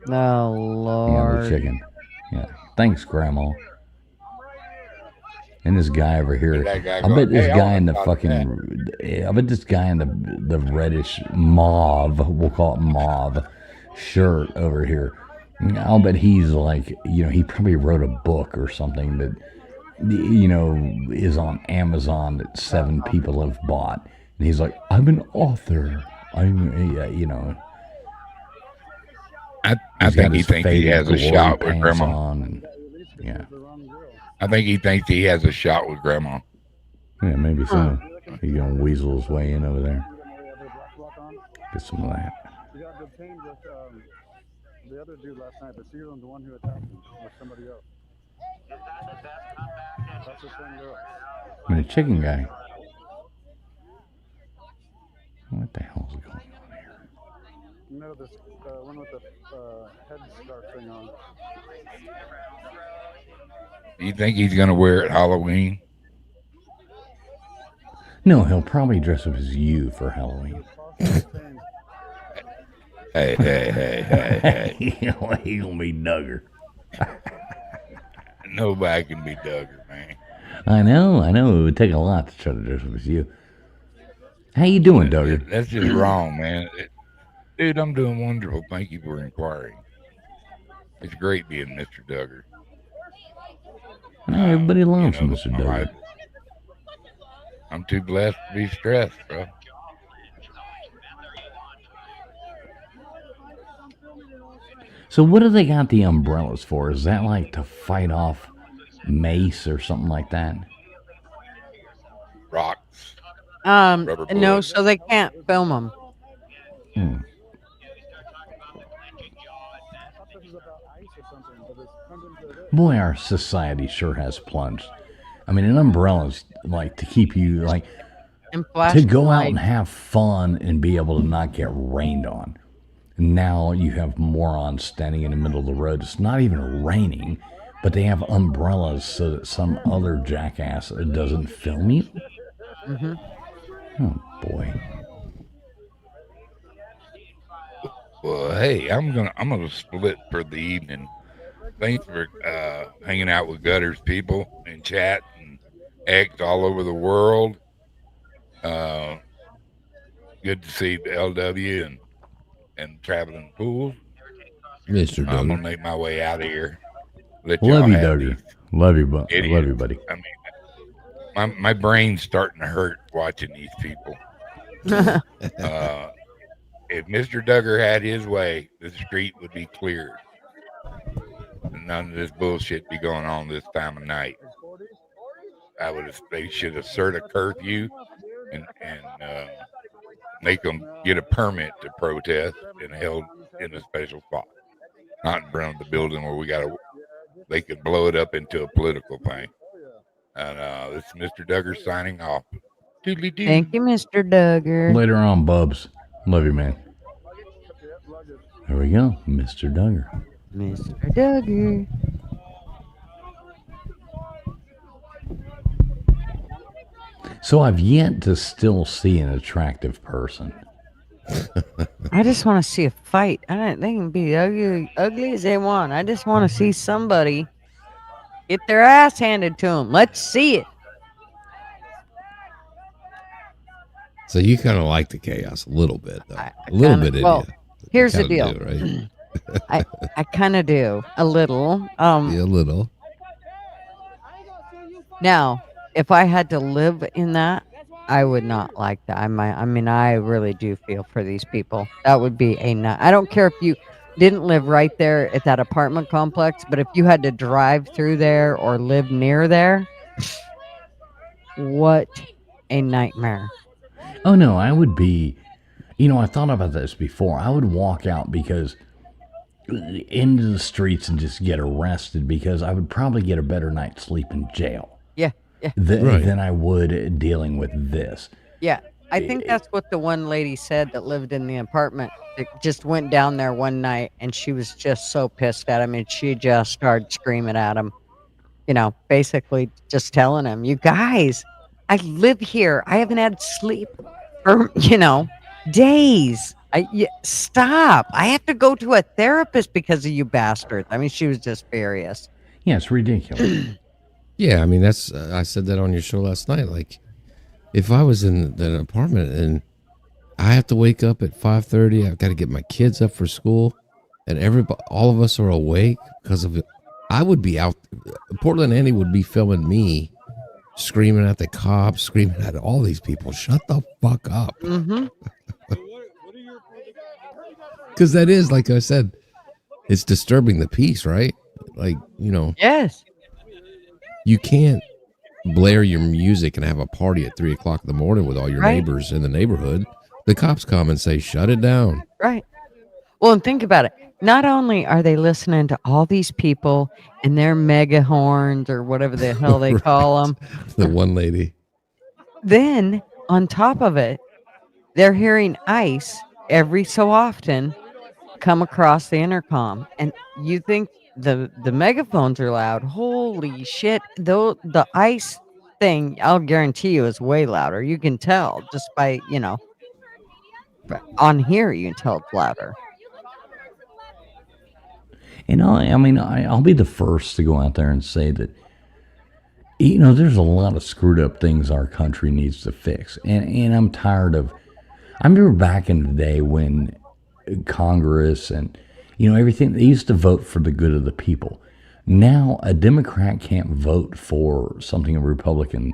Oh, Yeah, Lord. the chicken. Yeah. Thanks, Grandma. And this guy over here, That guy I go, bet this "Hey, I guy wanna in the talk fucking, I bet this guy in the reddish mauve, we'll call it mauve, shirt over here, I'll bet he's like, he probably wrote a book or something that, is on Amazon that 7 people have bought. And he's like, I'm an author. I I think he thinks he has a shot with grandma. On and, yeah. I think he thinks he has a shot with grandma. Yeah, maybe so. He's gonna weasel his way in over there. Get some of that. You got detained with the other dude last night, but you're the one who attacked him or somebody else. That's the same girl. I mean, the chicken guy. What the hell is going on here? You know this one with the headscarf thing on. You think he's gonna wear it Halloween? No, he'll probably dress up as you for Halloween. Hey. He's gonna be Duggar. Nobody can be Duggar, man. I know. It would take a lot to try to dress up as you. How you doing, Duggar? That's just wrong, man. Dude, I'm doing wonderful. Thank you for inquiring. It's great being Mr. Duggar. Everybody loves You know, Mr. my Duggar. life- I'm too blessed to be stressed, bro. So what do they got the umbrellas for? Is that like to fight off mace or something like that? Rocks. No, bullets. so they can't film them. Hmm. Boy, our society sure has plunged. I mean, an umbrella's like to keep you like And to go out flashlight. and have fun and be able to not get rained on. Now you have morons standing in the middle of the road. It's not even raining, but they have umbrellas so that some other jackass doesn't film you. Mm-hmm. Oh boy. Well, hey, I'm gonna split for the evening. Thanks for hanging out with Gutters people and chat and X all over the world. Good to see LW and Traveling Fools. Mr. I'm gonna Duggar. make my way out of here. Let Love y'all you, have Dougie. these Love you, love idiots. you, buddy. I mean, my brain's starting to hurt watching these people. If Mr. Duggar had his way, the street would be cleared. And none of this bullshit be going on this time of night. They should assert a curfew and make them get a permit to protest and held in a special spot, not in front of the building where they could blow it up into a political thing. And this is Mr. Duggar signing off. Doodly-doo. Thank you, Mr. Duggar. Later on, Bubs. Love you, man. There we go, Mr. Duggar. Mr. Duggar. So I've yet to still see an attractive person. I just want to see a fight. They can be ugly as they want. I just want to see somebody get their ass handed to them. Let's see it. So you kind of like the chaos a little bit, though. I A little kinda- bit, well, you here's the kinda deal. do, right? I kind of do a little. Yeah, a little. Now, if I had to live in that, I would not like that. I mean, I really do feel for these people. That would be I don't care if you didn't live right there at that apartment complex, but if you had to drive through there or live near there, what a nightmare. Oh, no, I would be, I thought about this before. I would walk out into the streets and just get arrested because I would probably get a better night's sleep in jail Yeah, yeah. than I would dealing with this. Yeah, I think that's what the one lady said that lived in the apartment. That just went down there one night and she was just so pissed at him and she just started screaming at him. Basically just telling him, "You guys, I live here. I haven't had sleep for, days. Stop. I have to go to a therapist because of you bastards." I mean, she was just furious. Yeah, it's ridiculous. Yeah, I mean, that's I said that on your show last night. Like, if I was in the apartment and I have to wake up at 5:30, I've got to get my kids up for school, and all of us are awake because of it, I would be out. Portland Andy would be filming me, screaming at the cops, screaming at all these people. Shut the fuck up. Mm-hmm. Because that is, like I said, it's disturbing the peace, right? Like, Yes. you can't blare your music and have a party at 3:00 in the morning with all your Right. neighbors in the neighborhood. The cops come and say, shut it down. Right. Well, and think about it. Not only are they listening to all these people and their mega horns or whatever the hell they call them, The one lady. then on top of it, they're hearing ICE every so often come across the intercom. And you think the megaphones are loud. Holy shit. Though the ICE thing, I'll guarantee you, is way louder. You can tell just by, on here, you can tell it's louder. And I'll be the first to go out there and say that, there's a lot of screwed up things our country needs to fix. And I'm tired of, I remember back in the day when Congress and, You know, everything, they used to vote for the good of the people. Now a Democrat can't vote for something a Republican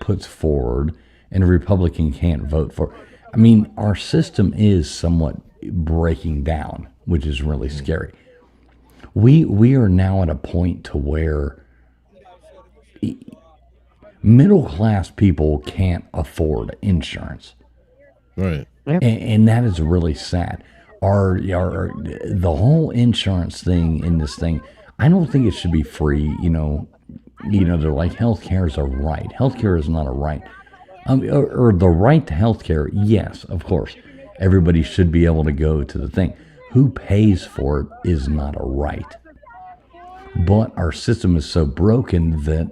puts forward, and a Republican can't vote for. I mean, our system is somewhat breaking down, which is really scary. We are now at a point to where middle class people can't afford insurance. Right. And that is really sad. The whole insurance thing in this thing, I don't think it should be free. You know, they're like, healthcare is a right. Healthcare is not a right. Or the right to healthcare, yes, of course. Everybody should be able to go to the thing. Who pays for it is not a right. But our system is so broken that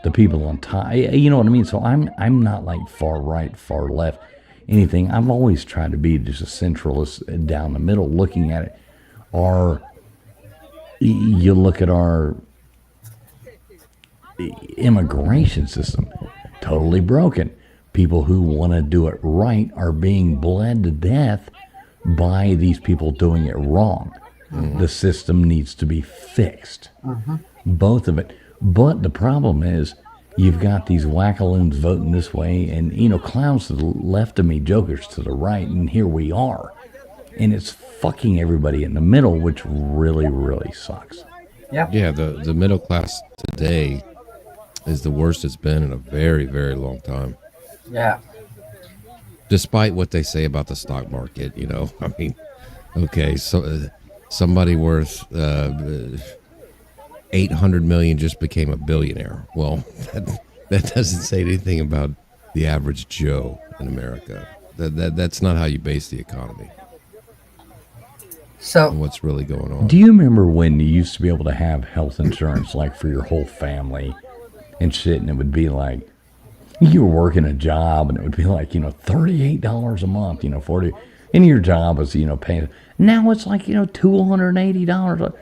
the people on top, you know what I mean? So I'm not like far right, far left, anything. I've always tried to be just a centralist down the middle, looking at it. You look at our immigration system, totally broken. People who want to do it right are being bled to death by these people doing it wrong. The system needs to be fixed. Both of it. But the problem is, you've got these wackaloons voting this way, and, you know, clowns to the left of me, jokers to the right, and here we are. And it's fucking everybody in the middle, which really, really sucks. Yeah, the middle class today is the worst it's been in a very, very long time. Yeah. Despite what they say about the stock market, you know, I mean, okay, so somebody worth 800 million just became a billionaire. Well, that doesn't say anything about the average Joe in America. That's not how you base the economy. So and what's really going on? Do you remember when you used to be able to have health insurance like for your whole family and shit, and it would be like, you were working a job and it would be like, you know, $38 a month, you know, 40, and your job was, you know, paying. Now it's like, you know, $280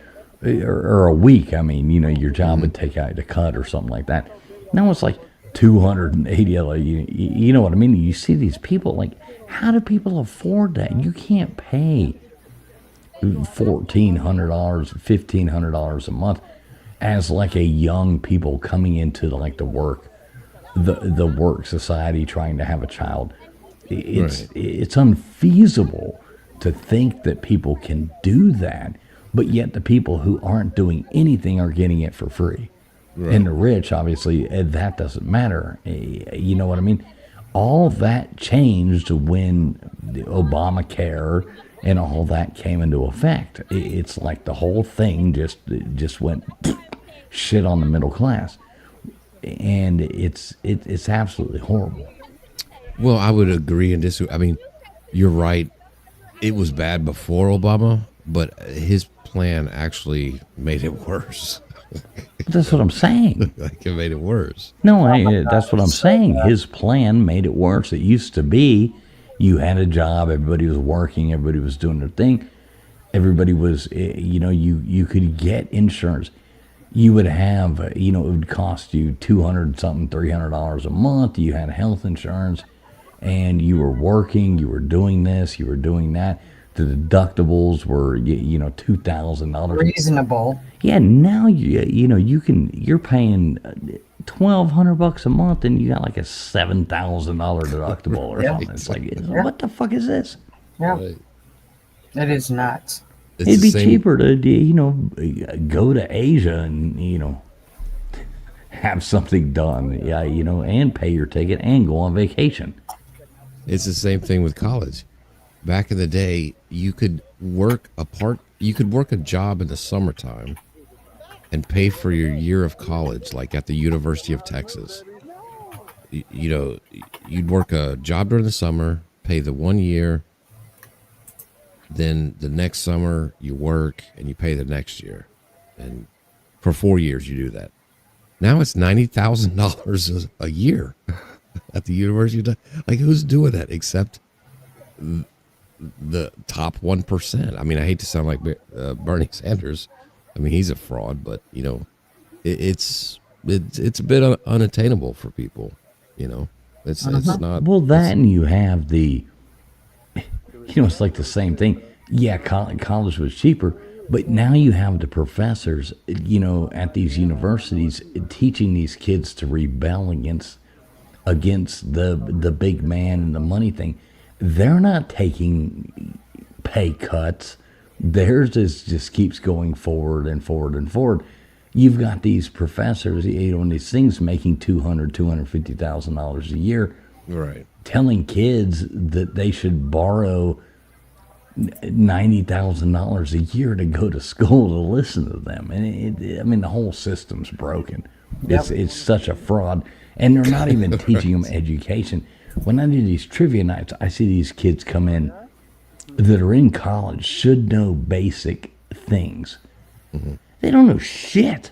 or a week. I mean, you know, your job would take out a cut or something like that. Now it's like $280. You know what I mean? You see these people, like, how do people afford that? You can't pay $1,400, $1,500 a month as like a young people coming into like the work society, trying to have a child. It's unfeasible to think that people can do that, but yet the people who aren't doing anything are getting it for free. Right. And the rich, obviously, that doesn't matter. You know what I mean? All that changed when the Obamacare and all that came into effect. It's like the whole thing just went shit on the middle class. And it's absolutely horrible. Well, I would agree and disagree. I mean, you're right. It was bad before Obama, but his plan actually made it worse. That's what I'm saying. Like, it made it worse. No, that's what I'm saying. His plan made it worse. It used to be you had a job, everybody was working, everybody was doing their thing. Everybody was, you know, you could get insurance. You would have, you know, it would cost you $200-something, $300 a month. You had health insurance, and you were working, you were doing this, you were doing that. The deductibles were, you know, $2,000. Reasonable. Yeah, now you know you're paying $1,200 a month, and you got like a $7,000 deductible or something. It's like, what the fuck is this? Yeah, it is nuts. It'd be cheaper to, you know, go to Asia and, you know, have something done, yeah, you know, and pay your ticket and go on vacation. It's the same thing with college. Back in the day, you could work a job in the summertime and pay for your year of college, like at the University of Texas. You know, you'd work a job during the summer, pay the 1 year, then the next summer you work and you pay the next year. And for 4 years you do that. Now it's $90,000 a year at the University of Texas. Like, who's doing that except the top 1%? I mean, I hate to sound like Bernie Sanders. I mean, he's a fraud, but, you know, it's a bit unattainable for people, you know. It's not. Well, that and you have the, you know, it's like the same thing. yeah, college was cheaper, but now you have the professors, at these universities teaching these kids to rebel against the big man and the money thing. They're not taking pay cuts. Theirs just keeps going forward and forward and forward. You've got these professors, and these things making $250,000 a year, Right. telling kids that they should borrow $90,000 a year to go to school to listen to them, and the whole system's broken. It's such a fraud, and they're not even teaching them education. When I do these trivia nights, I see these kids come in that are in college, should know basic things. They don't know shit.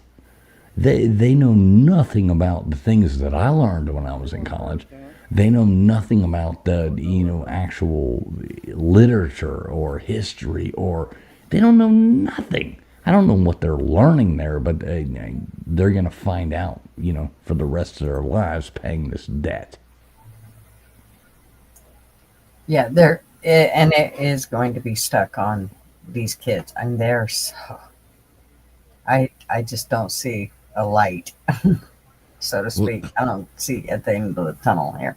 They know nothing about the things that I learned when I was in college. They know nothing about the actual literature or history, or they don't know nothing. I don't know what they're learning there, but they're going to find out, for the rest of their lives paying this debt. Yeah, and it is going to be stuck on these kids. And they're so, I just don't see a light, so to speak. I don't see at the end of the tunnel here.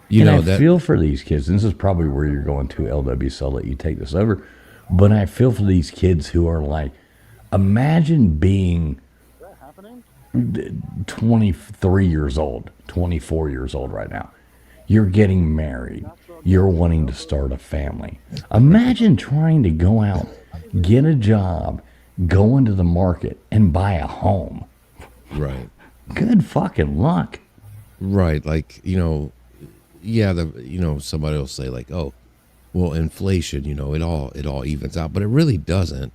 I feel for these kids. And this is probably where you're going to, LW, so I'll let you take this over. But I feel for these kids who are like, imagine being 23 years old, 24 years old right now. You're getting married. You're wanting to start a family. Imagine trying to go out, get a job, go into the market, and buy a home. Right. Good fucking luck. Right. Like, somebody will say like, oh, well, inflation, it all evens out, but it really doesn't,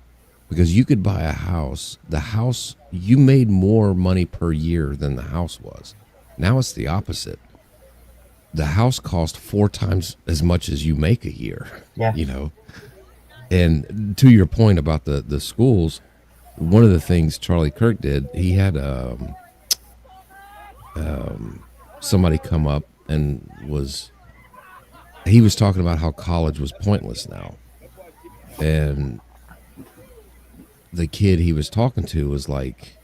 because you could buy a house. The house, you made more money per year than the house was. Now it's the opposite. The house cost 4 times as much as you make a year. Yeah. And to your point about the schools, one of the things Charlie Kirk did, he had somebody come up and he was talking about how college was pointless now. And the kid he was talking to was like,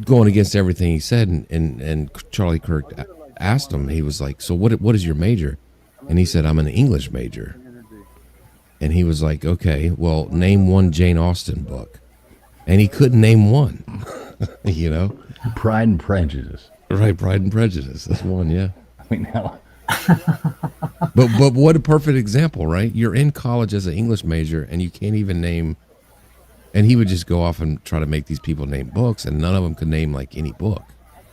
going against everything he said. And Charlie Kirk asked him, he was like, so what is your major? And he said, I'm an English major. And he was like, okay, well, name one Jane Austen book. And he couldn't name one, Pride and Prejudice. Right, Pride and Prejudice. That's one, yeah. Now. But what a perfect example, right? You're in college as an English major and you can't even name, and he would just go off and try to make these people name books, and none of them could name like any book.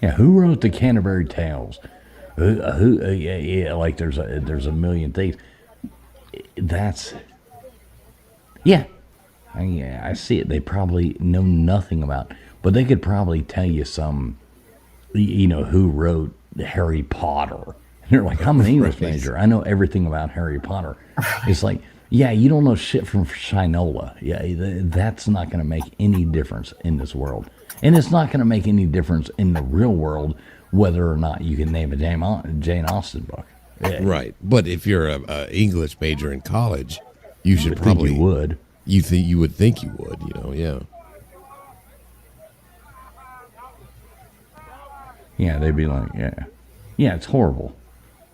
Yeah, who wrote the Canterbury Tales? Like there's a million things. I see it. They probably know nothing about, but they could probably tell you who wrote Harry Potter. And you're like, I'm an English major. I know everything about Harry Potter. It's like, yeah, you don't know shit from Shinola. Yeah, that's not going to make any difference in this world. And it's not going to make any difference in the real world whether or not you can name a Jane Austen book. Yeah. Right. But if you're a English major in college, you should probably think you would. You would think you would, yeah. Yeah, they'd be like, yeah, it's horrible.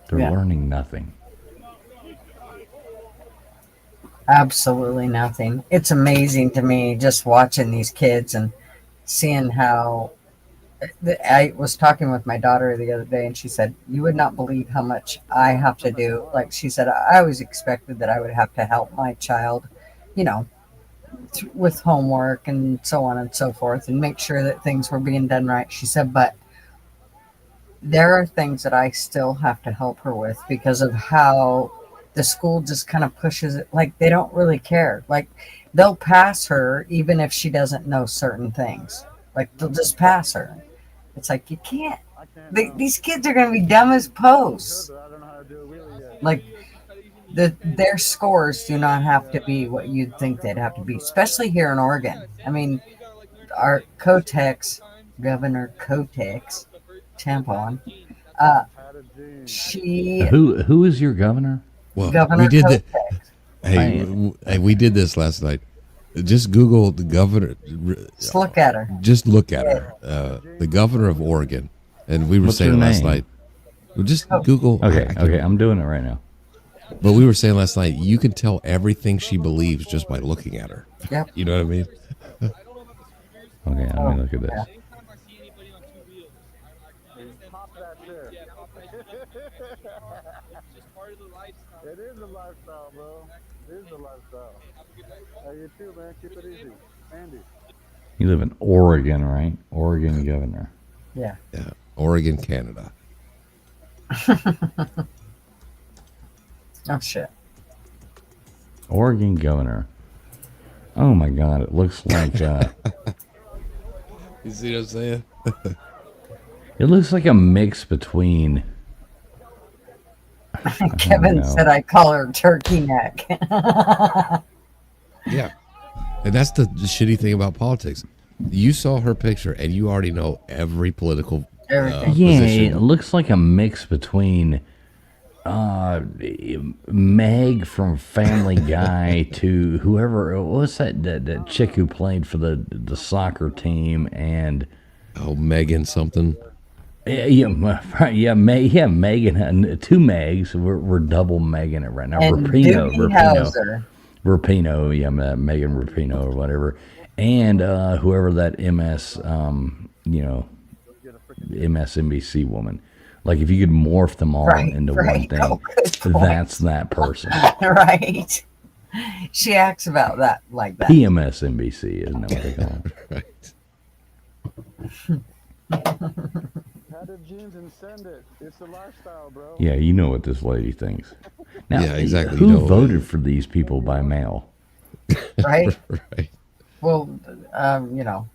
They're learning nothing. Absolutely nothing. It's amazing to me just watching these kids and seeing how. I was talking with my daughter the other day, and she said, you would not believe how much I have to do. Like she said, I always expected that I would have to help my child, with homework and so on and so forth, and make sure that things were being done right. She said, but there are things that I still have to help her with because of how the school just kind of pushes it. Like they don't really care. Like they'll pass her even if she doesn't know certain things. Like they'll just pass her. It's like, you can't. These kids are going to be dumb as posts. Like their scores do not have to be what you'd think they'd have to be, especially here in Oregon. I mean, our Kotex, Governor Kotex, tampon, She Who is your governor? Well, Governor we did that. Kotek. Hey, we did this last night. Just Google the governor. Just look at her. Just look at her. The governor of Oregon. And we were What's saying her last name? night. Well, just Google. Okay, I'm doing it right now. But we were saying last night, you can tell everything she believes just by looking at her. Yep. You know what I mean? Okay, let me look at this. It is a lifestyle, bro. It is a lifestyle. Hey, you too, man. Keep it easy. Andy. You live in Oregon, right? Oregon governor. Yeah. Yeah. Oregon, Canada. Oh shit. Oregon governor. Oh my God! It looks like You see what I'm saying? it looks like a mix between. Kevin said I call her turkey neck. Yeah. And that's the shitty thing about politics. You saw her picture and you already know every political Yeah, position. it looks like a mix between Meg from Family Guy to whoever. What's that chick who played for the soccer team and Megan something. Megan. Two Megs. We're double Megan it right now. And Doogie Howser. Rapino, Megan Rapino or whatever, and whoever that MSNBC woman. Like if you could morph them all into one thing, Oh, good point. that's that person. Right. She acts about that like that. PMSNBC, isn't that what they call it? Have the genes and send it. It's a lifestyle, bro. Yeah, you know what this lady thinks. Now, Yeah, exactly. Who You know, voted for these people by mail? Right? Right. Well, you know.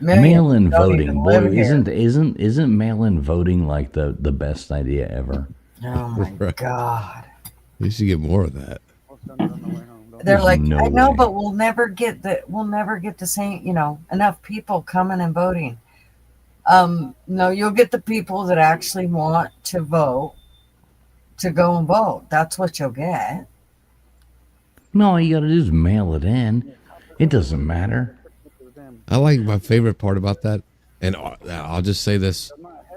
Mail-in don't voting, even boy, live here. isn't mail-in voting like the best idea ever? Oh my Right. God. You should get more of that. They're There's like, no I know, way. but we'll never get the same, enough people coming and voting. No, you'll get the people that actually want to vote to go and vote. That's what you'll get. No, all you gotta do is mail it in. It doesn't matter. I like my favorite part about that, and I'll just say this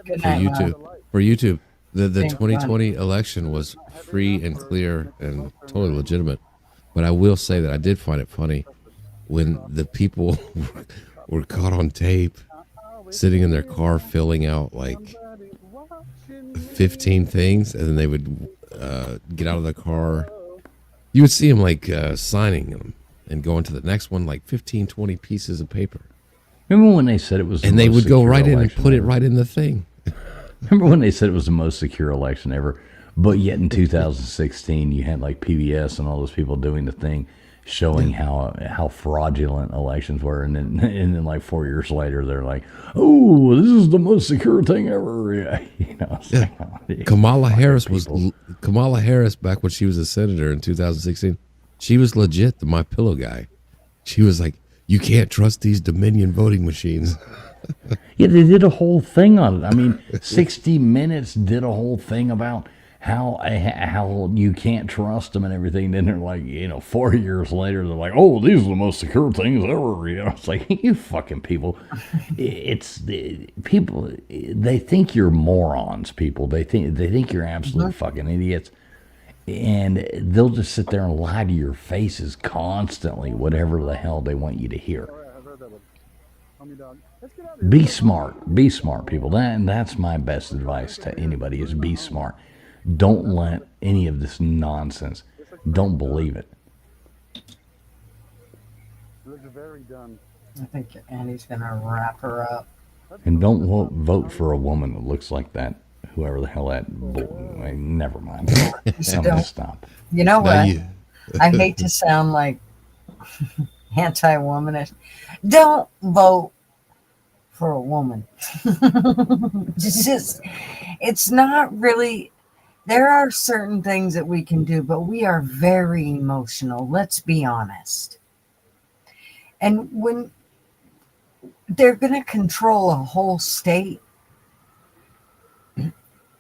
Good for night, YouTube. Mom. For YouTube, the Thank 2020 election was free and clear and totally legitimate. But I will say that I did find it funny when the people were caught on tape sitting in their car filling out like 15 things, and then they would get out of the car. You would see them like signing them and going to the next one, like 15, 20 pieces of paper. Remember when they said it was the And they most would go secure right in and election put it ever? right in the thing. Remember when they said it was the most secure election ever? But yet in 2016, you had like PBS and all those people doing the thing, showing how fraudulent elections were, and then like 4 years later, they're like, "Oh, this is the most secure thing ever." Yeah, it's Yeah. like, oh, yeah, Kamala fucking Harris people. Kamala Harris back when she was a senator in 2016. She was legit the My Pillow guy. She was like, "You can't trust these Dominion voting machines." Yeah, they did a whole thing on it. I mean, 60 Minutes did a whole thing about how you can't trust them and everything. Then they're like, 4 years later, they're like, "Oh, these are the most secure things ever." It's like, you fucking people. People. They think you're morons. People. They think you're absolute fucking idiots, and they'll just sit there and lie to your faces constantly, whatever the hell they want you to hear. Be smart. Be smart, people. That's my best advice to anybody is be smart. Don't let any of this nonsense. Don't believe it. Looks very done. I think Andy's gonna wrap her up. And don't vote for a woman that looks like that. Whoever the hell that. Never mind. I'm going to stop. You know Now what? you- I hate to sound like anti-womanish. Don't vote for a woman. It's not really. There are certain things that we can do, but we are very emotional. Let's be honest. And when they're going to control a whole state,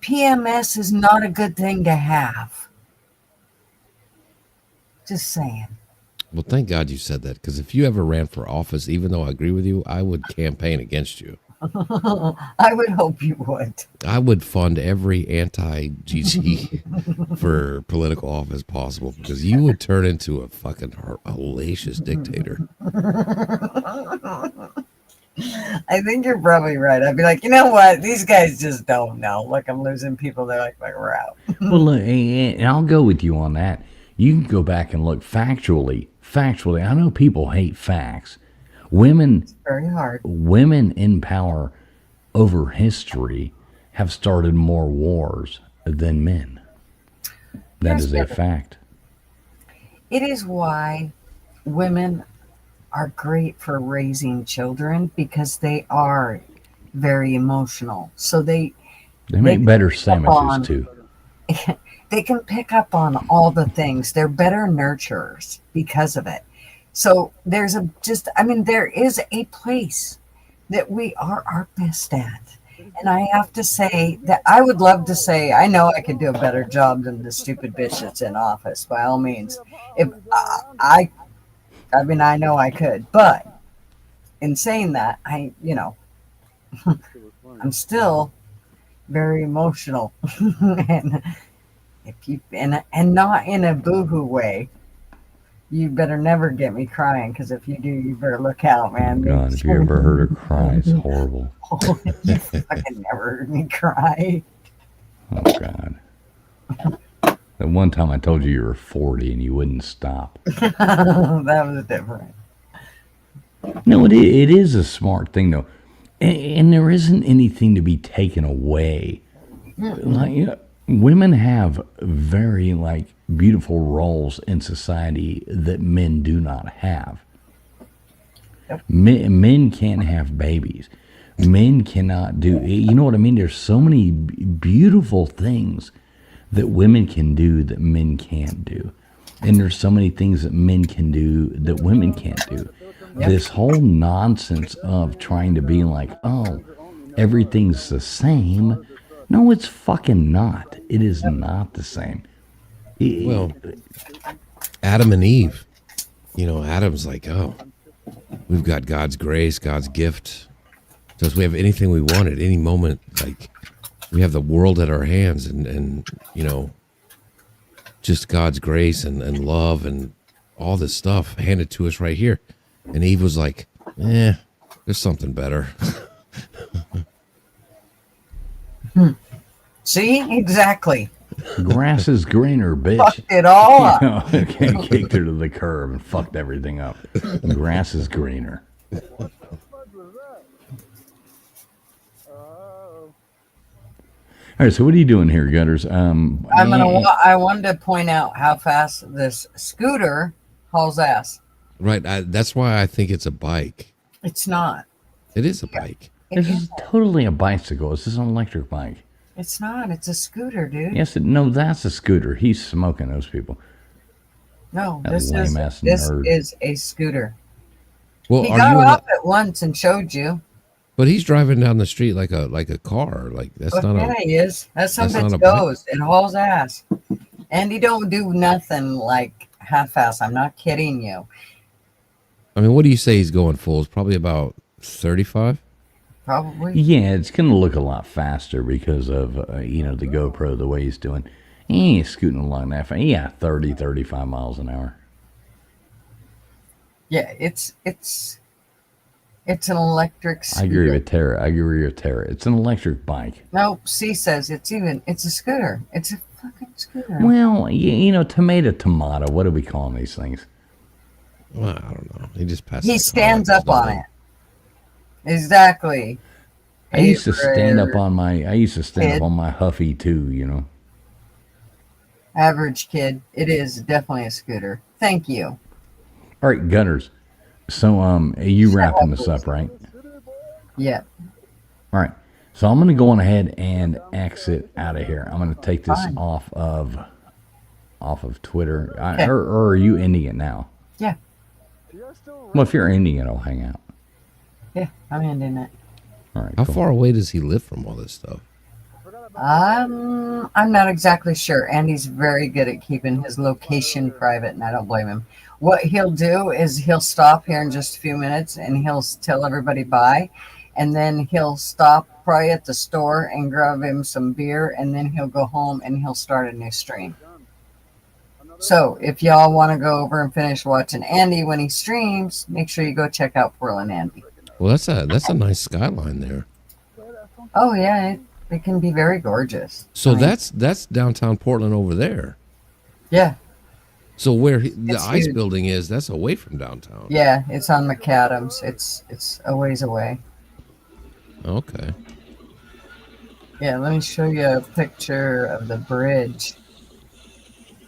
PMS is not a good thing to have. Just saying. Well, thank God you said that, because if you ever ran for office, even though I agree with you, I would campaign against you. I would hope you would. I would fund every anti-GG for political office possible, because you would turn into a fucking hellacious dictator. I think you're probably right. I'd be like, you know what? These guys just don't know. Look, I'm losing people. They're like we're out. Well, look, and I'll go with you on that. You can go back and look factually. I know people hate facts. It's very hard. Women in power over history have started more wars than men. That is a fact. It is why women are great for raising children, because they are very emotional. So they make better pick up sandwiches too. They can pick up on all the things. They're better nurturers because of it. So there is a place that we are our best at. And I have to say that I would love to say, I know I could do a better job than the stupid bitch that's in office, by all means. If I know I could, but in saying that, I'm still very emotional. And if you and not in a boohoo way, you better never get me crying, because if you do, you better look out, man. God, if you ever heard her cry, it's horrible. You fucking never heard me cry. Oh, God. The one time I told you were 40 and you wouldn't stop. That was different. No, it is a smart thing, though. And there isn't anything to be taken away. Like, women have very, beautiful roles in society that men do not have. Yep. Men can't have babies. Men cannot do, you know what I mean? There's so many beautiful things that women can do that men can't do. And there's so many things that men can do that women can't do. Yep. This whole nonsense of trying to be like, oh, everything's the same. No, it's fucking not. It is not the same. Well, Adam and Eve, Adam's like, oh, we've got God's grace, God's gift. So if we have anything we want at any moment, we have the world at our hands and just God's grace and love and all this stuff handed to us right here. And Eve was like, there's something better. See? Exactly. Grass is greener, bitch. Fucked it all up. Kicked her to the curb and fucked everything up. Grass is greener. All right, so what are you doing here, Gutters? I wanted to point out how fast this scooter hauls ass. Right. That's why I think it's a bike. It's not. It is a bike. This is totally a bicycle. This is an electric bike. It's not. It's a scooter, dude. Yes, no, that's a scooter. He's smoking those people. No, That this lame-ass is nerd. a scooter. Well, He are got you? off it once and showed you. But he's driving down the street like a car. Like that's But not yeah, a. he is. That's that's something not that a bike. goes. It hauls ass. And he don't do nothing like half-ass. I'm not kidding you. I mean, what do you say he's going full? It's probably about 35. Probably. Yeah, it's going to look a lot faster because of, the GoPro, the way he's doing. He ain't scooting along that fast. Yeah, 30, 35 miles an hour. Yeah, it's an electric scooter. I agree with Tara. It's an electric bike. No, C says it's a scooter. It's a fucking scooter. Well, tomato. What are we calling these things? Well, I don't know. He just passed. He stands up on it. Exactly. I used to stand up on my Huffy too, Average kid. It is definitely a scooter. Thank you. All right, Gutters. So, are you wrapping this up, right? Yeah. All right. So I'm going to go on ahead and exit out of here. I'm going to take this off of Twitter. Okay. Or are you ending it now? Yeah. Well, if you're ending it, I'll hang out. Yeah, I'm ending it. All right. How far away does he live from all this stuff? I'm not exactly sure. Andy's very good at keeping his location private, and I don't blame him. What he'll do is he'll stop here in just a few minutes, and he'll tell everybody bye, and then he'll stop probably at the store and grab him some beer, and then he'll go home and he'll start a new stream. So if y'all want to go over and finish watching Andy when he streams, make sure you go check out Portland Andy. Well, that's a nice skyline there. Oh yeah, it can be very gorgeous. So that's downtown Portland over there. Yeah. So where the It's ice huge. building is, that's away from downtown. Yeah, it's on McAdams. It's a ways away. Okay. Yeah, let me show you a picture of the bridge.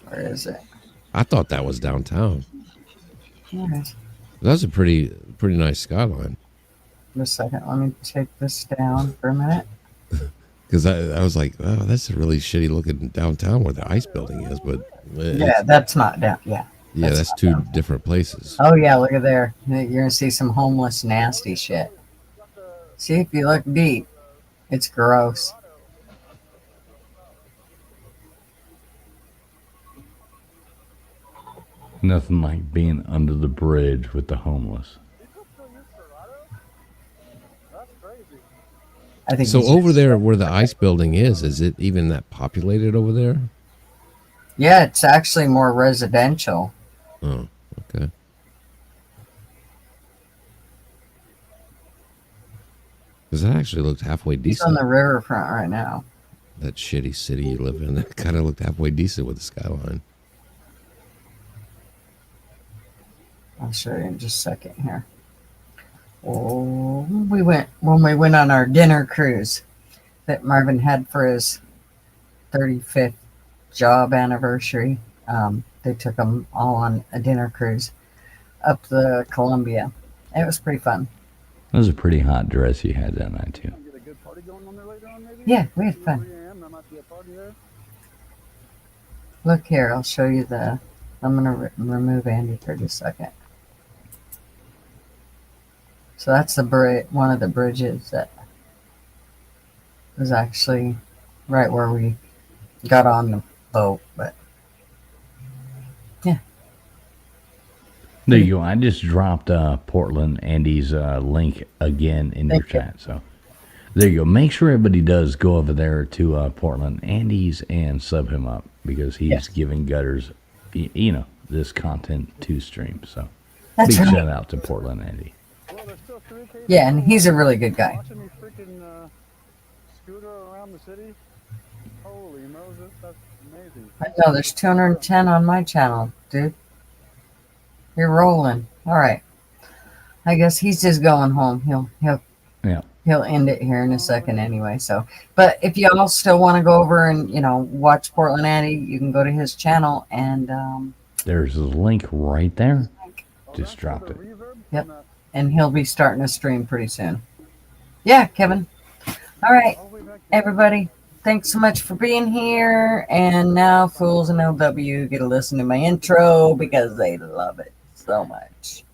Where is it? I thought that was downtown. Alright. That's a pretty nice skyline. Just a second, let me take this down for a minute. Because I was like, oh, that's a really shitty looking downtown where the ice building is, but Yeah, that's not down. Yeah. yeah, that's two different places. Oh yeah, look at there. You're gonna see some homeless, nasty shit. See if you look deep, it's gross. Nothing like being under the bridge with the homeless. I think So he's- over there where the ice building is it even that populated over there? Yeah, it's actually more residential. Oh, okay. Because that actually looked halfway He's on decent. the riverfront right now. That shitty city you live in, that kind of looked halfway decent with the skyline. I'll show you in just a second here. Oh, when we went on our dinner cruise that Marvin had for his 35th job anniversary. They took them all on a dinner cruise up the Columbia. It was pretty fun. That was a pretty hot dress you had that night too. Yeah, we had fun. Look here, I'll show you I'm going to remove Andy for just a second. So that's one of the bridges that was actually right where we got on the boat. But yeah, There you go. I just dropped Portland Andy's link again in your chat. So there you go. Make sure everybody does go over there to Portland Andy's and sub him up because he's giving gutters, this content to stream. So That's big right. shout out to Portland Andy. yeah, and he's a really good guy. Watching me freaking scooter around the city. Holy Moses, that's amazing. I know there's 210 on my channel, dude. You're rolling. All right. I guess he's just going home. He'll end it here in a second anyway. So, but if y'all still want to go over and watch Portland Andy, you can go to his channel and There's a link right there. Just dropped it. yep, and he'll be starting a stream pretty soon. Yeah, Kevin. All right, everybody. Thanks so much for being here. And now Fools and LW get to listen to my intro because they love it so much.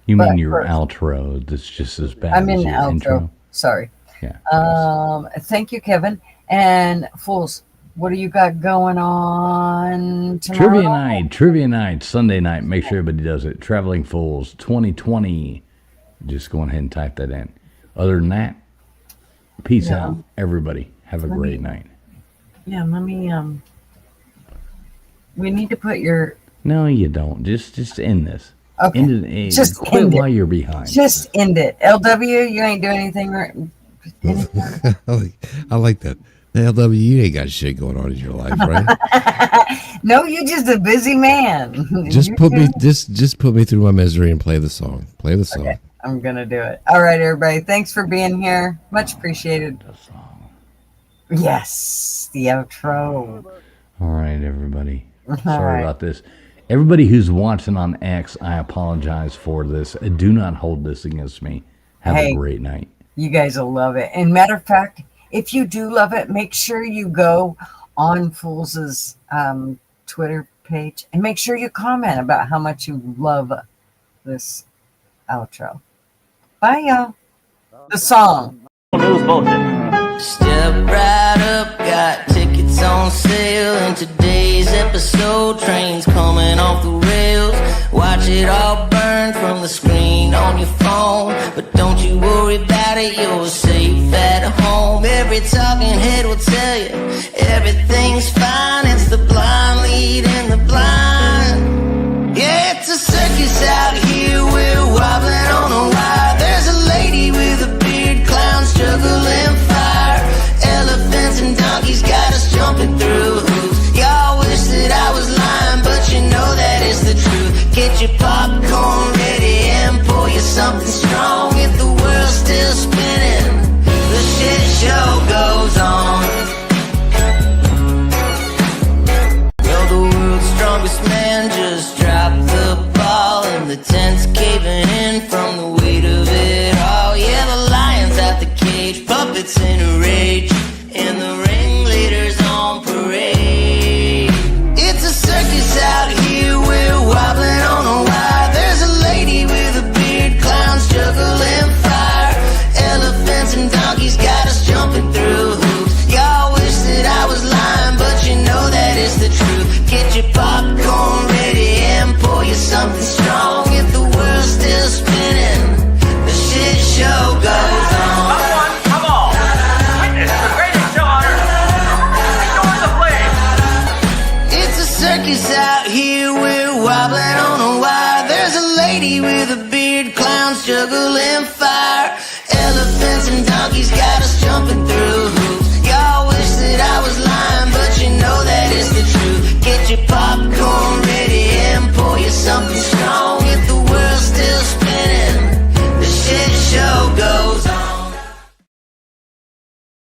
You But mean your first- outro that's just as bad I'm as in the your outro. intro? Sorry. Yeah. Thank you, Kevin. And Fools, what do you got going on tomorrow? Trivia night, Sunday night. Make sure everybody does it. Traveling Fools 2020. Just go ahead and type that in. Other than that, peace Yeah. out, everybody. Have a Let great me- night. Yeah, let me we need to put your No, you don't. Just end this. Okay. End it. Just Quit end it. while you're behind. just end it. LW, you ain't doing anything right. I like that. The LW, you ain't got shit going on in your life, right? No, you're just a busy man. just You put me do- just put me through my misery and play the song. Play the song. Okay, I'm gonna do it. All right, everybody. Thanks for being here. Much appreciated. Yes, the outro. All right, everybody. All Sorry right. about this. Everybody who's watching on X, I apologize for this. Do not hold this against me. Have Hey. a great night. You guys will love it. And matter of fact, if you do love it, make sure you go on Fools' Twitter page and make sure you comment about how much you love this outro. Bye, y'all. The song. Step right up, got tickets on sale. In today's episode, trains coming off the rails. Watch it all burn from the screen on your phone. But don't you worry about it, you're safe at home. Every talking head will tell you everything's fine. It's the blind leading the blind. Yeah, it's a circus out here, we're wobbling on a wire. There's a lady with a beard, clowns juggling fire. Elephants and donkeys got us jumping through hoops. Y'all wish that I was lying, but you know that is the truth. Get your popcorn ready and pour you something strong. If the world's still spinning, the shit show goes on. Well, the world's strongest man just dropped the ball, and the tent's caving in from the weight of it all. Yeah, the lion's out the cage, puppets in a rage, and the ringleader's on parade. It's a circus out here, we're wobbling on a wire. There's a lady with a beard, clowns juggling fire. Elephants and donkeys got us jumping through hoops. Y'all wish that I was lying, but you know that is the truth. Get your popcorn ready and pour you something strong. If the world's still spinning, the shit show goes on. Come on! Witness the greatest show on earth! Enjoy the flames! It's a circus out here, we're wobbling on a wire. There's a lady with a beard, clowns juggling fire. Elephants and donkeys got us jumping